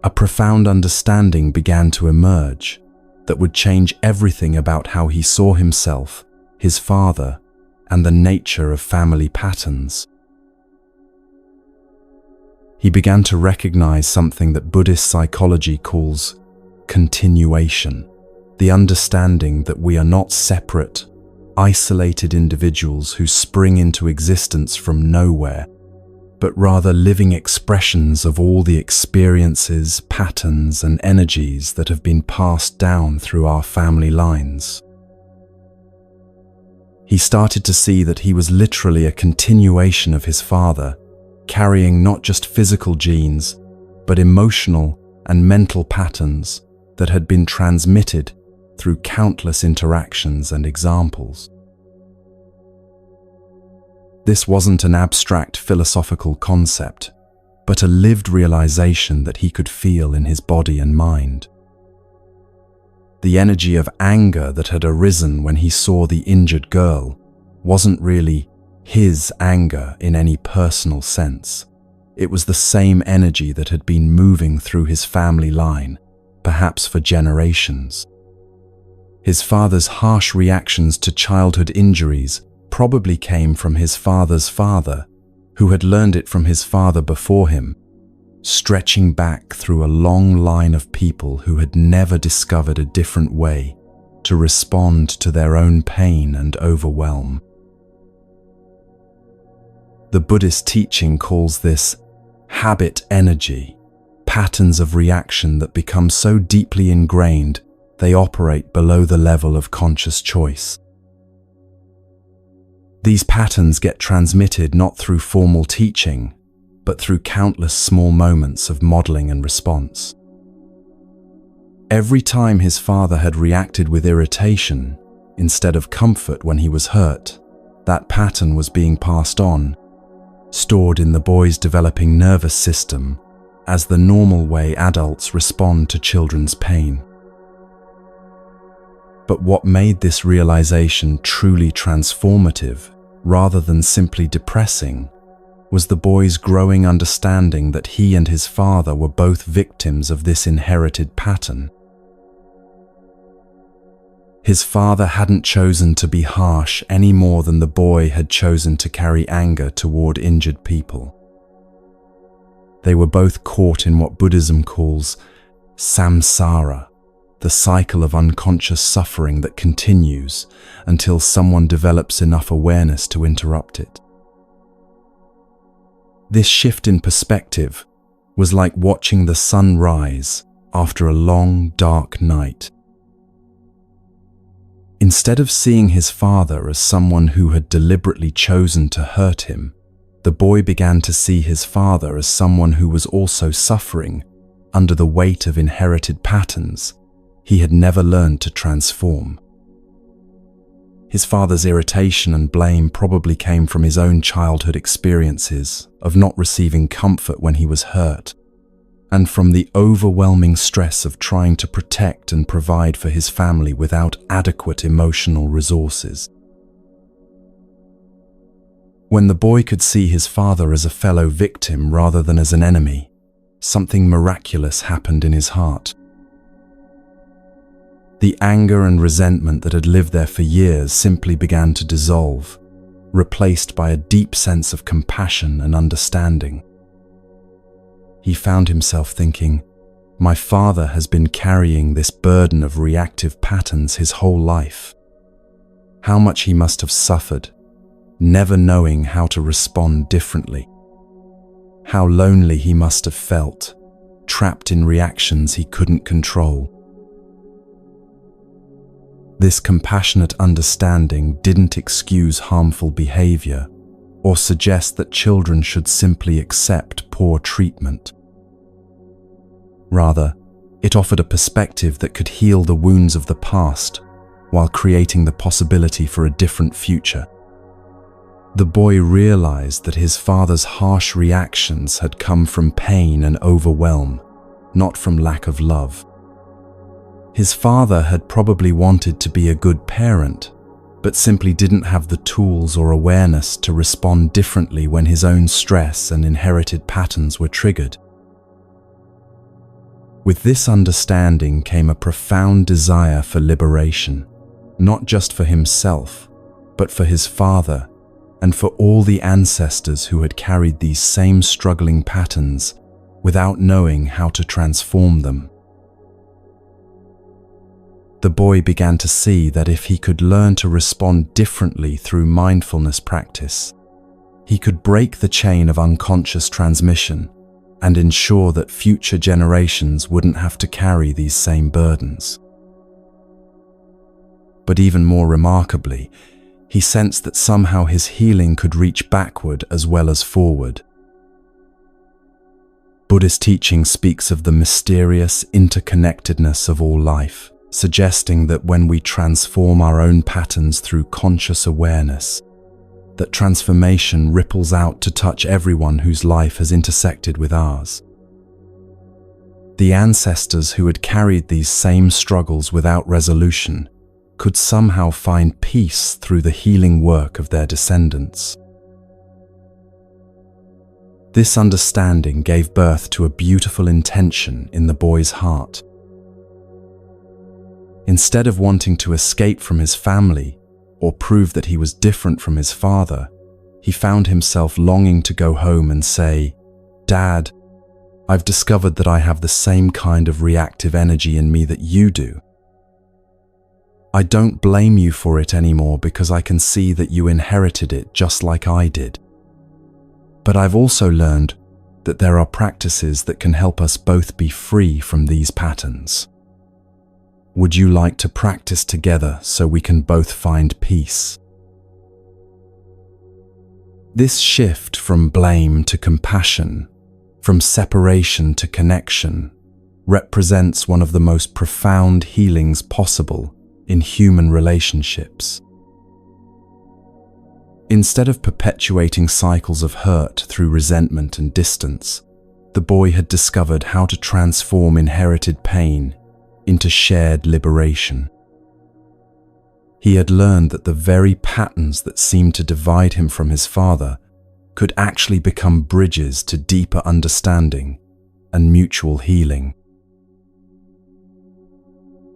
S1: a profound understanding began to emerge that would change everything about how he saw himself, his father, and the nature of family patterns. He began to recognize something that Buddhist psychology calls continuation. The understanding that we are not separate, isolated individuals who spring into existence from nowhere, but rather living expressions of all the experiences, patterns, and energies that have been passed down through our family lines. He started to see that he was literally a continuation of his father, carrying not just physical genes, but emotional and mental patterns that had been transmitted through countless interactions and examples. This wasn't an abstract philosophical concept, but a lived realization that he could feel in his body and mind. The energy of anger that had arisen when he saw the injured girl wasn't really his anger in any personal sense. It was the same energy that had been moving through his family line, perhaps for generations. His father's harsh reactions to childhood injuries probably came from his father's father, who had learned it from his father before him, stretching back through a long line of people who had never discovered a different way to respond to their own pain and overwhelm. The Buddhist teaching calls this habit energy, patterns of reaction that become so deeply ingrained they operate below the level of conscious choice. These patterns get transmitted not through formal teaching, but through countless small moments of modeling and response. Every time his father had reacted with irritation instead of comfort when he was hurt, that pattern was being passed on, stored in the boy's developing nervous system as the normal way adults respond to children's pain. But what made this realization truly transformative, rather than simply depressing, was the boy's growing understanding that he and his father were both victims of this inherited pattern. His father hadn't chosen to be harsh any more than the boy had chosen to carry anger toward injured people. They were both caught in what Buddhism calls samsara, the cycle of unconscious suffering that continues until someone develops enough awareness to interrupt it. This shift in perspective was like watching the sun rise after a long, dark night. Instead of seeing his father as someone who had deliberately chosen to hurt him, the boy began to see his father as someone who was also suffering under the weight of inherited patterns he had never learned to transform. His father's irritation and blame probably came from his own childhood experiences of not receiving comfort when he was hurt, and from the overwhelming stress of trying to protect and provide for his family without adequate emotional resources. When the boy could see his father as a fellow victim rather than as an enemy, something miraculous happened in his heart. The anger and resentment that had lived there for years simply began to dissolve, replaced by a deep sense of compassion and understanding. He found himself thinking, "My father has been carrying this burden of reactive patterns his whole life. How much he must have suffered, never knowing how to respond differently. How lonely he must have felt, trapped in reactions he couldn't control." This compassionate understanding didn't excuse harmful behavior or suggest that children should simply accept poor treatment. Rather, it offered a perspective that could heal the wounds of the past while creating the possibility for a different future. The boy realized that his father's harsh reactions had come from pain and overwhelm, not from lack of love. His father had probably wanted to be a good parent, but simply didn't have the tools or awareness to respond differently when his own stress and inherited patterns were triggered. With this understanding came a profound desire for liberation, not just for himself, but for his father and for all the ancestors who had carried these same struggling patterns without knowing how to transform them. The boy began to see that if he could learn to respond differently through mindfulness practice, he could break the chain of unconscious transmission and ensure that future generations wouldn't have to carry these same burdens. But even more remarkably, he sensed that somehow his healing could reach backward as well as forward. Buddhist teaching speaks of the mysterious interconnectedness of all life, suggesting that when we transform our own patterns through conscious awareness, that transformation ripples out to touch everyone whose life has intersected with ours. The ancestors who had carried these same struggles without resolution could somehow find peace through the healing work of their descendants. This understanding gave birth to a beautiful intention in the boy's heart. Instead of wanting to escape from his family or prove that he was different from his father, he found himself longing to go home and say, "Dad, I've discovered that I have the same kind of reactive energy in me that you do. I don't blame you for it anymore because I can see that you inherited it just like I did. But I've also learned that there are practices that can help us both be free from these patterns. Would you like to practice together so we can both find peace?" This shift from blame to compassion, from separation to connection, represents one of the most profound healings possible in human relationships. Instead of perpetuating cycles of hurt through resentment and distance, the boy had discovered how to transform inherited pain into shared liberation. He had learned that the very patterns that seemed to divide him from his father could actually become bridges to deeper understanding and mutual healing.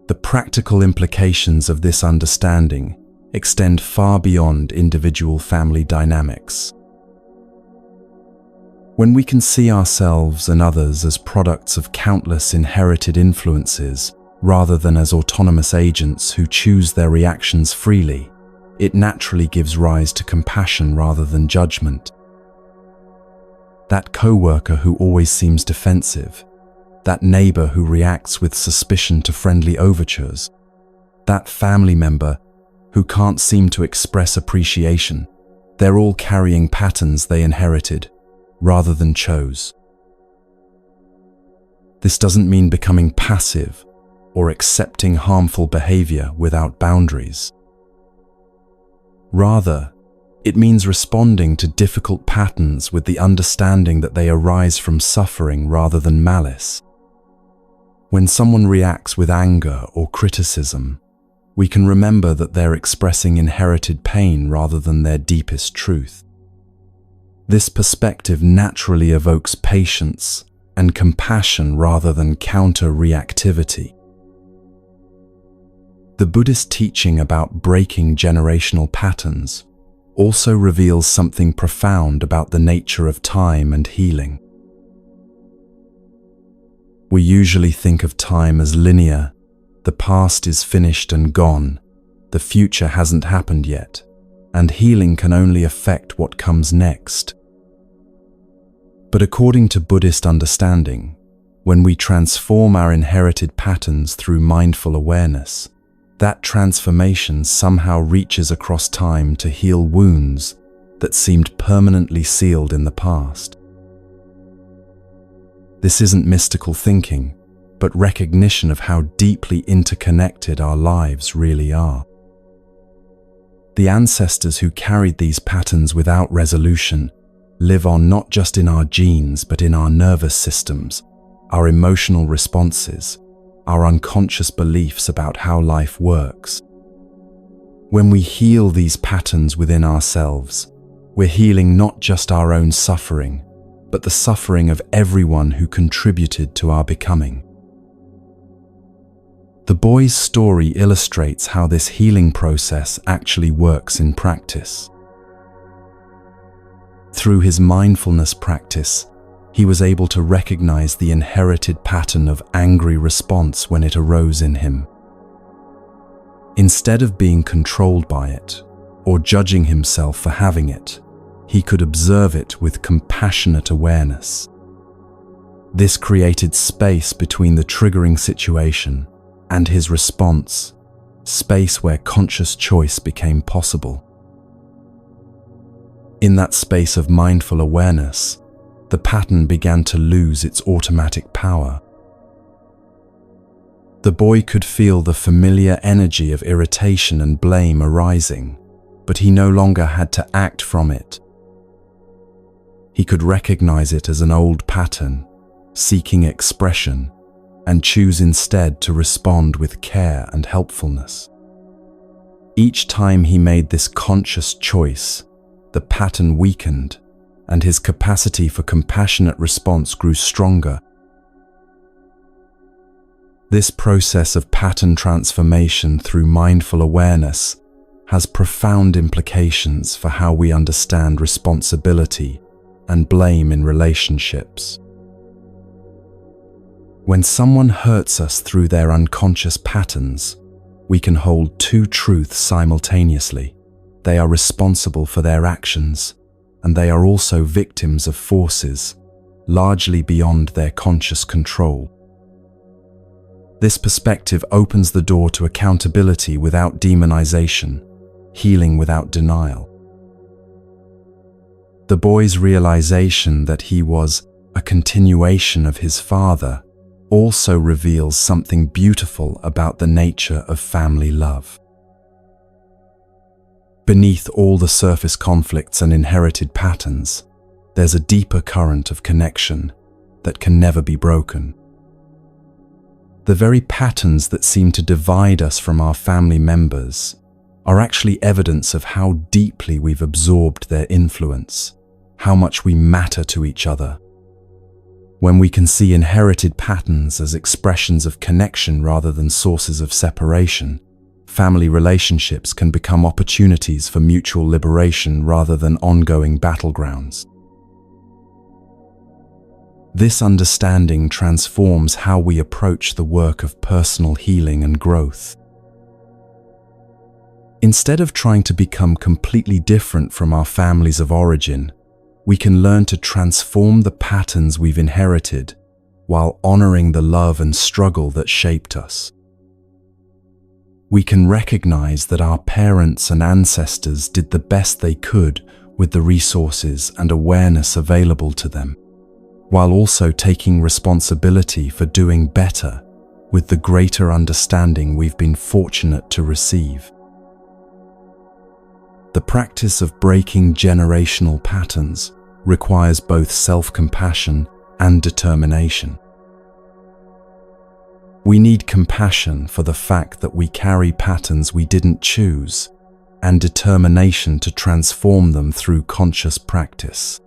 S1: The practical implications of this understanding extend far beyond individual family dynamics. When we can see ourselves and others as products of countless inherited influences rather than as autonomous agents who choose their reactions freely, it naturally gives rise to compassion rather than judgment. That coworker who always seems defensive, that neighbor who reacts with suspicion to friendly overtures, that family member who can't seem to express appreciation, they're all carrying patterns they inherited rather than chose. This doesn't mean becoming passive or accepting harmful behavior without boundaries. Rather, it means responding to difficult patterns with the understanding that they arise from suffering rather than malice. When someone reacts with anger or criticism, we can remember that they're expressing inherited pain rather than their deepest truth. This perspective naturally evokes patience and compassion rather than counter-reactivity. The Buddhist teaching about breaking generational patterns also reveals something profound about the nature of time and healing. We usually think of time as linear. The past is finished and gone, the future hasn't happened yet, and healing can only affect what comes next. But according to Buddhist understanding, when we transform our inherited patterns through mindful awareness, that transformation somehow reaches across time to heal wounds that seemed permanently sealed in the past. This isn't mystical thinking, but recognition of how deeply interconnected our lives really are. The ancestors who carried these patterns without resolution live on not just in our genes but in our nervous systems, our emotional responses, our unconscious beliefs about how life works. When we heal these patterns within ourselves, we're healing not just our own suffering, but the suffering of everyone who contributed to our becoming. The boy's story illustrates how this healing process actually works in practice. Through his mindfulness practice, he was able to recognize the inherited pattern of angry response when it arose in him. Instead of being controlled by it or judging himself for having it, he could observe it with compassionate awareness. This created space between the triggering situation and his response, space where conscious choice became possible. In that space of mindful awareness, the pattern began to lose its automatic power. The boy could feel the familiar energy of irritation and blame arising, but he no longer had to act from it. He could recognize it as an old pattern, seeking expression, and choose instead to respond with care and helpfulness. Each time he made this conscious choice, the pattern weakened, and his capacity for compassionate response grew stronger. This process of pattern transformation through mindful awareness has profound implications for how we understand responsibility and blame in relationships. When someone hurts us through their unconscious patterns, we can hold two truths simultaneously. They are responsible for their actions, and they are also victims of forces, largely beyond their conscious control. This perspective opens the door to accountability without demonization, healing without denial. The boy's realization that he was a continuation of his father also reveals something beautiful about the nature of family love. Beneath all the surface conflicts and inherited patterns, there's a deeper current of connection that can never be broken. The very patterns that seem to divide us from our family members are actually evidence of how deeply we've absorbed their influence, how much we matter to each other. When we can see inherited patterns as expressions of connection rather than sources of separation, family relationships can become opportunities for mutual liberation rather than ongoing battlegrounds. This understanding transforms how we approach the work of personal healing and growth. Instead of trying to become completely different from our families of origin, we can learn to transform the patterns we've inherited while honoring the love and struggle that shaped us. We can recognize that our parents and ancestors did the best they could with the resources and awareness available to them, while also taking responsibility for doing better with the greater understanding we've been fortunate to receive. The practice of breaking generational patterns requires both self-compassion and determination. We need compassion for the fact that we carry patterns we didn't choose, and determination to transform them through conscious practice.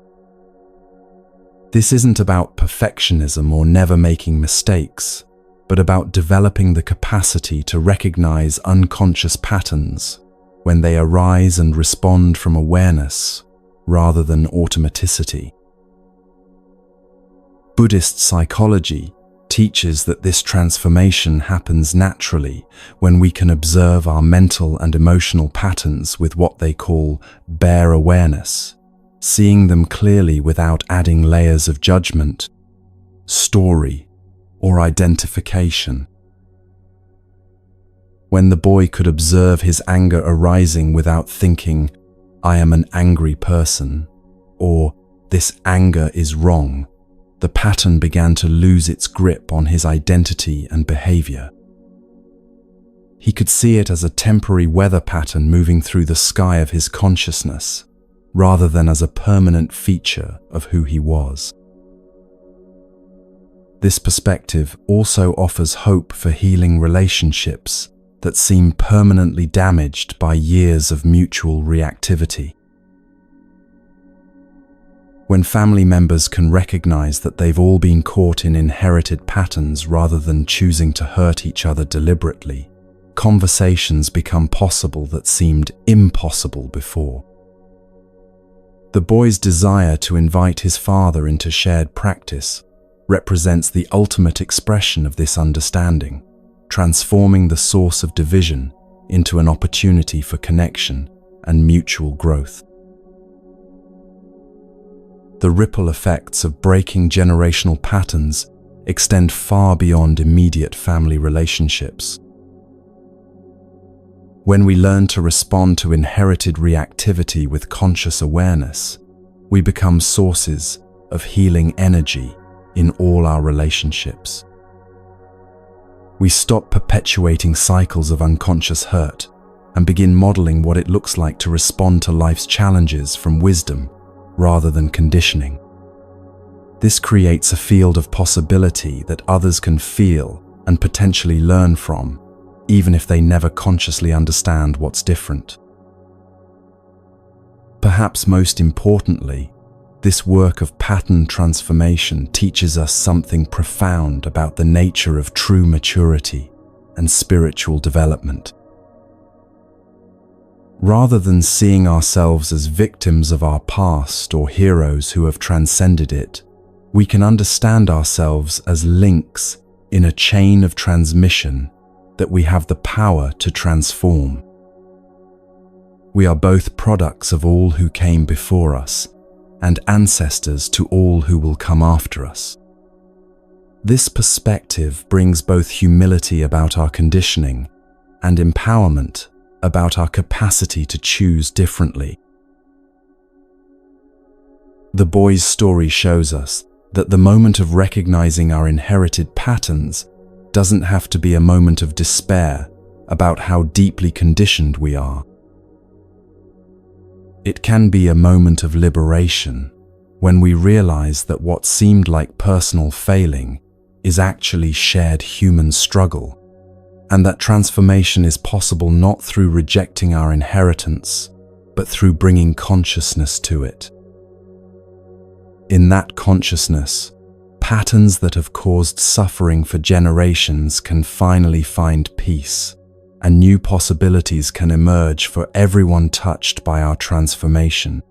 S1: This isn't about perfectionism or never making mistakes, but about developing the capacity to recognize unconscious patterns when they arise and respond from awareness rather than automaticity. Buddhist psychology teaches that this transformation happens naturally when we can observe our mental and emotional patterns with what they call bare awareness, seeing them clearly without adding layers of judgment, story, or identification. When the boy could observe his anger arising without thinking, "I am an angry person," or "this anger is wrong," the pattern began to lose its grip on his identity and behavior. He could see it as a temporary weather pattern moving through the sky of his consciousness, rather than as a permanent feature of who he was. This perspective also offers hope for healing relationships that seem permanently damaged by years of mutual reactivity. When family members can recognize that they've all been caught in inherited patterns rather than choosing to hurt each other deliberately, conversations become possible that seemed impossible before. The boy's desire to invite his father into shared practice represents the ultimate expression of this understanding, transforming the source of division into an opportunity for connection and mutual growth. The ripple effects of breaking generational patterns extend far beyond immediate family relationships. When we learn to respond to inherited reactivity with conscious awareness, we become sources of healing energy in all our relationships. We stop perpetuating cycles of unconscious hurt and begin modeling what it looks like to respond to life's challenges from wisdom rather than conditioning. This creates a field of possibility that others can feel and potentially learn from, even if they never consciously understand what's different. Perhaps most importantly, this work of pattern transformation teaches us something profound about the nature of true maturity and spiritual development. Rather than seeing ourselves as victims of our past or heroes who have transcended it, we can understand ourselves as links in a chain of transmission that we have the power to transform. We are both products of all who came before us and ancestors to all who will come after us. This perspective brings both humility about our conditioning and empowerment about our capacity to choose differently. The boy's story shows us that the moment of recognizing our inherited patterns doesn't have to be a moment of despair about how deeply conditioned we are. It can be a moment of liberation when we realize that what seemed like personal failing is actually shared human struggle, and that transformation is possible not through rejecting our inheritance, but through bringing consciousness to it. In that consciousness, patterns that have caused suffering for generations can finally find peace, and new possibilities can emerge for everyone touched by our transformation.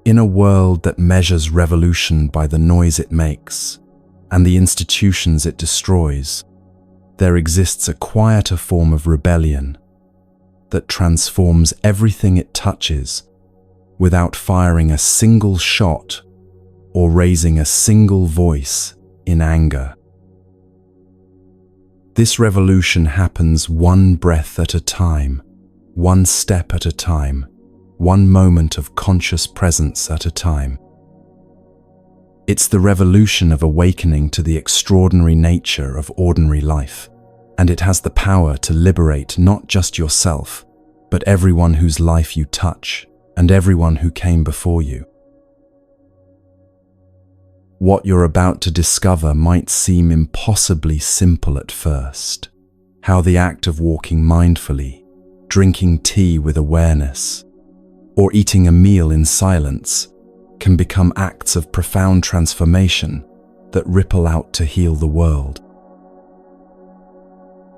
S1: In a world that measures revolution by the noise it makes and the institutions it destroys, there exists a quieter form of rebellion that transforms everything it touches without firing a single shot or raising a single voice in anger. This revolution happens one breath at a time, one step at a time, one moment of conscious presence at a time. It's the revolution of awakening to the extraordinary nature of ordinary life, and it has the power to liberate not just yourself, but everyone whose life you touch and everyone who came before you. What you're about to discover might seem impossibly simple at first. How the act of walking mindfully, drinking tea with awareness, or eating a meal in silence can become acts of profound transformation that ripple out to heal the world.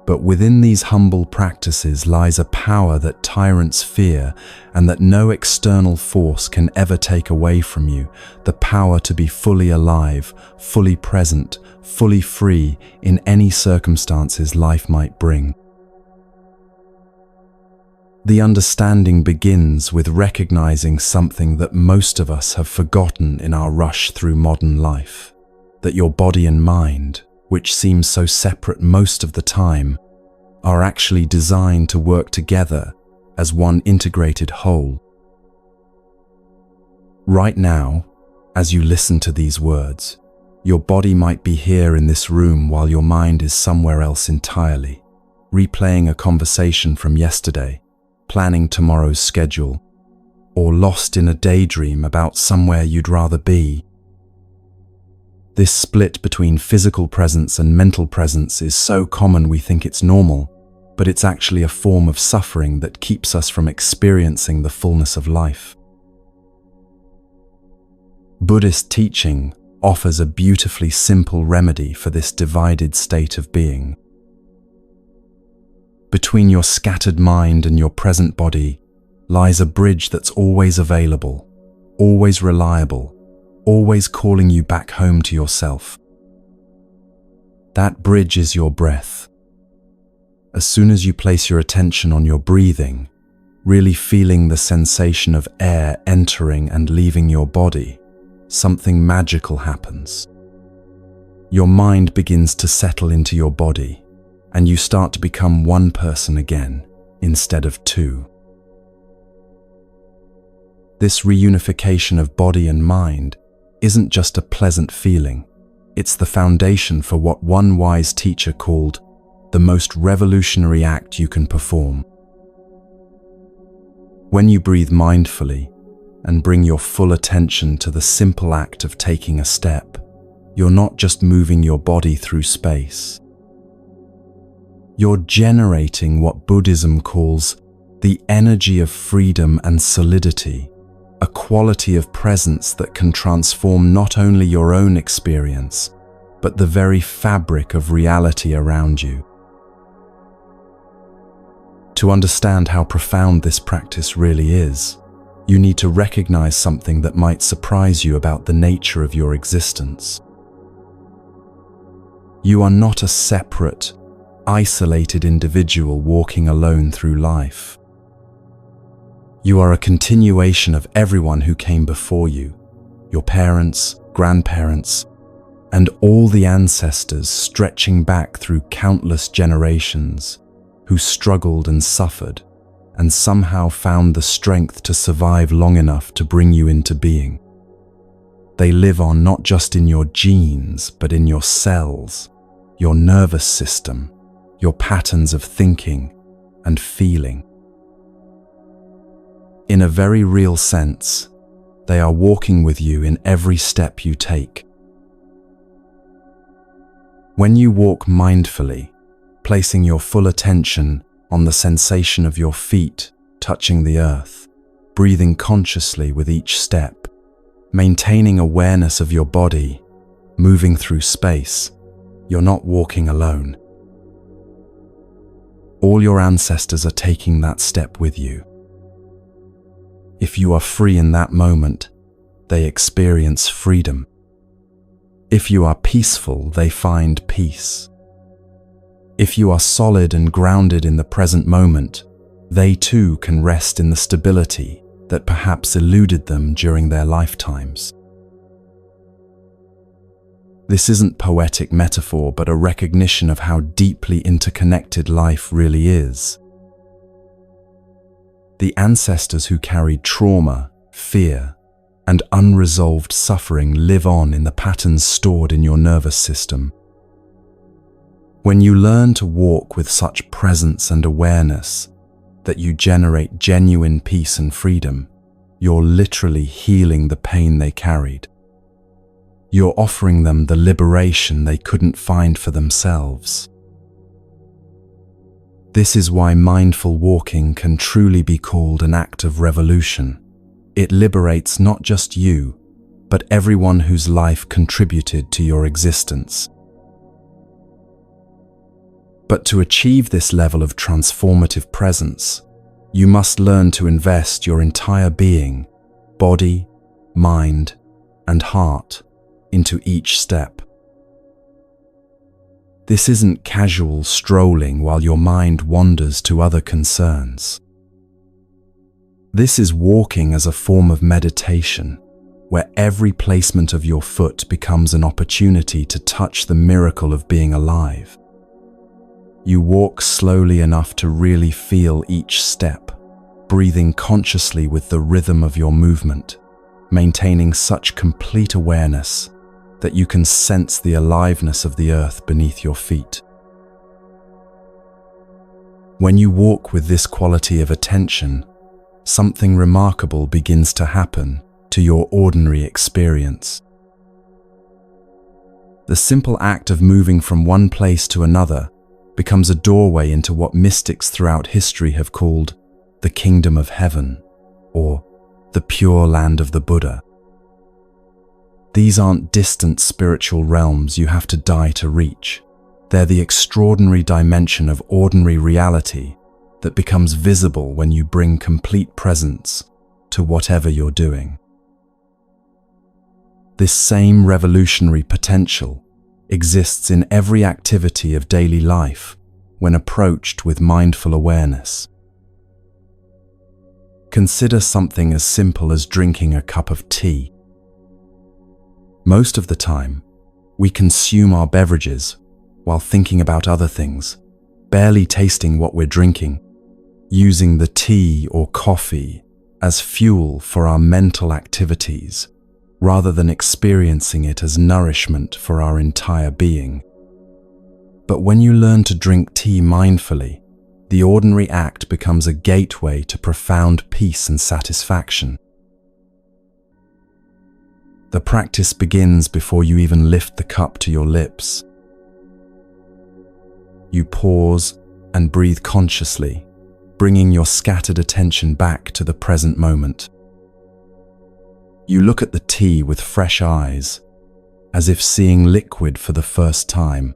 S1: But within these humble practices lies a power that tyrants fear and that no external force can ever take away from you, the power to be fully alive, fully present, fully free in any circumstances life might bring. The understanding begins with recognizing something that most of us have forgotten in our rush through modern life, that your body and mind, which seem so separate most of the time, are actually designed to work together as one integrated whole. Right now, as you listen to these words, your body might be here in this room while your mind is somewhere else entirely, replaying a conversation from yesterday, planning tomorrow's schedule, or lost in a daydream about somewhere you'd rather be. This split between physical presence and mental presence is so common we think it's normal, but it's actually a form of suffering that keeps us from experiencing the fullness of life. Buddhist teaching offers a beautifully simple remedy for this divided state of being. Between your scattered mind and your present body lies a bridge that's always available, always reliable, always calling you back home to yourself. That bridge is your breath. As soon as you place your attention on your breathing, really feeling the sensation of air entering and leaving your body, something magical happens. Your mind begins to settle into your body, and you start to become one person again, instead of two. This reunification of body and mind isn't just a pleasant feeling, it's the foundation for what one wise teacher called the most revolutionary act you can perform. When you breathe mindfully and bring your full attention to the simple act of taking a step, you're not just moving your body through space. You're generating what Buddhism calls the energy of freedom and solidity, a quality of presence that can transform not only your own experience, but the very fabric of reality around you. To understand how profound this practice really is, you need to recognize something that might surprise you about the nature of your existence. You are not a separate, isolated individual walking alone through life. You are a continuation of everyone who came before you, your parents, grandparents, and all the ancestors stretching back through countless generations who struggled and suffered and somehow found the strength to survive long enough to bring you into being. They live on not just in your genes, but in your cells, your nervous system, your patterns of thinking and feeling. In a very real sense, they are walking with you in every step you take. When you walk mindfully, placing your full attention on the sensation of your feet touching the earth, breathing consciously with each step, maintaining awareness of your body, moving through space. You're not walking alone. All your ancestors are taking that step with you. If you are free in that moment, they experience freedom. If you are peaceful, they find peace. If you are solid and grounded in the present moment, they too can rest in the stability that perhaps eluded them during their lifetimes. This isn't poetic metaphor, but a recognition of how deeply interconnected life really is. The ancestors who carried trauma, fear, and unresolved suffering live on in the patterns stored in your nervous system. When you learn to walk with such presence and awareness that you generate genuine peace and freedom, you're literally healing the pain they carried. You're offering them the liberation they couldn't find for themselves. This is why mindful walking can truly be called an act of revolution. It liberates not just you, but everyone whose life contributed to your existence. But to achieve this level of transformative presence, you must learn to invest your entire being, body, mind, and heart into each step. This isn't casual strolling while your mind wanders to other concerns. This is walking as a form of meditation, where every placement of your foot becomes an opportunity to touch the miracle of being alive. You walk slowly enough to really feel each step, breathing consciously with the rhythm of your movement, maintaining such complete awareness that you can sense the aliveness of the earth beneath your feet. When you walk with this quality of attention, something remarkable begins to happen to your ordinary experience. The simple act of moving from one place to another becomes a doorway into what mystics throughout history have called the kingdom of heaven, or the pure land of the Buddha. These aren't distant spiritual realms you have to die to reach. They're the extraordinary dimension of ordinary reality that becomes visible when you bring complete presence to whatever you're doing. This same revolutionary potential exists in every activity of daily life when approached with mindful awareness. Consider something as simple as drinking a cup of tea. Most of the time, we consume our beverages while thinking about other things, barely tasting what we're drinking, using the tea or coffee as fuel for our mental activities, rather than experiencing it as nourishment for our entire being. But when you learn to drink tea mindfully, the ordinary act becomes a gateway to profound peace and satisfaction. The practice begins before you even lift the cup to your lips. You pause and breathe consciously, bringing your scattered attention back to the present moment. You look at the tea with fresh eyes, as if seeing liquid for the first time.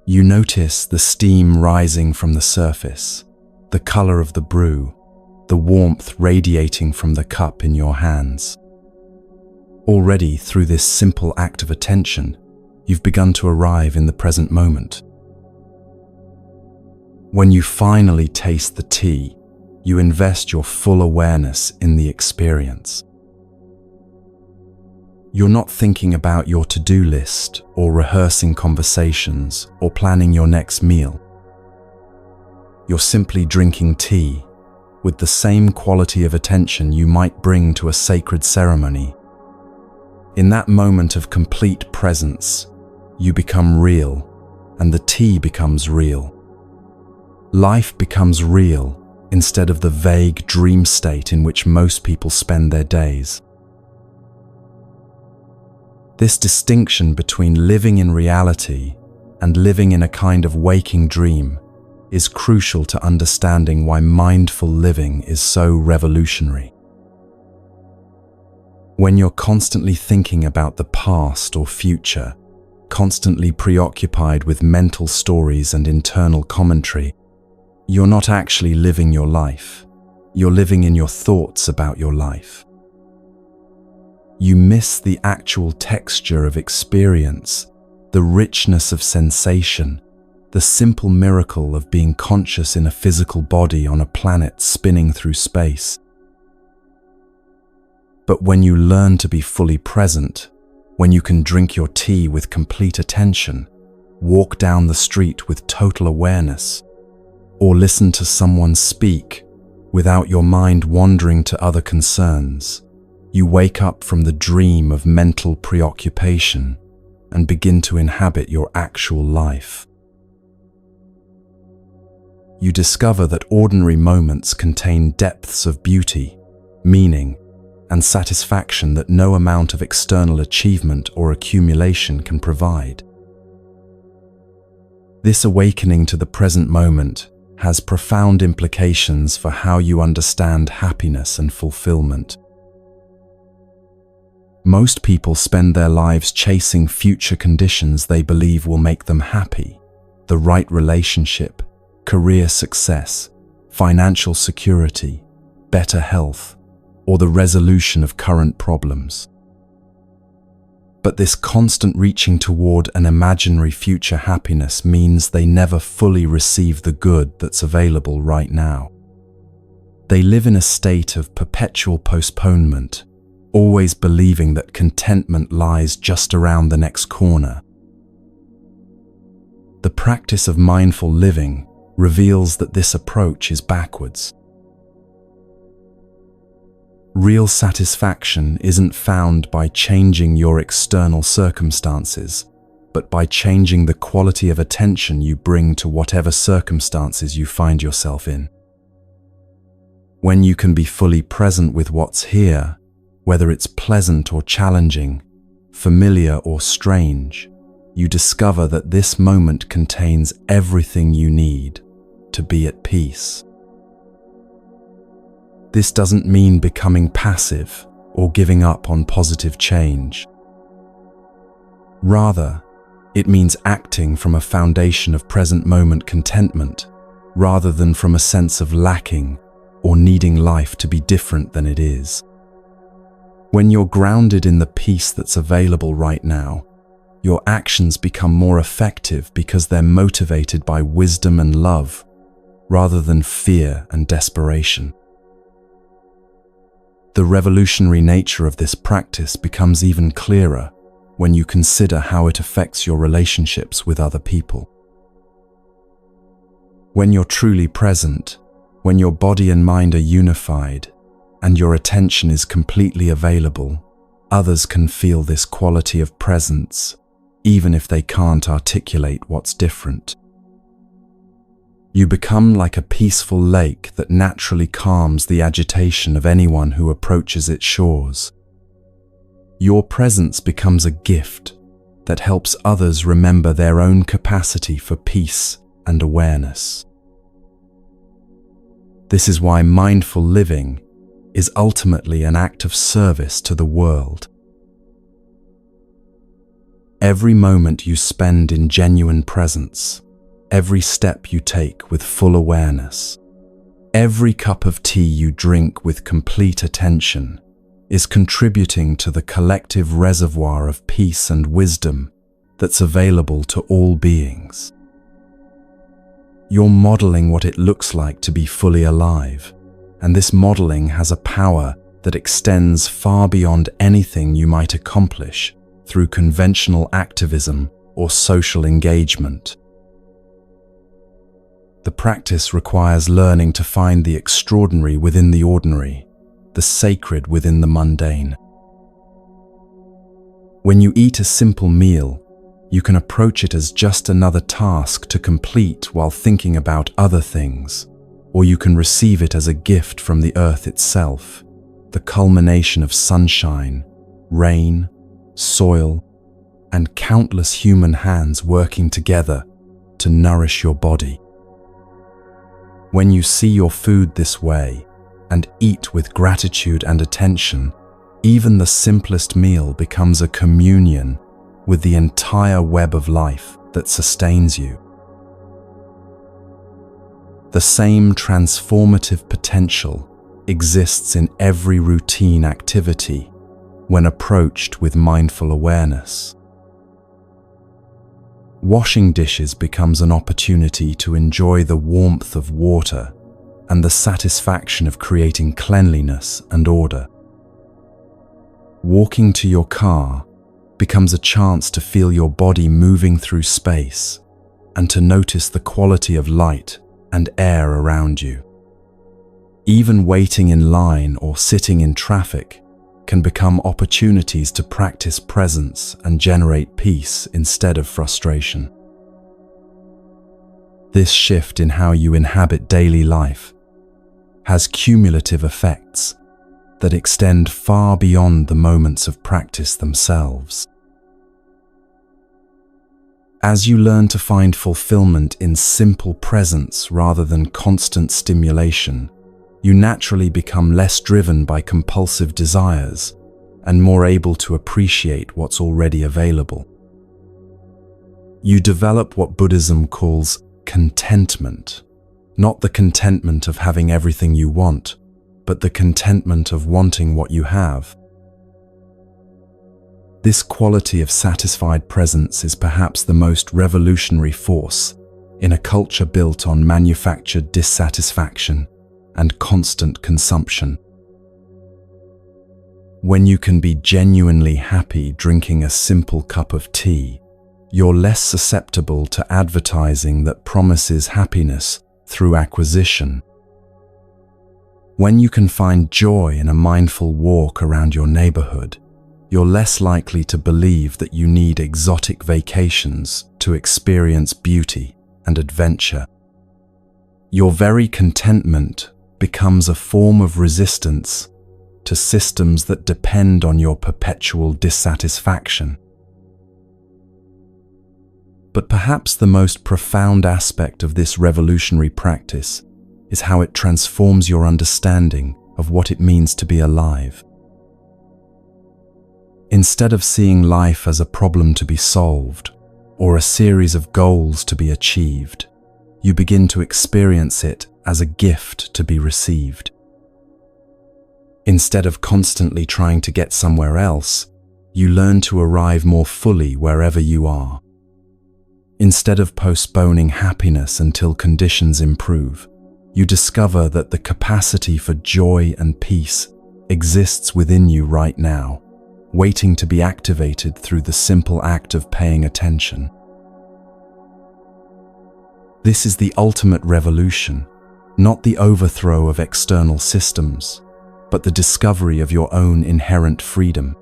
S1: You notice the steam rising from the surface, the color of the brew, the warmth radiating from the cup in your hands. Already, through this simple act of attention, you've begun to arrive in the present moment. When you finally taste the tea, you invest your full awareness in the experience. You're not thinking about your to-do list or rehearsing conversations or planning your next meal. You're simply drinking tea with the same quality of attention you might bring to a sacred ceremony. In that moment of complete presence, you become real, and the tea becomes real. Life becomes real instead of the vague dream state in which most people spend their days. This distinction between living in reality and living in a kind of waking dream is crucial to understanding why mindful living is so revolutionary. When you're constantly thinking about the past or future, constantly preoccupied with mental stories and internal commentary, you're not actually living your life. You're living in your thoughts about your life. You miss the actual texture of experience, the richness of sensation, the simple miracle of being conscious in a physical body on a planet spinning through space. But when you learn to be fully present, when you can drink your tea with complete attention, walk down the street with total awareness, or listen to someone speak without your mind wandering to other concerns, you wake up from the dream of mental preoccupation and begin to inhabit your actual life. You discover that ordinary moments contain depths of beauty, meaning, and satisfaction that no amount of external achievement or accumulation can provide. This awakening to the present moment has profound implications for how you understand happiness and fulfillment. Most people spend their lives chasing future conditions they believe will make them happy: the right relationship, career success, financial security, better health, or the resolution of current problems. But this constant reaching toward an imaginary future happiness means they never fully receive the good that's available right now. They live in a state of perpetual postponement, always believing that contentment lies just around the next corner. The practice of mindful living reveals that this approach is backwards. Real satisfaction isn't found by changing your external circumstances, but by changing the quality of attention you bring to whatever circumstances you find yourself in. When you can be fully present with what's here, whether it's pleasant or challenging, familiar or strange, you discover that this moment contains everything you need to be at peace. This doesn't mean becoming passive or giving up on positive change. Rather, it means acting from a foundation of present moment contentment, rather than from a sense of lacking or needing life to be different than it is. When you're grounded in the peace that's available right now, your actions become more effective because they're motivated by wisdom and love, rather than fear and desperation. The revolutionary nature of this practice becomes even clearer when you consider how it affects your relationships with other people. When you're truly present, when your body and mind are unified, and your attention is completely available, others can feel this quality of presence, even if they can't articulate what's different. You become like a peaceful lake that naturally calms the agitation of anyone who approaches its shores. Your presence becomes a gift that helps others remember their own capacity for peace and awareness. This is why mindful living is ultimately an act of service to the world. Every moment you spend in genuine presence, every step you take with full awareness, every cup of tea you drink with complete attention is contributing to the collective reservoir of peace and wisdom that's available to all beings. You're modeling what it looks like to be fully alive, and this modeling has a power that extends far beyond anything you might accomplish through conventional activism or social engagement. The practice requires learning to find the extraordinary within the ordinary, the sacred within the mundane. When you eat a simple meal, you can approach it as just another task to complete while thinking about other things, or you can receive it as a gift from the earth itself, the culmination of sunshine, rain, soil, and countless human hands working together to nourish your body. When you see your food this way and eat with gratitude and attention, even the simplest meal becomes a communion with the entire web of life that sustains you. The same transformative potential exists in every routine activity when approached with mindful awareness. Washing dishes becomes an opportunity to enjoy the warmth of water and the satisfaction of creating cleanliness and order. Walking to your car becomes a chance to feel your body moving through space and to notice the quality of light and air around you. Even waiting in line or sitting in traffic can become opportunities to practice presence and generate peace instead of frustration. This shift in how you inhabit daily life has cumulative effects that extend far beyond the moments of practice themselves. As you learn to find fulfillment in simple presence rather than constant stimulation, you naturally become less driven by compulsive desires and more able to appreciate what's already available. You develop what Buddhism calls contentment, not the contentment of having everything you want, but the contentment of wanting what you have. This quality of satisfied presence is perhaps the most revolutionary force in a culture built on manufactured dissatisfaction and constant consumption. When you can be genuinely happy drinking a simple cup of tea, you're less susceptible to advertising that promises happiness through acquisition. When you can find joy in a mindful walk around your neighborhood, you're less likely to believe that you need exotic vacations to experience beauty and adventure. Your very contentment becomes a form of resistance to systems that depend on your perpetual dissatisfaction. But perhaps the most profound aspect of this revolutionary practice is how it transforms your understanding of what it means to be alive. Instead of seeing life as a problem to be solved or a series of goals to be achieved, you begin to experience it as a gift to be received. Instead of constantly trying to get somewhere else, you learn to arrive more fully wherever you are. Instead of postponing happiness until conditions improve, you discover that the capacity for joy and peace exists within you right now, waiting to be activated through the simple act of paying attention. This is the ultimate revolution, not the overthrow of external systems, but the discovery of your own inherent freedom.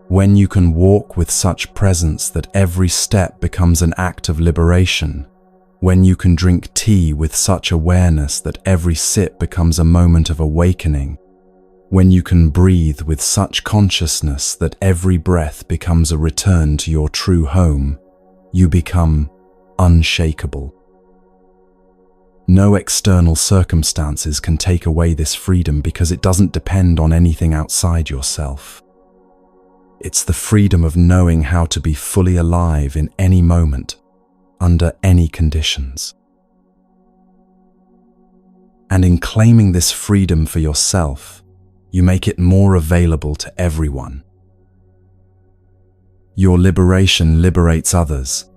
S1: When you can walk with such presence that every step becomes an act of liberation, when you can drink tea with such awareness that every sip becomes a moment of awakening, when you can breathe with such consciousness that every breath becomes a return to your true home, you become unshakable. No external circumstances can take away this freedom because it doesn't depend on anything outside yourself. It's the freedom of knowing how to be fully alive in any moment, under any conditions. And in claiming this freedom for yourself, you make it more available to everyone. Your liberation liberates others.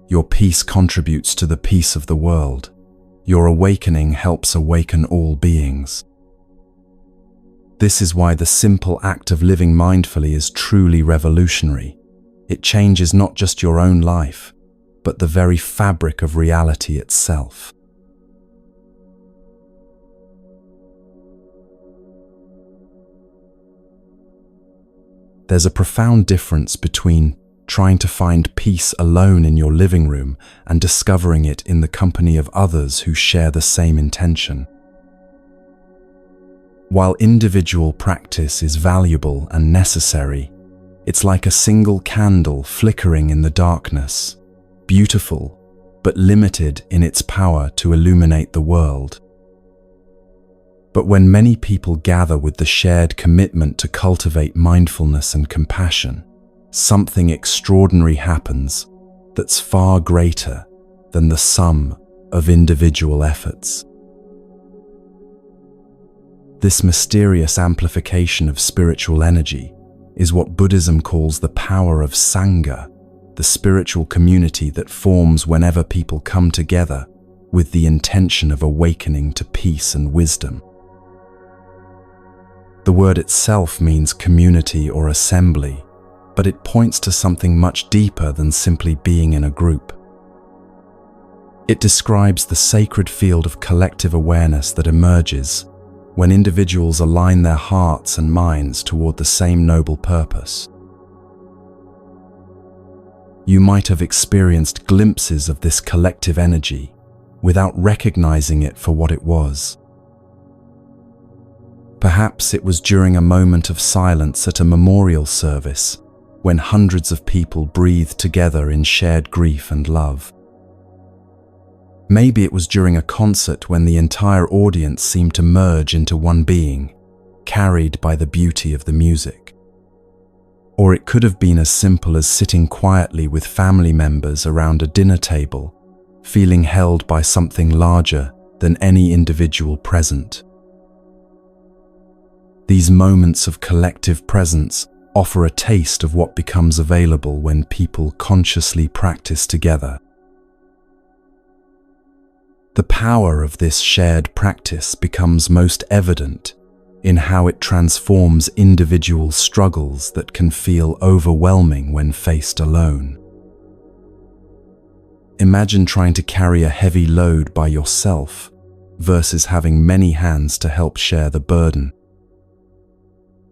S1: Your peace contributes to the peace of the world. Your awakening helps awaken all beings. This is why the simple act of living mindfully is truly revolutionary. It changes not just your own life, but the very fabric of reality itself. There's a profound difference between trying to find peace alone in your living room and discovering it in the company of others who share the same intention. While individual practice is valuable and necessary, it's like a single candle flickering in the darkness, beautiful, but limited in its power to illuminate the world. But when many people gather with the shared commitment to cultivate mindfulness and compassion, something extraordinary happens that's far greater than the sum of individual efforts. This mysterious amplification of spiritual energy is what Buddhism calls the power of Sangha, the spiritual community that forms whenever people come together with the intention of awakening to peace and wisdom. The word itself means community or assembly, but it points to something much deeper than simply being in a group. It describes the sacred field of collective awareness that emerges when individuals align their hearts and minds toward the same noble purpose. You might have experienced glimpses of this collective energy without recognizing it for what it was. Perhaps it was during a moment of silence at a memorial service when hundreds of people breathed together in shared grief and love. Maybe it was during a concert when the entire audience seemed to merge into one being, carried by the beauty of the music. Or it could have been as simple as sitting quietly with family members around a dinner table, feeling held by something larger than any individual present. These moments of collective presence offer a taste of what becomes available when people consciously practice together. The power of this shared practice becomes most evident in how it transforms individual struggles that can feel overwhelming when faced alone. Imagine trying to carry a heavy load by yourself versus having many hands to help share the burden.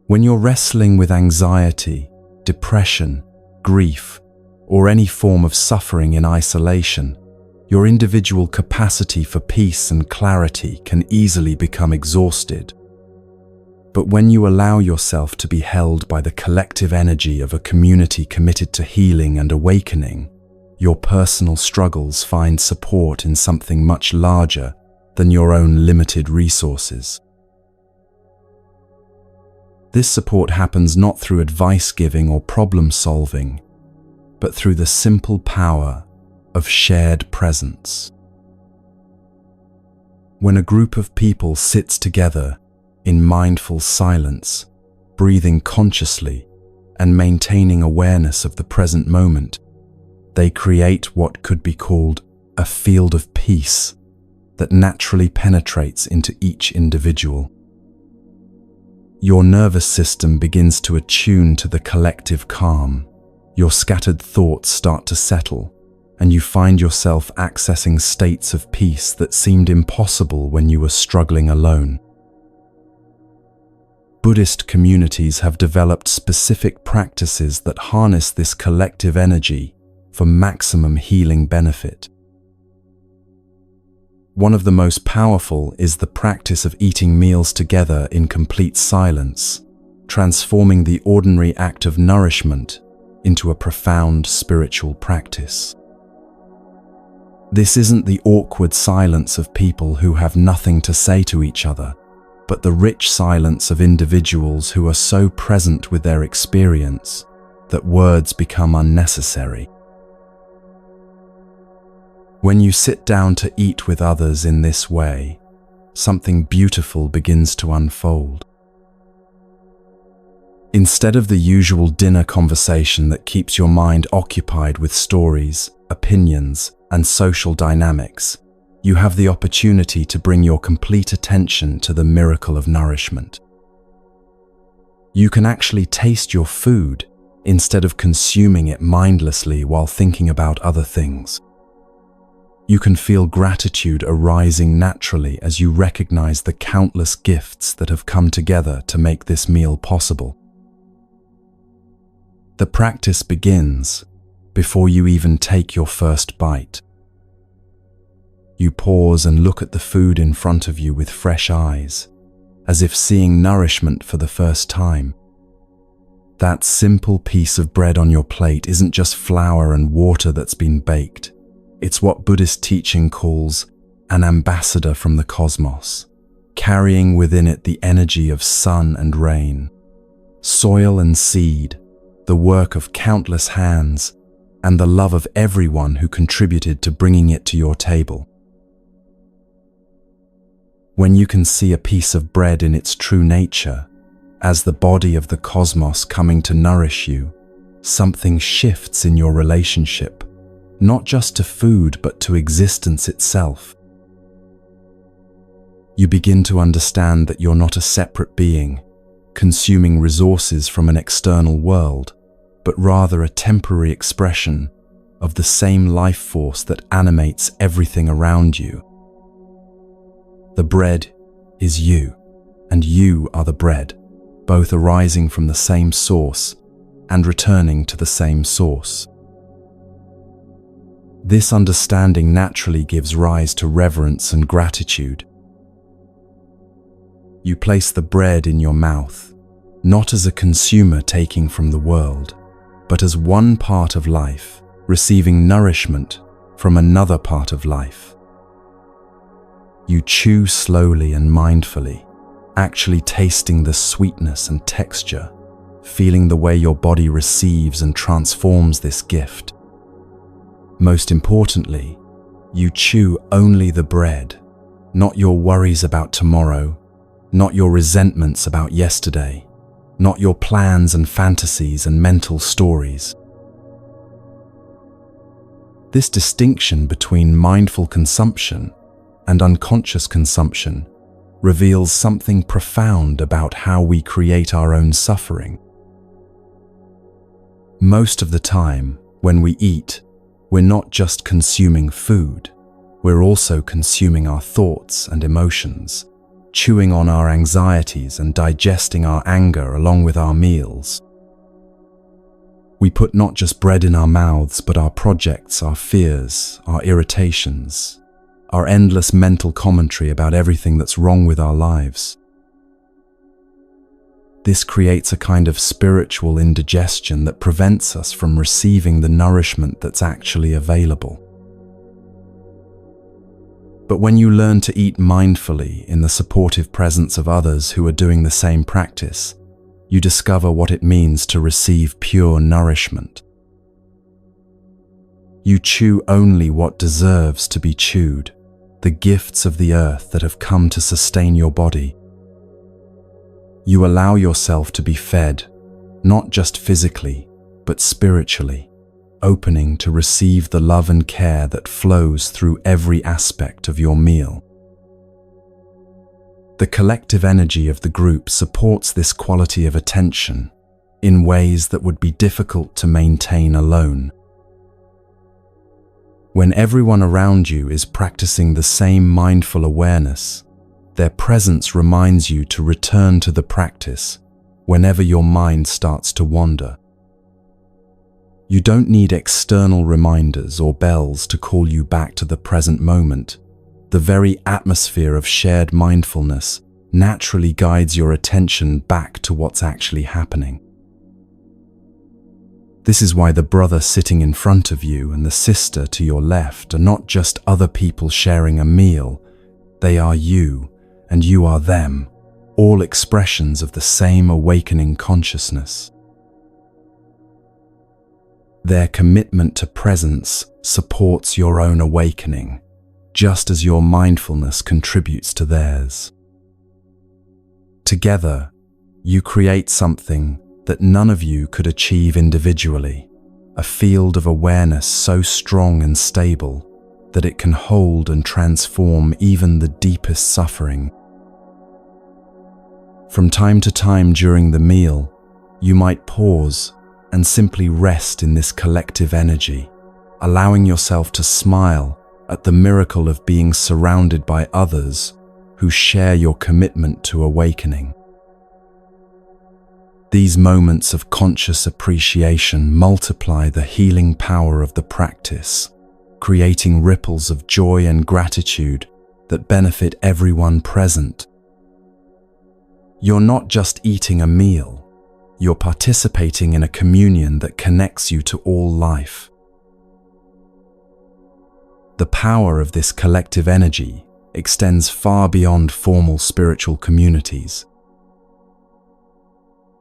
S1: When you're wrestling with anxiety, depression, grief, or any form of suffering in isolation, your individual capacity for peace and clarity can easily become exhausted. But when you allow yourself to be held by the collective energy of a community committed to healing and awakening, your personal struggles find support in something much larger than your own limited resources. This support happens not through advice giving or problem solving, but through the simple power of shared presence. When a group of people sits together in mindful silence, breathing consciously and maintaining awareness of the present moment, they create what could be called a field of peace that naturally penetrates into each individual. Your nervous system begins to attune to the collective calm. Your scattered thoughts start to settle, and you find yourself accessing states of peace that seemed impossible when you were struggling alone. Buddhist communities have developed specific practices that harness this collective energy for maximum healing benefit. One of the most powerful is the practice of eating meals together in complete silence, transforming the ordinary act of nourishment into a profound spiritual practice. This isn't the awkward silence of people who have nothing to say to each other, but the rich silence of individuals who are so present with their experience that words become unnecessary. When you sit down to eat with others in this way, something beautiful begins to unfold. Instead of the usual dinner conversation that keeps your mind occupied with stories, opinions, and social dynamics, you have the opportunity to bring your complete attention to the miracle of nourishment. You can actually taste your food instead of consuming it mindlessly while thinking about other things. You can feel gratitude arising naturally as you recognize the countless gifts that have come together to make this meal possible. The practice begins before you even take your first bite. You pause and look at the food in front of you with fresh eyes, as if seeing nourishment for the first time. That simple piece of bread on your plate isn't just flour and water that's been baked. It's what Buddhist teaching calls an ambassador from the cosmos, carrying within it the energy of sun and rain, soil and seed, the work of countless hands, and the love of everyone who contributed to bringing it to your table. When you can see a piece of bread in its true nature, as the body of the cosmos coming to nourish you, something shifts in your relationship, not just to food but to existence itself. You begin to understand that you're not a separate being, consuming resources from an external world, but rather a temporary expression of the same life force that animates everything around you. The bread is you, and you are the bread, both arising from the same source and returning to the same source. This understanding naturally gives rise to reverence and gratitude. You place the bread in your mouth, not as a consumer taking from the world, but as one part of life, receiving nourishment from another part of life. You chew slowly and mindfully, actually tasting the sweetness and texture, feeling the way your body receives and transforms this gift. Most importantly, you chew only the bread, not your worries about tomorrow, not your resentments about yesterday, not your plans and fantasies and mental stories. This distinction between mindful consumption and unconscious consumption reveals something profound about how we create our own suffering. Most of the time, when we eat, we're not just consuming food, we're also consuming our thoughts and emotions, chewing on our anxieties and digesting our anger along with our meals. We put not just bread in our mouths, but our projects, our fears, our irritations, our endless mental commentary about everything that's wrong with our lives. This creates a kind of spiritual indigestion that prevents us from receiving the nourishment that's actually available. But when you learn to eat mindfully in the supportive presence of others who are doing the same practice, you discover what it means to receive pure nourishment. You chew only what deserves to be chewed, the gifts of the earth that have come to sustain your body. You allow yourself to be fed, not just physically, but spiritually, opening to receive the love and care that flows through every aspect of your meal. The collective energy of the group supports this quality of attention in ways that would be difficult to maintain alone. When everyone around you is practicing the same mindful awareness, their presence reminds you to return to the practice whenever your mind starts to wander. You don't need external reminders or bells to call you back to the present moment. The very atmosphere of shared mindfulness naturally guides your attention back to what's actually happening. This is why the brother sitting in front of you and the sister to your left are not just other people sharing a meal. They are you, and you are them, all expressions of the same awakening consciousness. Their commitment to presence supports your own awakening, just as your mindfulness contributes to theirs. Together, you create something that none of you could achieve individually, a field of awareness so strong and stable that it can hold and transform even the deepest suffering. From time to time during the meal, you might pause and simply rest in this collective energy, allowing yourself to smile at the miracle of being surrounded by others who share your commitment to awakening. These moments of conscious appreciation multiply the healing power of the practice, creating ripples of joy and gratitude that benefit everyone present. You're not just eating a meal. You're participating in a communion that connects you to all life. power of this collective energy extends far beyond formal spiritual communities.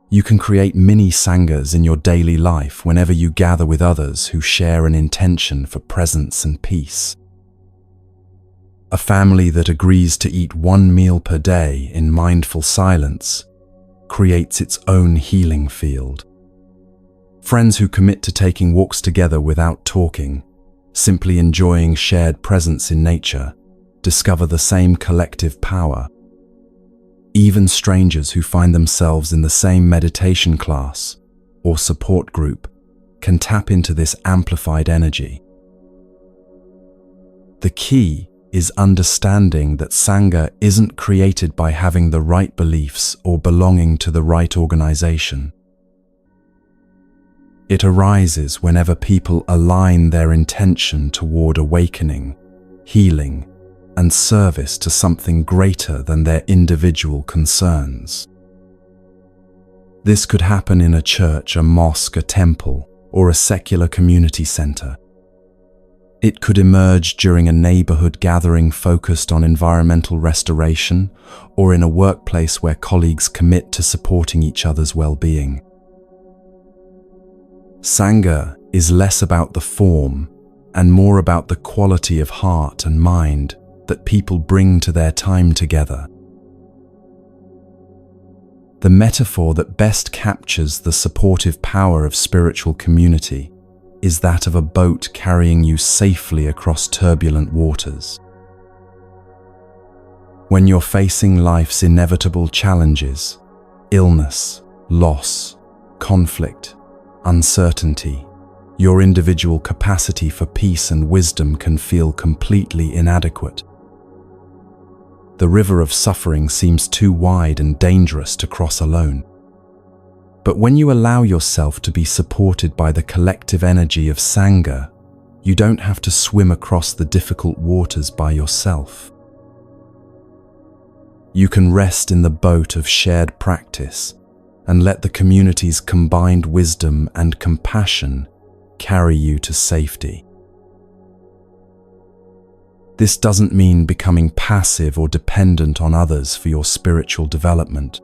S1: You can create mini sanghas in your daily life whenever you gather with others who share an intention for presence and peace. A family that agrees to eat one meal per day in mindful silence creates its own healing field. Friends who commit to taking walks together without talking, simply enjoying shared presence in nature, discover the same collective power. Even strangers who find themselves in the same meditation class or support group can tap into this amplified energy. The key is understanding that Sangha isn't created by having the right beliefs or belonging to the right organization. It arises whenever people align their intention toward awakening, healing, and service to something greater than their individual concerns. This could happen in a church, a mosque, a temple, or a secular community center. It could emerge during a neighborhood gathering focused on environmental restoration, or in a workplace where colleagues commit to supporting each other's well-being. Sangha is less about the form and more about the quality of heart and mind that people bring to their time together. The metaphor that best captures the supportive power of spiritual community is that of a boat carrying you safely across turbulent waters. When you're facing life's inevitable challenges, illness, loss, conflict, uncertainty, your individual capacity for peace and wisdom can feel completely inadequate. The river of suffering seems too wide and dangerous to cross alone. But when you allow yourself to be supported by the collective energy of Sangha, you don't have to swim across the difficult waters by yourself. You can rest in the boat of shared practice and let the community's combined wisdom and compassion carry you to safety. This doesn't mean becoming passive or dependent on others for your spiritual development.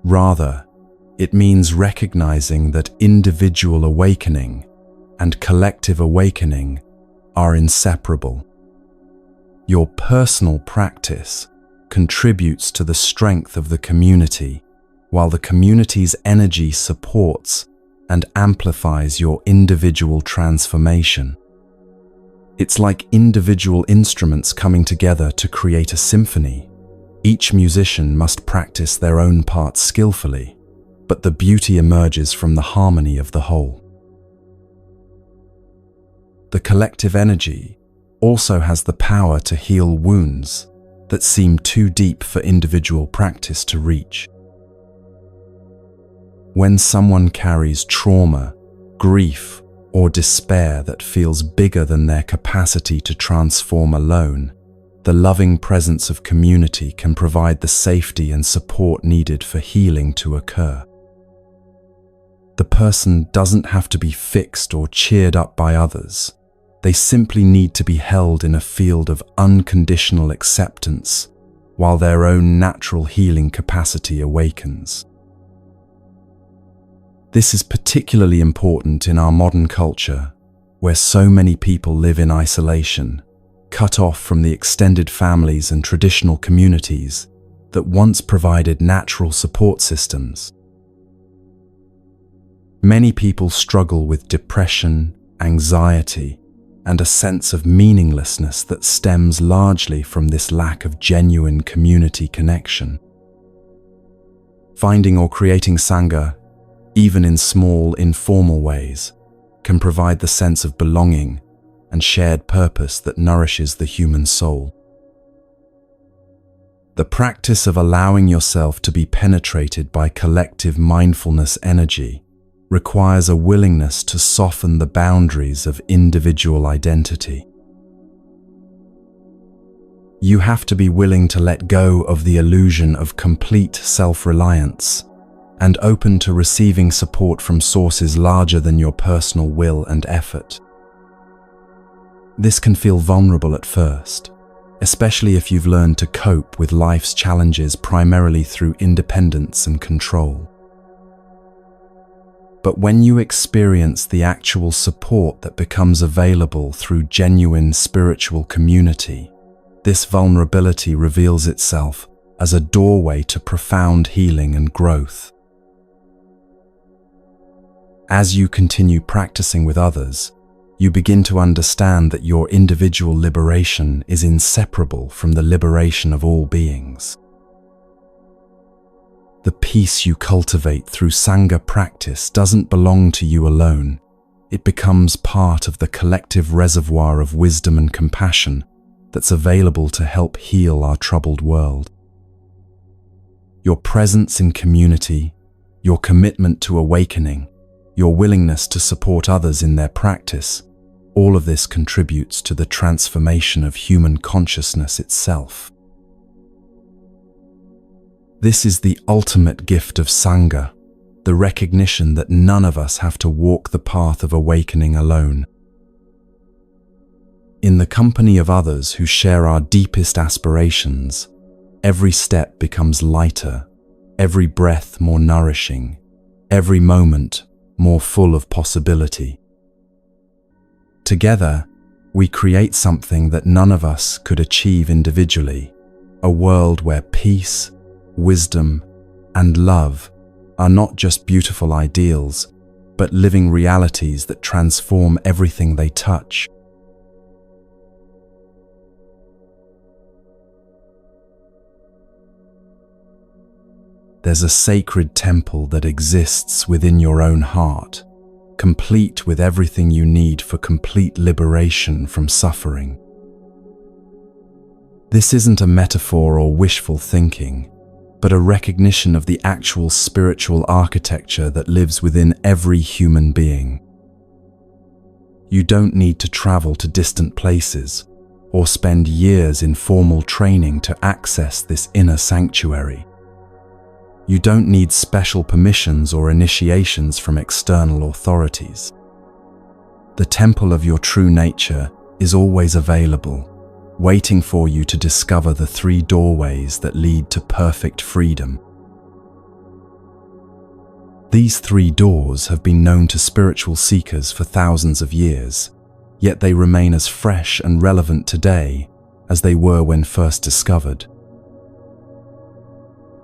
S1: Rather, it means recognizing that individual awakening and collective awakening are inseparable. Your personal practice contributes to the strength of the community, while the community's energy supports and amplifies your individual transformation. It's like individual instruments coming together to create a symphony. Each musician must practice their own part skillfully, but the beauty emerges from the harmony of the whole. The collective energy also has the power to heal wounds that seem too deep for individual practice to reach. When someone carries trauma, grief, or despair that feels bigger than their capacity to transform alone, the loving presence of community can provide the safety and support needed for healing to occur. The person doesn't have to be fixed or cheered up by others. They simply need to be held in a field of unconditional acceptance while their own natural healing capacity awakens. This is particularly important in our modern culture, where so many people live in isolation, cut off from the extended families and traditional communities that once provided natural support systems. Many people struggle with depression, anxiety, and a sense of meaninglessness that stems largely from this lack of genuine community connection. Finding or creating Sangha, even in small, informal ways, can provide the sense of belonging and shared purpose that nourishes the human soul. The practice of allowing yourself to be penetrated by collective mindfulness energy requires a willingness to soften the boundaries of individual identity. You have to be willing to let go of the illusion of complete self-reliance and open to receiving support from sources larger than your personal will and effort. This can feel vulnerable at first, especially if you've learned to cope with life's challenges primarily through independence and control. But when you experience the actual support that becomes available through genuine spiritual community, this vulnerability reveals itself as a doorway to profound healing and growth. As you continue practicing with others, you begin to understand that your individual liberation is inseparable from the liberation of all beings. The peace you cultivate through Sangha practice doesn't belong to you alone. It becomes part of the collective reservoir of wisdom and compassion that's available to help heal our troubled world. Your presence in community, your commitment to awakening, your willingness to support others in their practice, all of this contributes to the transformation of human consciousness itself. This is the ultimate gift of Sangha, the recognition that none of us have to walk the path of awakening alone. In the company of others who share our deepest aspirations, every step becomes lighter, every breath more nourishing, every moment more full of possibility. Together, we create something that none of us could achieve individually, a world where peace, wisdom, and love are not just beautiful ideals, but living realities that transform everything they touch. There's a sacred temple that exists within your own heart, complete with everything you need for complete liberation from suffering. This isn't a metaphor or wishful thinking, but a recognition of the actual spiritual architecture that lives within every human being. You don't need to travel to distant places or spend years in formal training to access this inner sanctuary. You don't need special permissions or initiations from external authorities. The temple of your true nature is always available, waiting for you to discover the 3 doorways that lead to perfect freedom. These 3 doors have been known to spiritual seekers for thousands of years, yet they remain as fresh and relevant today as they were when first discovered.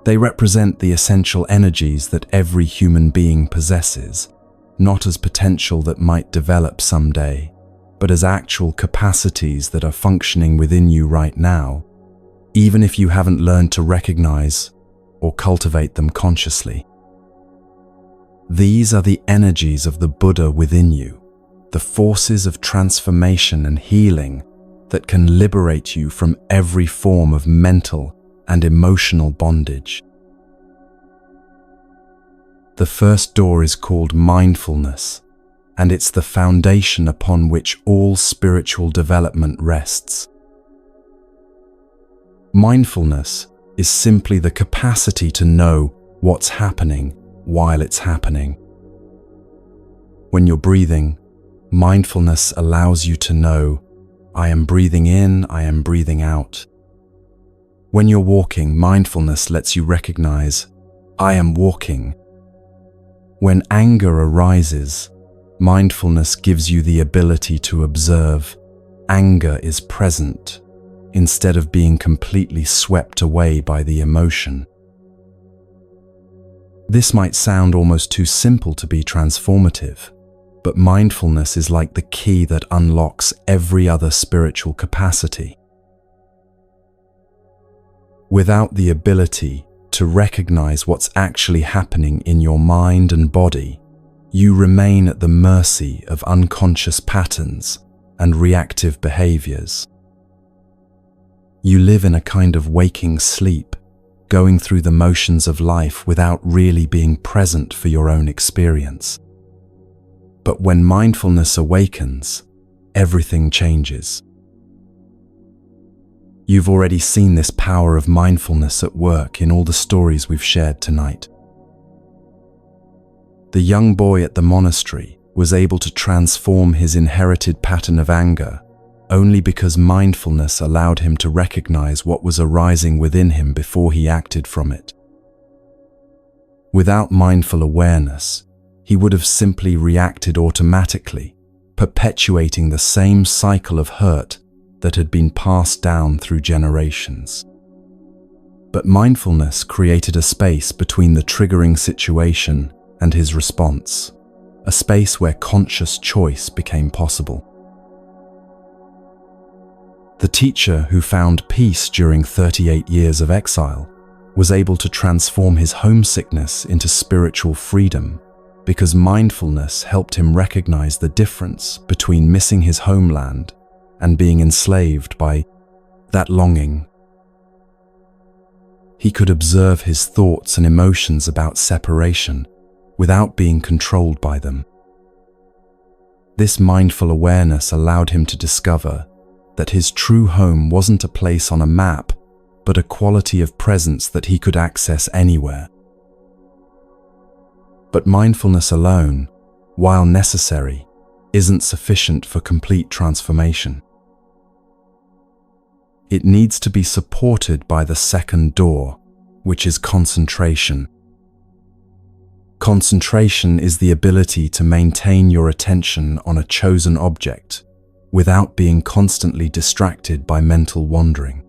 S1: They represent the essential energies that every human being possesses, not as potential that might develop someday, but as actual capacities that are functioning within you right now, even if you haven't learned to recognize or cultivate them consciously. These are the energies of the Buddha within you, the forces of transformation and healing that can liberate you from every form of mental and emotional bondage. The first door is called mindfulness, and it's the foundation upon which all spiritual development rests. Mindfulness is simply the capacity to know what's happening while it's happening. When you're breathing, mindfulness allows you to know, I am breathing in, I am breathing out. When you're walking, mindfulness lets you recognize, I am walking. When anger arises, mindfulness gives you the ability to observe, anger is present, instead of being completely swept away by the emotion. This might sound almost too simple to be transformative, but mindfulness is like the key that unlocks every other spiritual capacity. Without the ability to recognize what's actually happening in your mind and body, you remain at the mercy of unconscious patterns and reactive behaviors. You live in a kind of waking sleep, going through the motions of life without really being present for your own experience. But when mindfulness awakens, everything changes. You've already seen this power of mindfulness at work in all the stories we've shared tonight. The young boy at the monastery was able to transform his inherited pattern of anger only because mindfulness allowed him to recognize what was arising within him before he acted from it. Without mindful awareness, he would have simply reacted automatically, perpetuating the same cycle of hurt that had been passed down through generations. But mindfulness created a space between the triggering situation and his response, a space where conscious choice became possible. The teacher who found peace during 38 years of exile was able to transform his homesickness into spiritual freedom because mindfulness helped him recognize the difference between missing his homeland and being enslaved by that longing. He could observe his thoughts and emotions about separation without being controlled by them. This mindful awareness allowed him to discover that his true home wasn't a place on a map, but a quality of presence that he could access anywhere. But mindfulness alone, while necessary, isn't sufficient for complete transformation. It needs to be supported by the second door, which is concentration. Concentration is the ability to maintain your attention on a chosen object without being constantly distracted by mental wandering.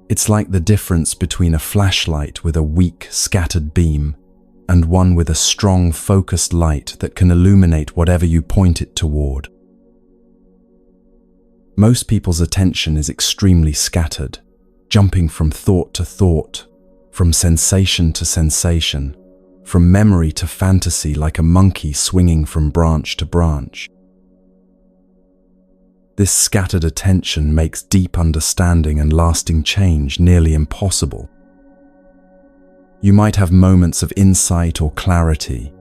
S1: It's like the difference between a flashlight with a weak, scattered beam and one with a strong, focused light that can illuminate whatever you point it toward. Most people's attention is extremely scattered, jumping from thought to thought, from sensation to sensation, from memory to fantasy, like a monkey swinging from branch to branch. This scattered attention makes deep understanding and lasting change nearly impossible. You might have moments of insight or clarity,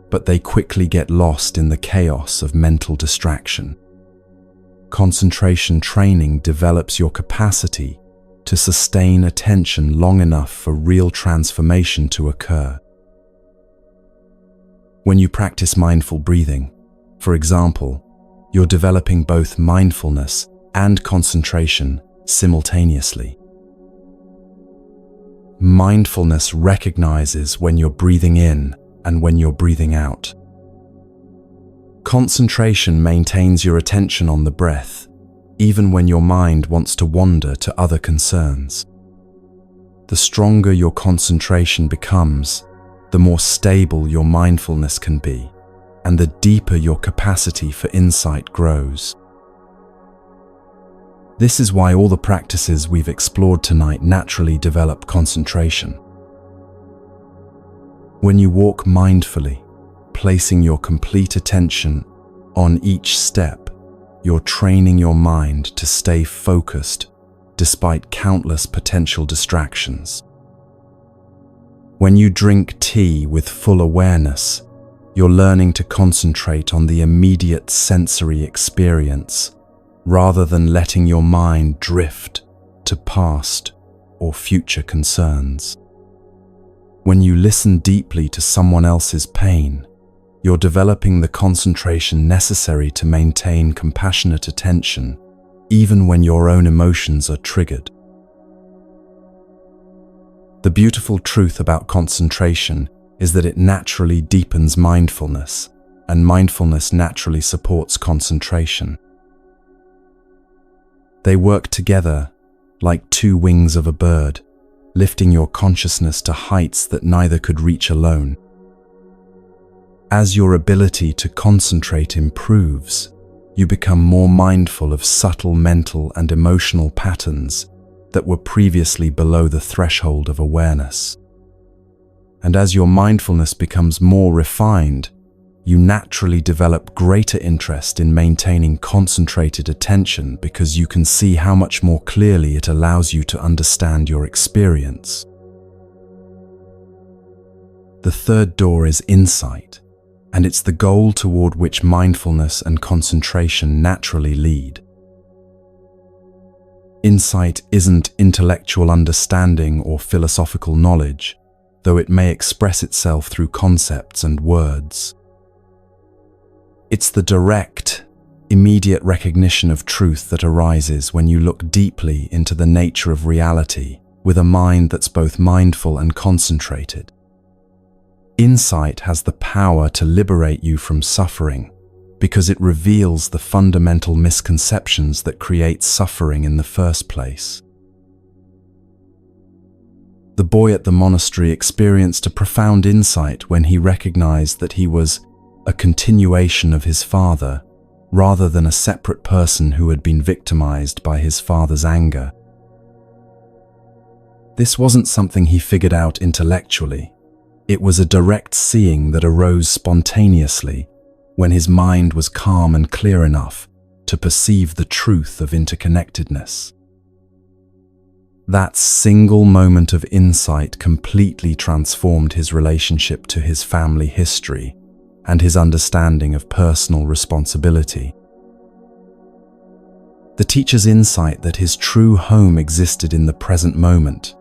S1: but they quickly get lost in the chaos of mental distraction. Concentration training develops your capacity to sustain attention long enough for real transformation to occur. When you practice mindful breathing, for example, you're developing both mindfulness and concentration simultaneously. Mindfulness recognizes when you're breathing in and when you're breathing out. Concentration maintains your attention on the breath, even when your mind wants to wander to other concerns. The stronger your concentration becomes, the more stable your mindfulness can be, and the deeper your capacity for insight grows. This is why all the practices we've explored tonight naturally develop concentration. When you walk mindfully, placing your complete attention on each step, you're training your mind to stay focused despite countless potential distractions. When you drink tea with full awareness, you're learning to concentrate on the immediate sensory experience rather than letting your mind drift to past or future concerns. When you listen deeply to someone else's pain, you're developing the concentration necessary to maintain compassionate attention, even when your own emotions are triggered. The beautiful truth about concentration is that it naturally deepens mindfulness, and mindfulness naturally supports concentration. They work together like two wings of a bird, lifting your consciousness to heights that neither could reach alone. As your ability to concentrate improves, you become more mindful of subtle mental and emotional patterns that were previously below the threshold of awareness. And as your mindfulness becomes more refined, you naturally develop greater interest in maintaining concentrated attention because you can see how much more clearly it allows you to understand your experience. The third door is insight, and it's the goal toward which mindfulness and concentration naturally lead. Insight isn't intellectual understanding or philosophical knowledge, though it may express itself through concepts and words. It's the direct, immediate recognition of truth that arises when you look deeply into the nature of reality with a mind that's both mindful and concentrated. Insight has the power to liberate you from suffering because it reveals the fundamental misconceptions that create suffering in the first place. The boy at the monastery experienced a profound insight when he recognized that he was a continuation of his father, rather than a separate person who had been victimized by his father's anger. This wasn't something he figured out intellectually. It was a direct seeing that arose spontaneously when his mind was calm and clear enough to perceive the truth of interconnectedness. That single moment of insight completely transformed his relationship to his family history and his understanding of personal responsibility. The teacher's insight that his true home existed in the present moment,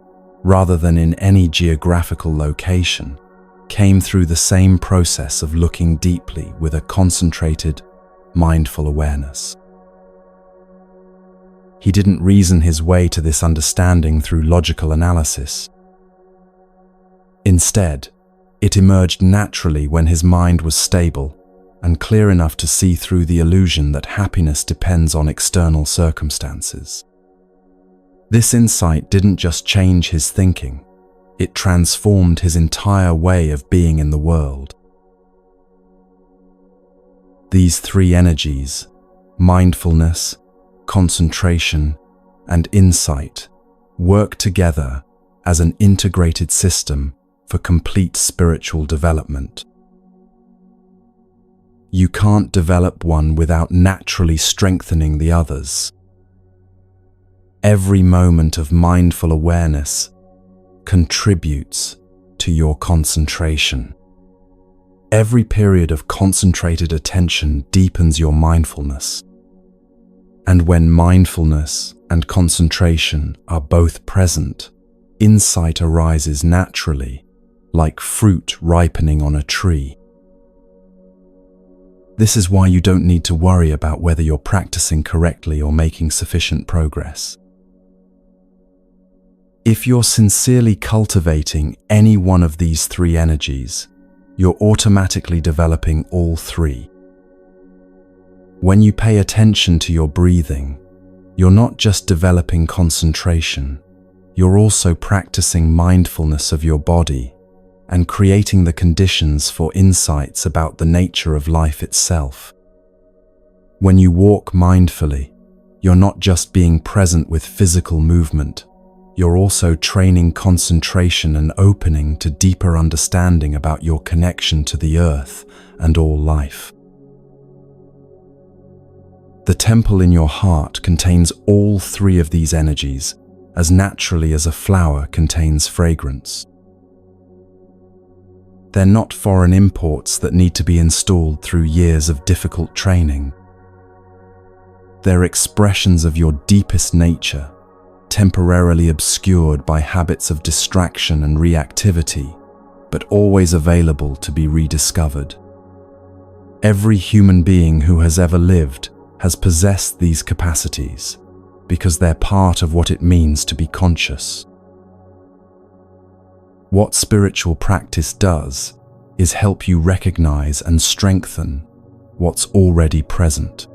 S1: rather than in any geographical location, came through the same process of looking deeply with a concentrated, mindful awareness. He didn't reason his way to this understanding through logical analysis. Instead, it emerged naturally when his mind was stable and clear enough to see through the illusion that happiness depends on external circumstances. This insight didn't just change his thinking, it transformed his entire way of being in the world. These three energies, mindfulness, concentration, and insight, work together as an integrated system for complete spiritual development. You can't develop one without naturally strengthening the others. Every moment of mindful awareness contributes to your concentration. Every period of concentrated attention deepens your mindfulness. And when mindfulness and concentration are both present, insight arises naturally, like fruit ripening on a tree. This is why you don't need to worry about whether you're practicing correctly or making sufficient progress. If you're sincerely cultivating any one of these three energies, you're automatically developing all three. When you pay attention to your breathing, you're not just developing concentration, you're also practicing mindfulness of your body and creating the conditions for insights about the nature of life itself. When you walk mindfully, you're not just being present with physical movement, you're also training concentration and opening to deeper understanding about your connection to the earth and all life. The temple in your heart contains all three of these energies as naturally as a flower contains fragrance. They're not foreign imports that need to be installed through years of difficult training. They're expressions of your deepest nature, temporarily obscured by habits of distraction and reactivity, but always available to be rediscovered. Every human being who has ever lived has possessed these capacities because they're part of what it means to be conscious. What spiritual practice does is help you recognize and strengthen what's already present.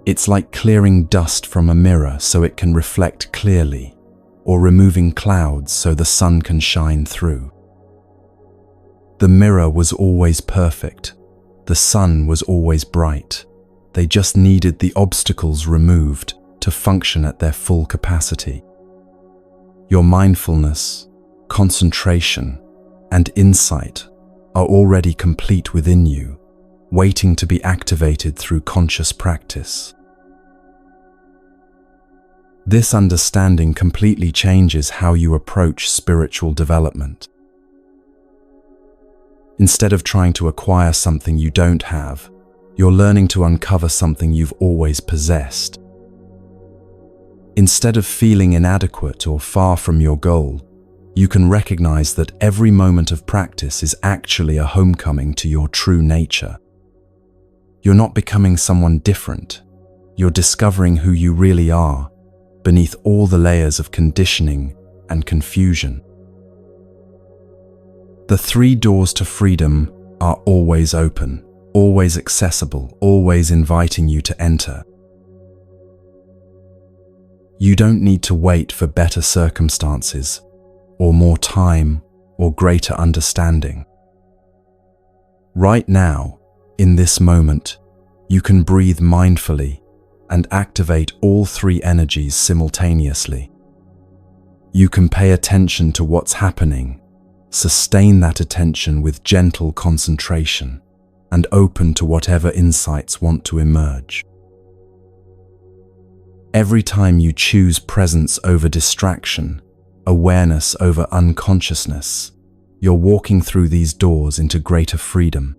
S1: It's like clearing dust from a mirror so it can reflect clearly, or removing clouds so the sun can shine through. The mirror was always perfect. The sun was always bright. They just needed the obstacles removed to function at their full capacity. Your mindfulness, concentration, and insight are already complete within you, waiting to be activated through conscious practice. This understanding completely changes how you approach spiritual development. Instead of trying to acquire something you don't have, you're learning to uncover something you've always possessed. Instead of feeling inadequate or far from your goal, you can recognize that every moment of practice is actually a homecoming to your true nature. You're not becoming someone different. You're discovering who you really are, beneath all the layers of conditioning and confusion. The 3 doors to freedom are always open, always accessible, always inviting you to enter. You don't need to wait for better circumstances, or more time, or greater understanding. Right now, in this moment, you can breathe mindfully and activate all 3 energies simultaneously. You can pay attention to what's happening, sustain that attention with gentle concentration, and open to whatever insights want to emerge. Every time you choose presence over distraction, awareness over unconsciousness, you're walking through these doors into greater freedom.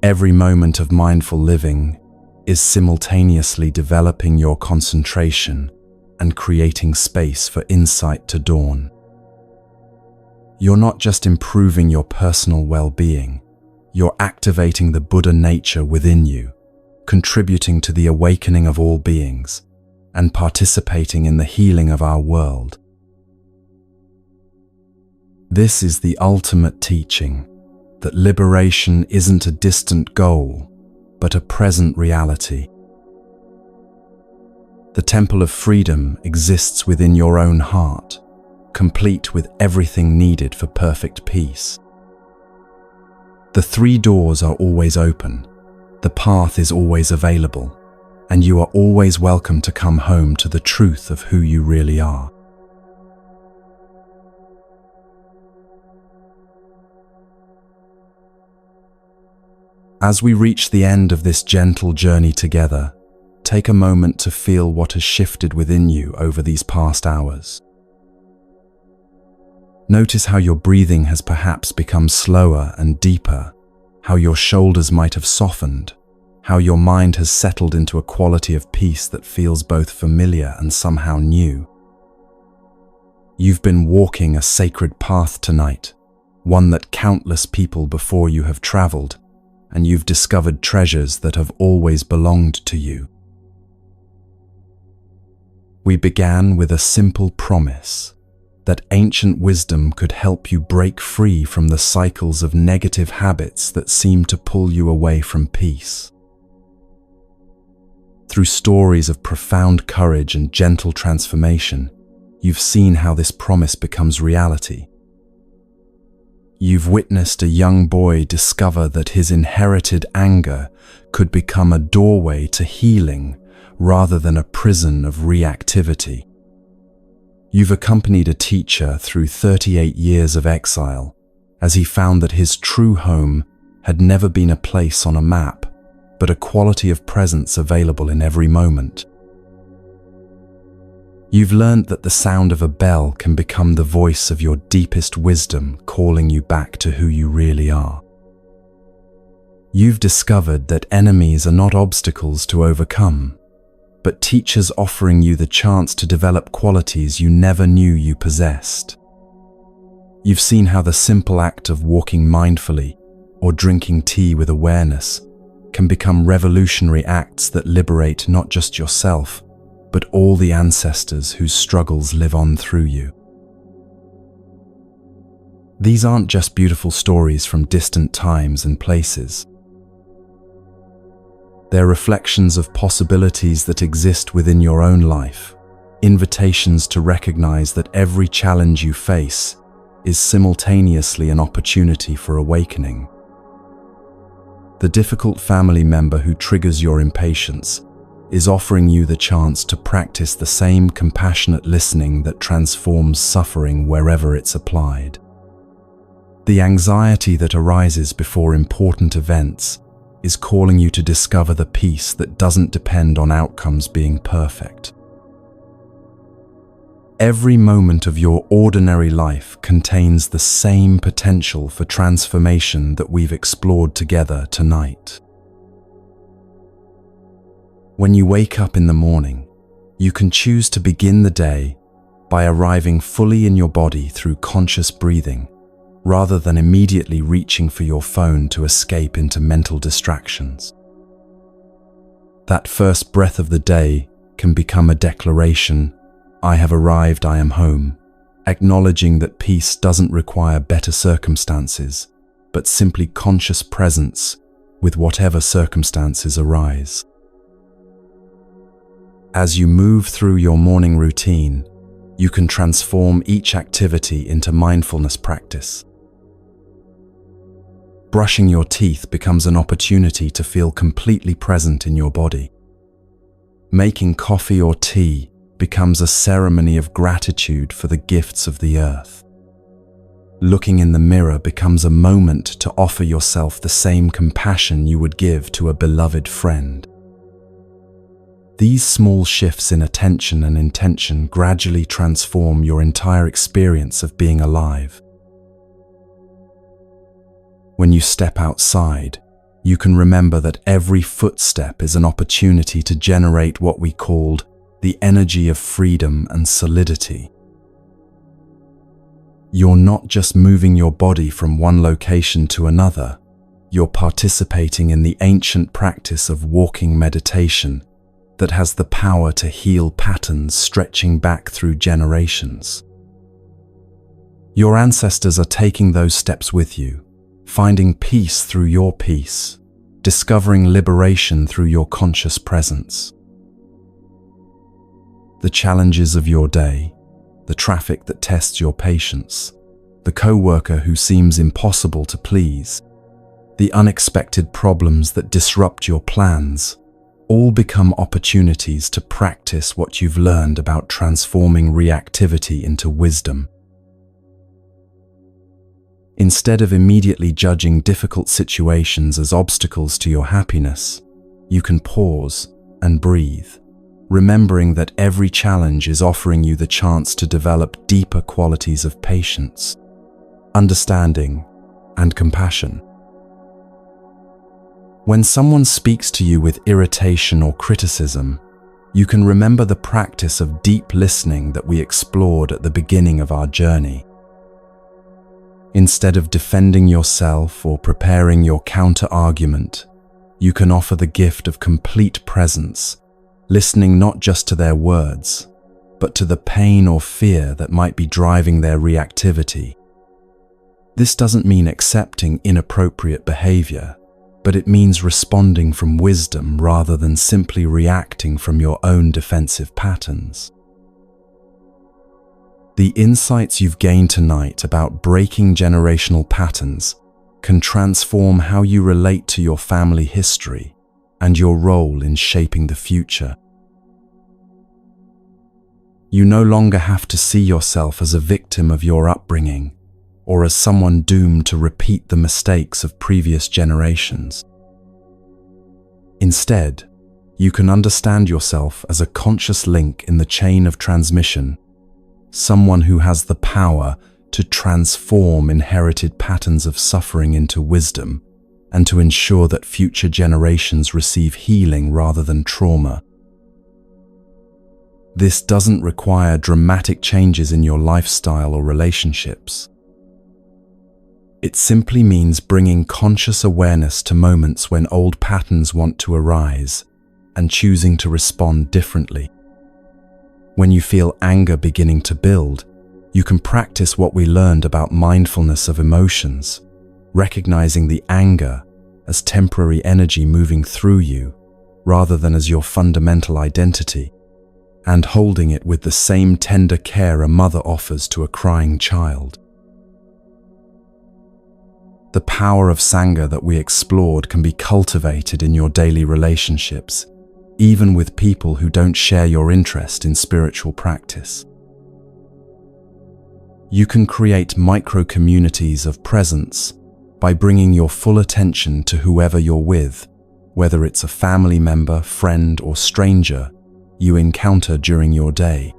S1: Every moment of mindful living is simultaneously developing your concentration and creating space for insight to dawn. You're not just improving your personal well-being, you're activating the Buddha nature within you, contributing to the awakening of all beings, and participating in the healing of our world. This is the ultimate teaching, that liberation isn't a distant goal, but a present reality. The temple of freedom exists within your own heart, complete with everything needed for perfect peace. The 3 doors are always open, the path is always available, and you are always welcome to come home to the truth of who you really are. As we reach the end of this gentle journey together, take a moment to feel what has shifted within you over these past hours. Notice how your breathing has perhaps become slower and deeper, how your shoulders might have softened, how your mind has settled into a quality of peace that feels both familiar and somehow new. You've been walking a sacred path tonight, one that countless people before you have traveled, and you've discovered treasures that have always belonged to you. We began with a simple promise that ancient wisdom could help you break free from the cycles of negative habits that seem to pull you away from peace. Through stories of profound courage and gentle transformation, you've seen how this promise becomes reality. You've witnessed a young boy discover that his inherited anger could become a doorway to healing rather than a prison of reactivity. You've accompanied a teacher through 38 years of exile as he found that his true home had never been a place on a map, but a quality of presence available in every moment. You've learned that the sound of a bell can become the voice of your deepest wisdom, calling you back to who you really are. You've discovered that enemies are not obstacles to overcome, but teachers offering you the chance to develop qualities you never knew you possessed. You've seen how the simple act of walking mindfully or drinking tea with awareness can become revolutionary acts that liberate not just yourself, but all the ancestors whose struggles live on through you. These aren't just beautiful stories from distant times and places. They're reflections of possibilities that exist within your own life, invitations to recognize that every challenge you face is simultaneously an opportunity for awakening. The difficult family member who triggers your impatience is offering you the chance to practice the same compassionate listening that transforms suffering wherever it's applied. The anxiety that arises before important events is calling you to discover the peace that doesn't depend on outcomes being perfect. Every moment of your ordinary life contains the same potential for transformation that we've explored together tonight. When you wake up in the morning, you can choose to begin the day by arriving fully in your body through conscious breathing, rather than immediately reaching for your phone to escape into mental distractions. That first breath of the day can become a declaration, "I have arrived, I am home," acknowledging that peace doesn't require better circumstances, but simply conscious presence with whatever circumstances arise. As you move through your morning routine, you can transform each activity into mindfulness practice. Brushing your teeth becomes an opportunity to feel completely present in your body. Making coffee or tea becomes a ceremony of gratitude for the gifts of the earth. Looking in the mirror becomes a moment to offer yourself the same compassion you would give to a beloved friend. These small shifts in attention and intention gradually transform your entire experience of being alive. When you step outside, you can remember that every footstep is an opportunity to generate what we called the energy of freedom and solidity. You're not just moving your body from one location to another, you're participating in the ancient practice of walking meditation that has the power to heal patterns stretching back through generations. Your ancestors are taking those steps with you, finding peace through your peace, discovering liberation through your conscious presence. The challenges of your day, the traffic that tests your patience, the coworker who seems impossible to please, the unexpected problems that disrupt your plans, all become opportunities to practice what you've learned about transforming reactivity into wisdom. Instead of immediately judging difficult situations as obstacles to your happiness, you can pause and breathe, remembering that every challenge is offering you the chance to develop deeper qualities of patience, understanding, and compassion. When someone speaks to you with irritation or criticism, you can remember the practice of deep listening that we explored at the beginning of our journey. Instead of defending yourself or preparing your counter-argument, you can offer the gift of complete presence, listening not just to their words, but to the pain or fear that might be driving their reactivity. This doesn't mean accepting inappropriate behavior, but it means responding from wisdom rather than simply reacting from your own defensive patterns. The insights you've gained tonight about breaking generational patterns can transform how you relate to your family history and your role in shaping the future. You no longer have to see yourself as a victim of your upbringing or as someone doomed to repeat the mistakes of previous generations. Instead, you can understand yourself as a conscious link in the chain of transmission, someone who has the power to transform inherited patterns of suffering into wisdom and to ensure that future generations receive healing rather than trauma. This doesn't require dramatic changes in your lifestyle or relationships. It simply means bringing conscious awareness to moments when old patterns want to arise and choosing to respond differently. When you feel anger beginning to build, you can practice what we learned about mindfulness of emotions, recognizing the anger as temporary energy moving through you rather than as your fundamental identity, and holding it with the same tender care a mother offers to a crying child. The power of Sangha that we explored can be cultivated in your daily relationships, even with people who don't share your interest in spiritual practice. You can create micro-communities of presence by bringing your full attention to whoever you're with, whether it's a family member, friend, or stranger you encounter during your day.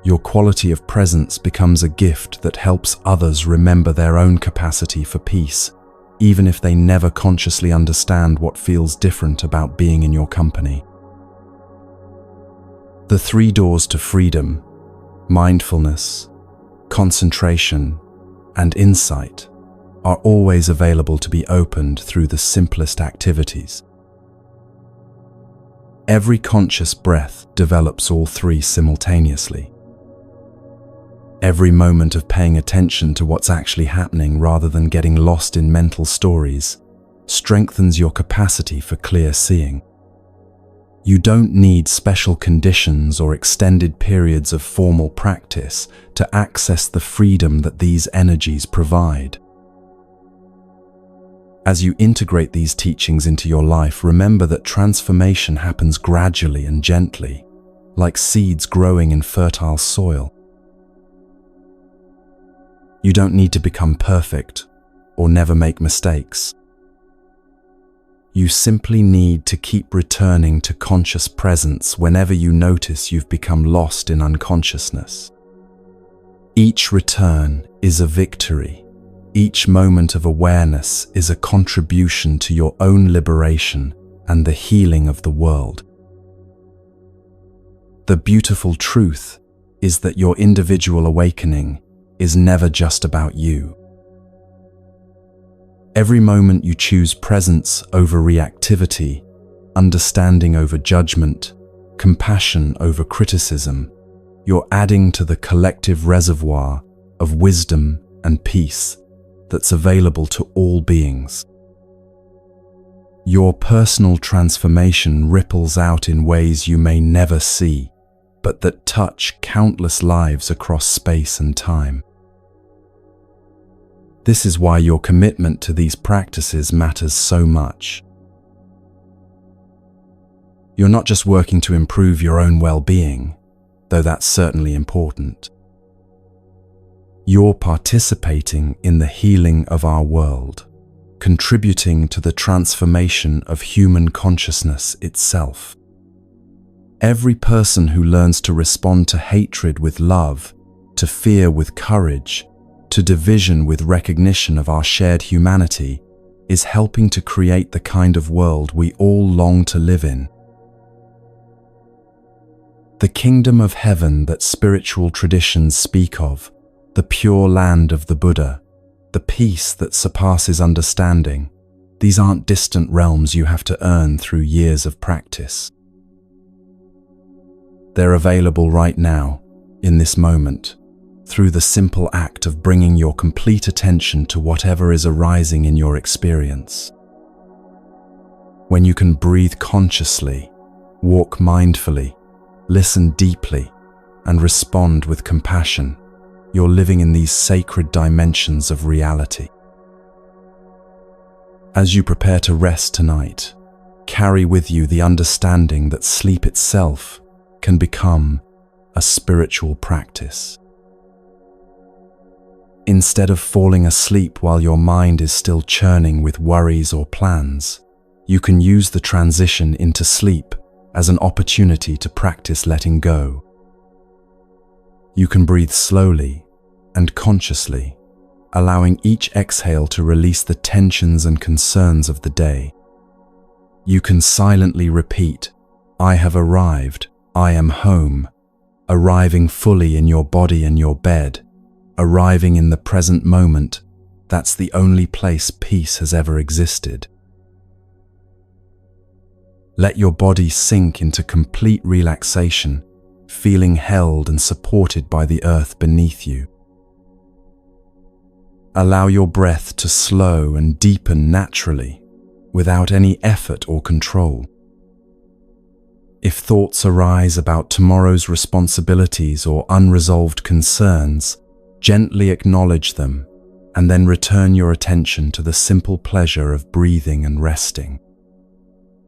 S1: Your quality of presence becomes a gift that helps others remember their own capacity for peace, even if they never consciously understand what feels different about being in your company. The 3 doors to freedom: mindfulness, concentration, and insight are always available to be opened through the simplest activities. Every conscious breath develops all three simultaneously. Every moment of paying attention to what's actually happening rather than getting lost in mental stories strengthens your capacity for clear seeing. You don't need special conditions or extended periods of formal practice to access the freedom that these energies provide. As you integrate these teachings into your life, remember that transformation happens gradually and gently, like seeds growing in fertile soil. You don't need to become perfect or never make mistakes. You simply need to keep returning to conscious presence whenever you notice you've become lost in unconsciousness. Each return is a victory. Each moment of awareness is a contribution to your own liberation and the healing of the world. The beautiful truth is that your individual awakening is never just about you. Every moment you choose presence over reactivity, understanding over judgment, compassion over criticism, you're adding to the collective reservoir of wisdom and peace that's available to all beings. Your personal transformation ripples out in ways you may never see, but that touch countless lives across space and time. This is why your commitment to these practices matters so much. You're not just working to improve your own well-being, though that's certainly important. You're participating in the healing of our world, contributing to the transformation of human consciousness itself. Every person who learns to respond to hatred with love, to fear with courage, to division with recognition of our shared humanity, is helping to create the kind of world we all long to live in. The kingdom of heaven that spiritual traditions speak of, the pure land of the Buddha, the peace that surpasses understanding, these aren't distant realms you have to earn through years of practice. They're available right now, in this moment, through the simple act of bringing your complete attention to whatever is arising in your experience. When you can breathe consciously, walk mindfully, listen deeply, and respond with compassion, you're living in these sacred dimensions of reality. As you prepare to rest tonight, carry with you the understanding that sleep itself can become a spiritual practice. Instead of falling asleep while your mind is still churning with worries or plans, you can use the transition into sleep as an opportunity to practice letting go. You can breathe slowly and consciously, allowing each exhale to release the tensions and concerns of the day. You can silently repeat, "I have arrived, I am home," arriving fully in your body and your bed, arriving in the present moment. That's the only place peace has ever existed. Let your body sink into complete relaxation, feeling held and supported by the earth beneath you. Allow your breath to slow and deepen naturally, without any effort or control. If thoughts arise about tomorrow's responsibilities or unresolved concerns, gently acknowledge them and then return your attention to the simple pleasure of breathing and resting.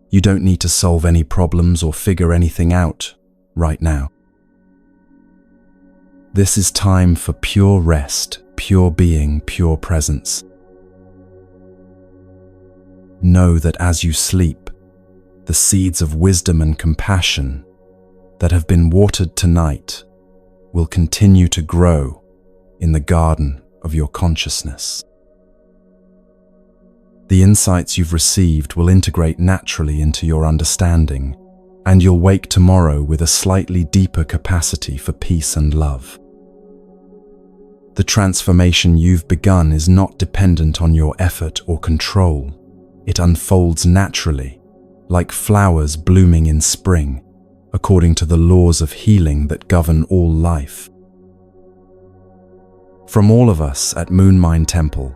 S1: You don't need to solve any problems or figure anything out right now. This is time for pure rest, pure being, pure presence. Know that as you sleep, the seeds of wisdom and compassion that have been watered tonight will continue to grow in the garden of your consciousness. The insights you've received will integrate naturally into your understanding, and you'll wake tomorrow with a slightly deeper capacity for peace and love. The transformation you've begun is not dependent on your effort or control. It unfolds naturally, like flowers blooming in spring, according to the laws of healing that govern all life. From all of us at Moonmine Temple,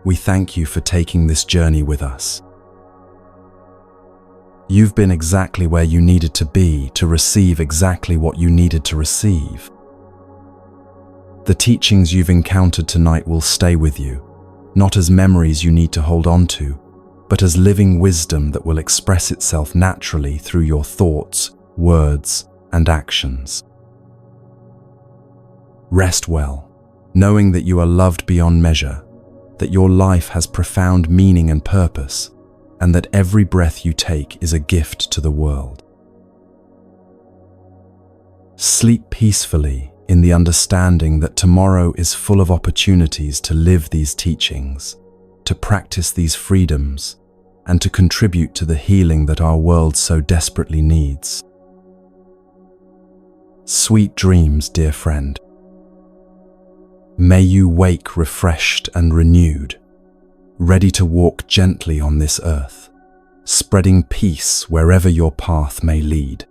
S1: we thank you for taking this journey with us. You've been exactly where you needed to be to receive exactly what you needed to receive. The teachings you've encountered tonight will stay with you, not as memories you need to hold on to, but as living wisdom that will express itself naturally through your thoughts, words, and actions. Rest well, knowing that you are loved beyond measure, that your life has profound meaning and purpose, and that every breath you take is a gift to the world. Sleep peacefully in the understanding that tomorrow is full of opportunities to live these teachings, to practice these freedoms, and to contribute to the healing that our world so desperately needs. Sweet dreams, dear friend. May you wake refreshed and renewed, ready to walk gently on this earth, spreading peace wherever your path may lead.